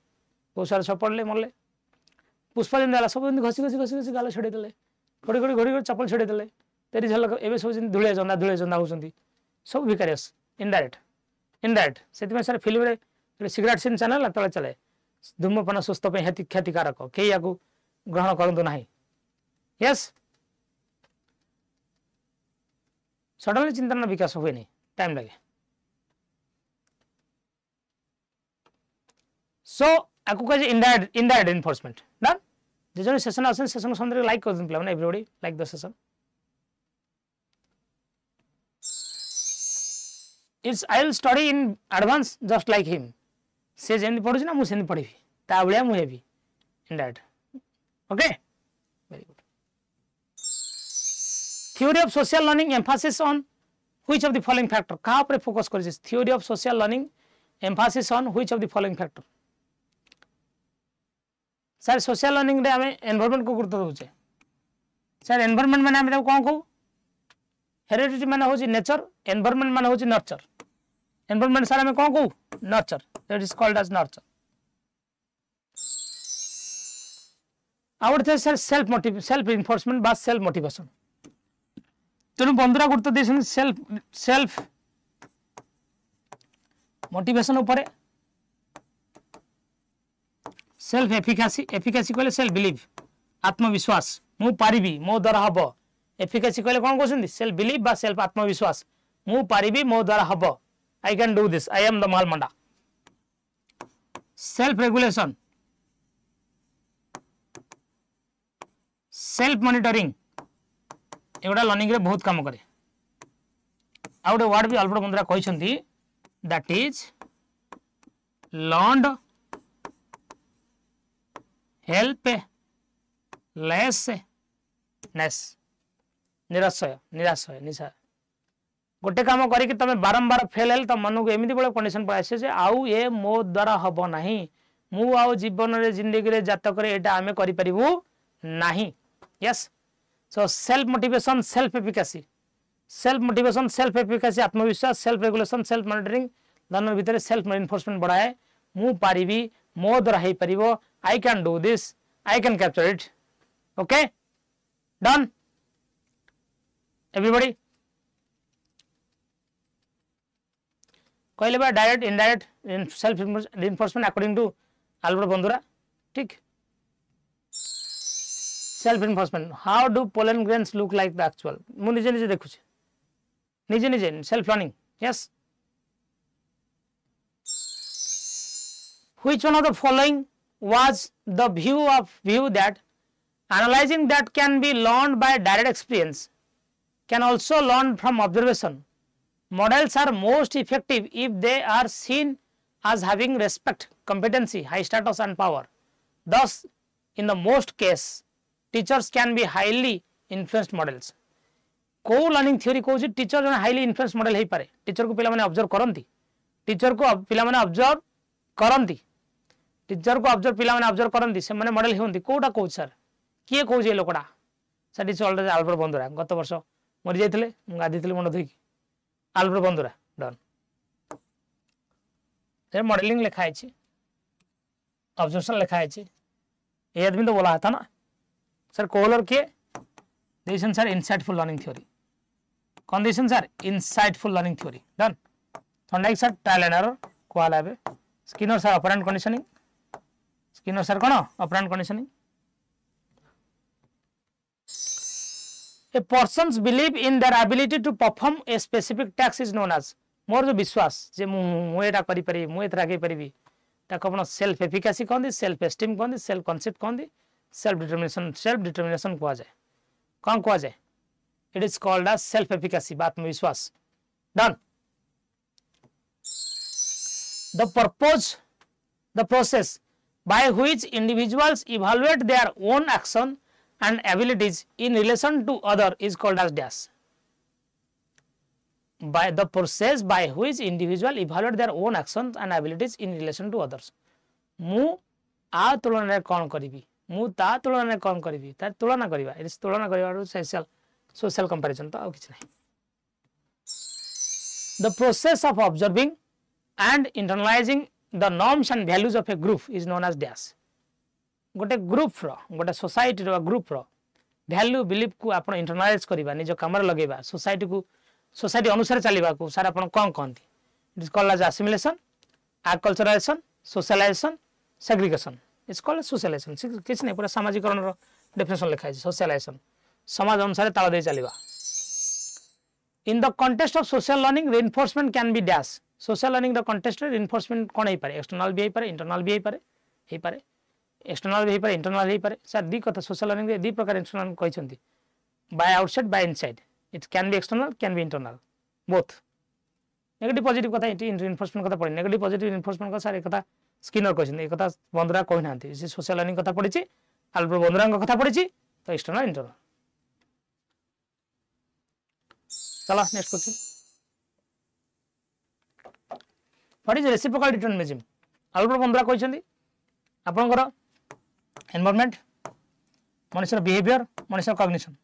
बहुत सारा सब पड़े मरले पुष्पा जमी सब घसी घसी घसी घसी गाल छड़ेदे घड़ी घड़ी घड़ी घड़ी चपल छड़ेदे तेरी झलक एवं सब धूले जंदा होती सब विकारियस इनडायरेक्ट से sir film cigarette scene channel तले चले धूमपान सुस्थ क्षतिकारक कई या ग्रहण करूँ ना यस सडनली चिंतन विकास हुए नहीं टाइम लगे सो आपको कहे इनडायरेक्ट इन्फोर्समेंट डन जो सेशन आसन सेशन समझ लाइक कर दिन plan everybody like the session it's I will study in advance just like him से जेंदी पढुछि ना मु सेंदी पढिबी ता बलिया मु heavy indirect okay very good Theory of social learning emphasis on which of the following factor कहाँ पर focus कर theory of social learning emphasis on which of the following factor sir social learning रे हमें environment को गुरुत्व दोचे sir environment माने हमें कौन कहू heredity माने होची nature environment माने होची nurture environment सर हमें कौन कहू nurture that is called as nurture out sir self enforcement बा सेल्फ मोटिवेशन तेणु बंधुरा गुरुत्व दे सेल्फ मोटिवेशन उपरे सेल्फ एफिकासी कहले सेल्फ बिलीव आत्मविश्वास मु पारिबी मो द्वारा हबो एफिकासी कहले कोन कहउछन्ती सेल्फ बिलीव बा सेल्फ आत्मविश्वास मु पारिबी मो द्वारा हबो I can do this I am the मालमंडा सेल्फ रेगुलेशन सेल्फ मॉनिटरिंग एगुड़ा लर्निंग रे बहुत काम करे आ गोटे वर्ड भी अल्प बंधुरा कहते दैट इज लर्नड हेल्प लेसनेस निराशय निराशय निशा गोटे काम करके तुम बारंबार फेल हेल तो मन को एमती बड़े कंडीशन पड़े आसे आउ ए मो द्वारा हम ना मु आउ जीवन रे जिंदगी रे जातक रे एटा आमे करि परिबु नाही yes so self motivation self efficacy आत्मविश्वास सेल्फ रेगुलेशन सेल्फ मॉनिटरिंग दोनों भीतर सेल्फ इनफोर्समेंट बढ़ाए मु पारिबी मो द्वारा हे परिबो I can do this I can capture it okay done everybody कहले बा direct indirect self enforcement according to Albert Bandura ठीक self enforcement how do pollen grains look like the actual मु निजे निजे देखुछि निजे निजे self learning yes which one of the following was the view that analyzing that can be learned by direct experience can also learn from observation models are most effective if they are seen as having respect competency high status and power thus in the most case teachers can be highly influenced models को learning theory कहूँ teacher जो highly influence model हो पारे teacher को पिला माने observe करंती teacher को पिला माने ऑब्जर्व करंती टीचर को ऑब्जर्व पिला माने ऑब्जर्व करंती से माने मॉडल होंती कोटा कहू सर किए कहू जे लोकड़ा सर इज ऑलरेडी अल्बर्ट बंधुरा गत वर्ष मरि जाइथिले मु गादिथिले मन धोई अल्बर्ट बंधुरा डन ए मॉडलिंग लिखा है छी ऑब्जर्वेशन लिखा है छी ये आदमी तो बोला था ना सर कोलर के देशन sir insightful learning theory condition sir insightful learning theory done Thorndike sir trial and error कोआला बे Skinner sir operant conditioning Skinner sir कोन operant conditioning a persons believe in their ability to perform a specific task is known as more जो विश्वास जे मु एटा करि परिबी मु एतरा के परिबी ताको अपन सेल्फ एफिकासी कहंदी सेल्फ एस्टीम कहंदी सेल्फ कांसेप्ट कहंदी सेल्फ डिटरमिनेशन कहा जाए कौन कहा जाए it is called as self efficacy आत्मविश्वास done the process by which individuals evaluate their own action and abilities in relation to other is called as dash by the process by which individual evaluate their own actions and abilities in relation to others मु आ तुलना कौन करिबी मु ता तुलना कौन करिबी तार तुलना करिबा इट इज तुलना करिबा सोशल कंपैरिजन तो आ किछ नै the process of observing and internalizing the norms and values of a group is known as dash गोटे ग्रुप रो गोटे सोसाइटी रो ग्रुप रो वैल्यू बिलीफ को आपण इंटरनलाइज करिबा निज काम रे लगेबा सोसाइटी अनुसार चलीबा को सर आपण कोन कोनती it is called as assimilation acculturization socialization segregation it's called socialization किछ नै पूरा सामाजिकरण रो डेफिनेशन लिखा है सोशलाइजेशन समाज अनुसार ताल दे चलीबा in the context of social learning reinforcement can be dash social learning the context रे रिइंफोर्समेंट कोन हे पारे एक्सटर्नल भी हे पारे इंटरनल भी हे पारे एक्सटर्नल भी हे पारे इंटरनल हे पारे सर दी कथा सोशल लर्निंग रे दी प्रकार एक्सटर्नल कहिसंती by outside by inside it can be external can be internal both negative positive कथा रिइंफोर्समेंट कथा पड़ी नेगेटिव पॉजिटिव रिइंफोर्समेंट का सर एक कथा स्किनर कहिसंती एक कथा बंधुरा कहि नांती से सोशल लर्निंग कथा पड़ी अल्बर्ट बंधुरा कथा पड़ी तो एक्सटर्नल इंटरनल चला next question what is reciprocal determinism Albert बंधुरा कहिसंती आपनकर एनवायरनमेंट मनुष्यर बिहेवियर मनुष्यर कॉग्निशन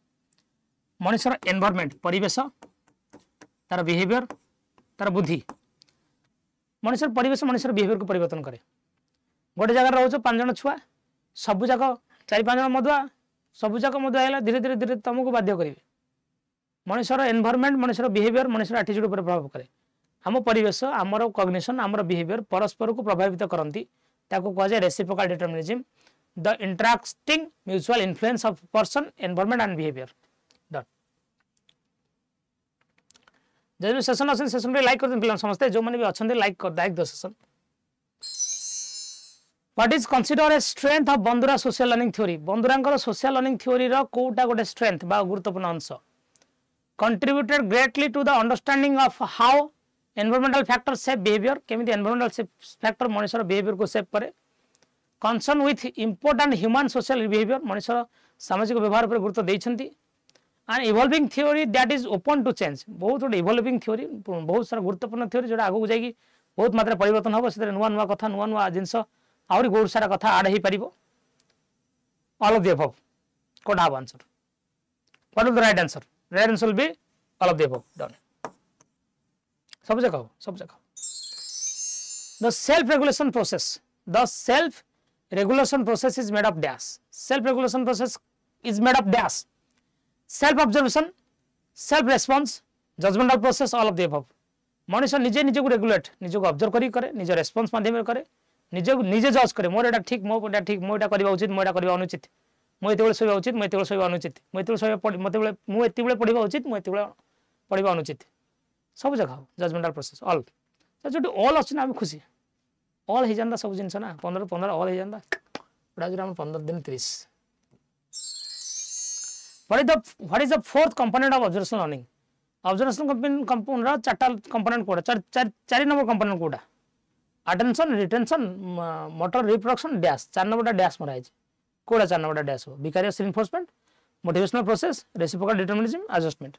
मनुष्यर एनवायरनमेंट परिवेश तार बिहेवियर तार बुद्धि मनुष्यर परिवेश मनुष्यर बिहेवियर को परिवर्तन करे गोटे जगह रोज 5 जन छुआ सब जगह चारि पांच जन मधुआ सब जाक मधुआ है धीरे धीरे धीरे तुमको बाध्य करेंगे मनुष्यर एनवायरनमेंट मनुष्यर बिहेवियर मनुष्यर एटीट्यूड पर प्रभाव करे आम परिवेश आमर कॉग्निशन आमर बिहेवियर परस्पर को प्रभावित करती कह जाए reciprocal determinism the interacting mutual influence of person environment and behaviour डट जो भी सेशन अच्छे सेशन लाइक कर समस्ते जो मैंने भी अच्छा like the session what is consider a strength of बंधुरा सोशल लर्निंग थ्योरी बंधुरा सोशल लर्निंग थ्योरी रो कोटा गोटे स्ट्रेंथ बा गुरुत्वपूर्ण अंश contributed greatly to the understanding of how environmental factors shape behavior केमिति environmental factor मनुष्यर behavior को shape करे concern with important human social behavior मनुष्यर सामाजिक व्यवहार पर गुरुत्व देइछंती and evolving theory that is open to change बहुत गोटे evolving theory बहुत सारा गुरुत्वपूर्ण theory जोटा आगु जाई बहुत मात्रा परिवर्तन होबो सेते नुवा नुवा कथा नुवा नुवा जिंस आउरी बहुत सारा कथा आड हे परिबो all of the above code have answer what is the right answer right answer will be all of the above done सब जगह the self regulation process is made of dash self regulation process is made of dash self observation self response judgmental process all of the above मनुष्य निजे निजे को regulate निजे को observe करी करे निजे रेस्पॉन्स माध्यम रे करे निजे जज करे मोर एटा ठीक मो एटा ठीक मो एटा करबा उचित मो एटा करबा अनुचित मु एते सोइबा उचित मु एते सोइबा अनुचित मु एते सोइबा मते मु एते पढ़िबा उचित मु एते पढ़िबा अनुचित सब जगह जजमेंटल प्रोसेस ऑल जो ऑल अछि ना हम खुशी ऑल हे जांदा सब जिंस ना 15 15 ऑल हे जांदा बड़ा जो हम 15 दिन 30 what is the fourth component of observational learning observational component चारटा कंपोनेंट कोडा चार नंबर कंपोनेंट कोडा attention retention motor reproduction dash 4 number dash मरा है कोड़ा 4 नंबर डैश हो vicarious reinforcement motivational process reciprocal determinism adjustment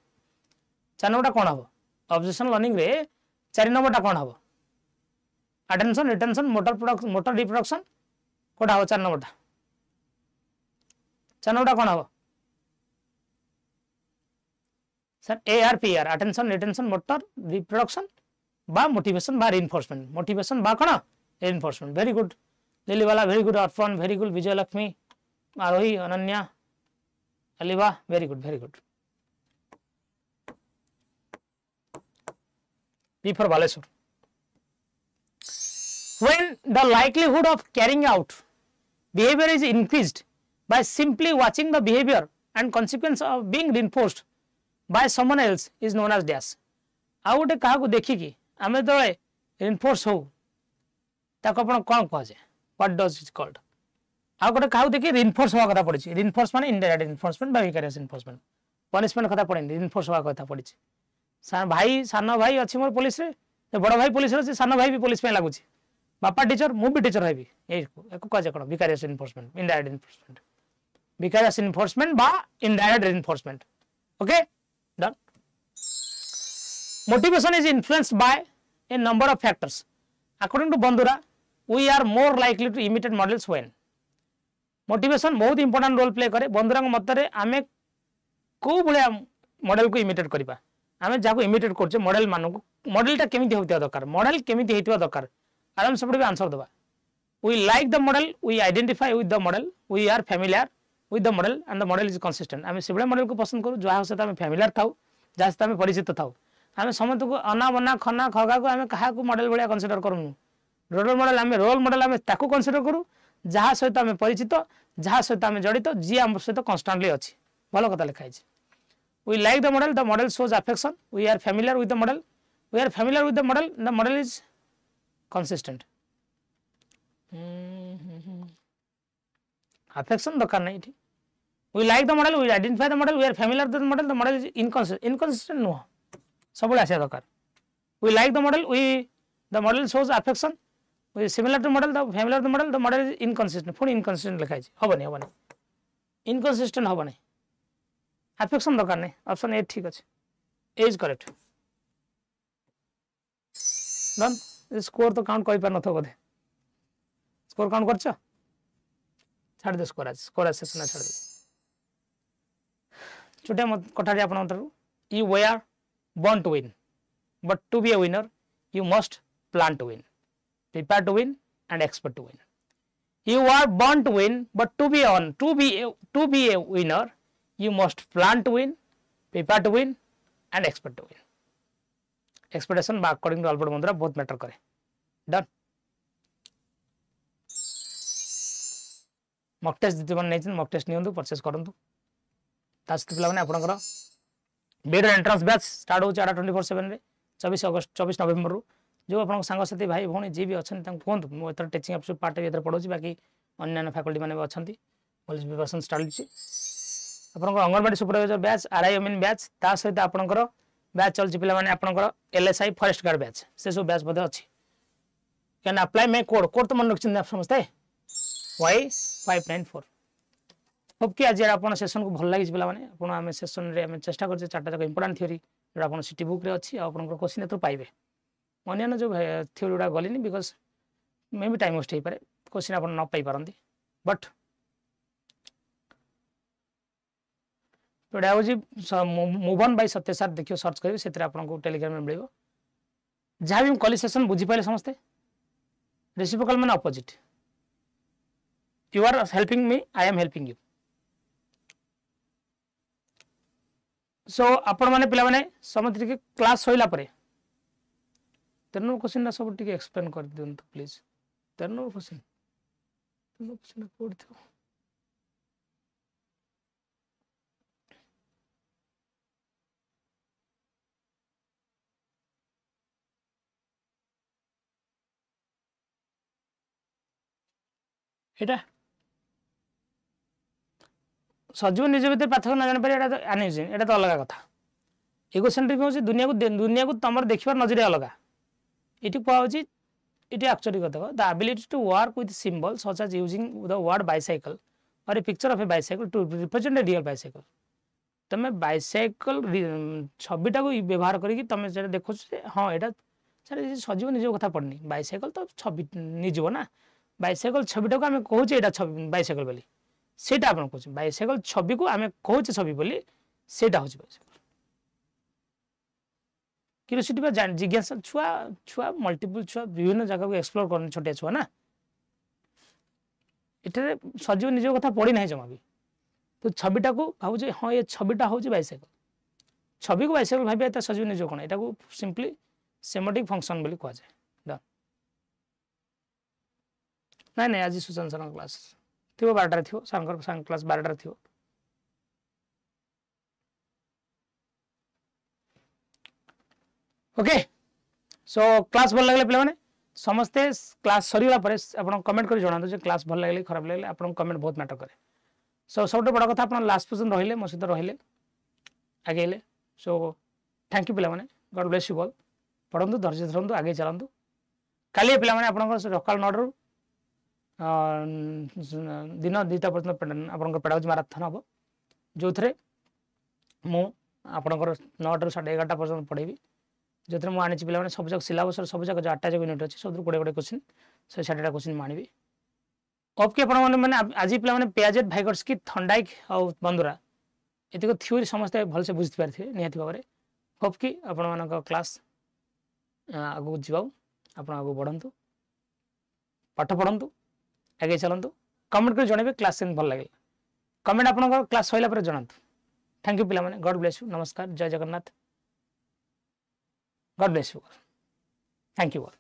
4 number कोन हो ऑब्जर्वेशनल लर्निंग रे 4 नंबर कोन हो अटेंशन रिटेंशन मोटर रिप्रोडक्शन कोड़ा हो 4 नंबर 4 नंबर कोन हो sir ARPR attention retention motor reproduction बा मोटिवेशन बा रिइंफोर्समेंट मोटिवेशन बा कोन रिइंफोर्समेंट वेरी गुड लिली वाला very good Arpan very good Vijay Lakshmi Arohi Ananya Aliva very good B for Baleswar when the likelihood of carrying out behavior is increased by simply watching the behavior and consequence of being reinforced by someone else is known as dash आ गोटे कहा को देखी कि आमे तळे reinforce हो ताको आपण कोन कह जे व्हाट डज इट कॉल्ड आ गोटे कहा देखि रिइंफोर्स होवा कथा पड़िछि रिइंफोर्स माने इनडायरेक्ट रिइंफोर्समेंट बा विकारियस रिइंफोर्समेंट पनिशमेंट कथा पड़िन रिइंफोर्स होवा कथा पड़िछि भाई सान भाई अछि मोर पुलिस रे बड़ भाई पुलिस रे सान भाई भी पुलिस पे लागुछि बापा टीचर मु भी टीचर हेबी एको कह जे कोन विकारियस रिइंफोर्समेंट इनडायरेक्ट रिइंफोर्समेंट विकारियस रिइंफोर्समेंट बा indirect reinforcement okay done motivation is influenced by a number of factors according to Bandura we are more likely to imitate models when motivation बहुत important role play करे बंधुरा मत रे आमे को भलिया model को imitate करबा आमे जाको इमिटेट करछे मॉडल मानको मॉडलटा केमिति होतिया दरकार मॉडल केमिति हेतिवा दरकार आराम से पड़बे आंसर दबा we like the model we identify with the model we are familiar with the model and the model is consistent आमे सिबळे मॉडल को पसंद करू जहा से आमे familiar थाउ जहा से आमे परिचित थाउ आमे समस्त को अना बना खना खगा को आमे कहा को मॉडल भलिया कंसीडर करू रोल मॉडल आमे ताको कंसीडर करू जहा सहित आमे परिचित जहा सहित आमे जड़ित जी आम सहित कांस्टेंटली अछि भलो कथा लिखा अछि we like the model shows affection we are familiar with the model is consistent affection दरकार नहीं थी we like the model we identify the model we are familiar with the model is inconsistent नो सब आसे दरकार we like the model shows affection we similar to familiar to the model is inconsistent फुणी inconsistent लिखा है हबनी inconsistent हबनी affection दरकार नहीं option A ठीक अछि इज करेक्ट डन स्कोर तो काउंट करि पर नथो बदे स्कोर काउंट करछ छाड़ दे स्कोर सेशन ना छाड़ दे छोटे मत कठारी आपण अंतरु you were born to win but to be a winner you must plan to win prepare to win and expect to win You are born to win, but to be a winner, you must plan to win, prepare to win, and expect to win. Expectation according to Albert Bandura both matter करे. Done. Mock test जो नहीं mock test नहीं होंगे purchase करंतु. तास्त पिला बने अपन करो. Bid entrance batch start हो 24/7 रे 24 अगस्त 24 नवंबर रु जो अपन सांगसाथी भाई भौणी जी भी अच्छा कहतु मुझे टीचिंग एप्स पार्ट भी पढ़ाऊँ बाकी अन्य फैकल्टी मैंने अच्छा पुलिस प्रिपरेशन स्टार्ट आप anganwadi supervisor batch RIMN batch ता सहित आपंकर बैच चलती पे आपंकर LSI फॉरेस्ट गार्ड बैच से सब बैच अच्छी can apply may code code तो मन रखिए आप समझते Y594 होप कि आज आप सेसन को भल लगी पे आम सेसन में चेष्टा कर चार्टा जाक इंपोर्टाट थ्योरी जो आप सीटी बुक अच्छी आप क्वेश्चन तो पाइबे अन्य जो थ्योरी गुड़ा गली बिकज मे भी टाइम वेस्ट हो पाए क्वेश्चन आप न पाई पारती बट मूव ऑन बाय सत्य सर देखिए सर्च करेंगे से आपको टेलीग्राम में मिले जहाँ भी कली सेसन बुझीपारे समस्ते रेसिप्रोकल मैंने opposite you are helping me I am helping you so आपण मैंने पिला माने समझ क्लास सइला परे 13 नंबर क्वेश्चन सब टिके एक्सप्लेन कर दियंतु प्लीज 13 नंबर क्वेश्चन कोड थो एटा सजीव निज भीतर पार्थक्य न जान पारे एटा तो अनयूजिंग एटा तो अलग कथा इगोसेंट्रिक हो दुनिया को तुम देखिबार नजरिया अलग इट कहूँ इट एक्चुअली कथा the ability to work with symbols such as using the word bicycle और a picture of a bicycle to represent a real bicycle तुम बाइसाइकल छविटा को व्यवहार करके तुम देखो हाँ यहाँ सर सजीव निज कथा पड़नी बाइसाइकल तो छवि निजो ना बाइसाइकल छविटा को आम कहूँ यहाँ बाइसाइकल बोली सेटा आप कहूँ बाइसाइकल छवि को आम कहूँ छवि बोली सेटा हूँ बाइसाइकल क्यूरियोसिटी जिज्ञासा छुआ छुआ मल्टीपल छुआ विभिन्न जगह को एक्सप्लोर करने छोटे छुआ ना इतने सजीव निज कथा पढ़ी ना जमा भी तो छविटा को भाव हाँ ये छविटा हूँ बाइसाइकल छवि को बाइसाइकल भाव सजीव निज कौन यहाँ को सिंपली सेमेटिक फंक्शन बोली कह जाए ना नहीं आज सुशांत सर क्लास थी 12 थी सर क्लास 12 थी ओके सो क्लास भल लगे पे समस्ते क्लास सरीगला आप कमेंट कर जनातु जो क्लास भल लगे खराब लगे आप कमेंट बहुत मैटर करे सो सब बड़ा कथा आप लास्ट पर्यटन रहिले मो सहित रहिले आगे सो थैंक यू पे गॉड ब्लेस यू ऑल पढ़ु धैर्य धरतु आगे चलतु काली पे आप सकाल 9 रु दिन 2टा पर्यटन आप पेडागोजी मैराथन हम जो थे मु आपंकर 9 रु 11:30 पर्यटन पढ़ेबी जो थे मुझे पे सब जगह सिलेबस सब जगह जो 8टा जो यूनिट अच्छे सब 20 क्वेश्चन 160टा क्वेश्चन मानवी अब कि मैंने आज पे पेजेट भाइगर्स की थंडाइक और बंदुरा ये थ्योरी समस्ते भलसे बुझी पारे निहाती भाव में होप कि आपण क्लास आगू जाऊ आप आगू बढ़ंतु पाठ पढ़ंतु आगे चलतु कमेंट कर जनइबे क्लास केन भल लगे कमेंट आप क्लास सैला पर जनातु थैंक यू पे गॉड ब्लेस यू नमस्कार जय Jagannath God bless you thank you all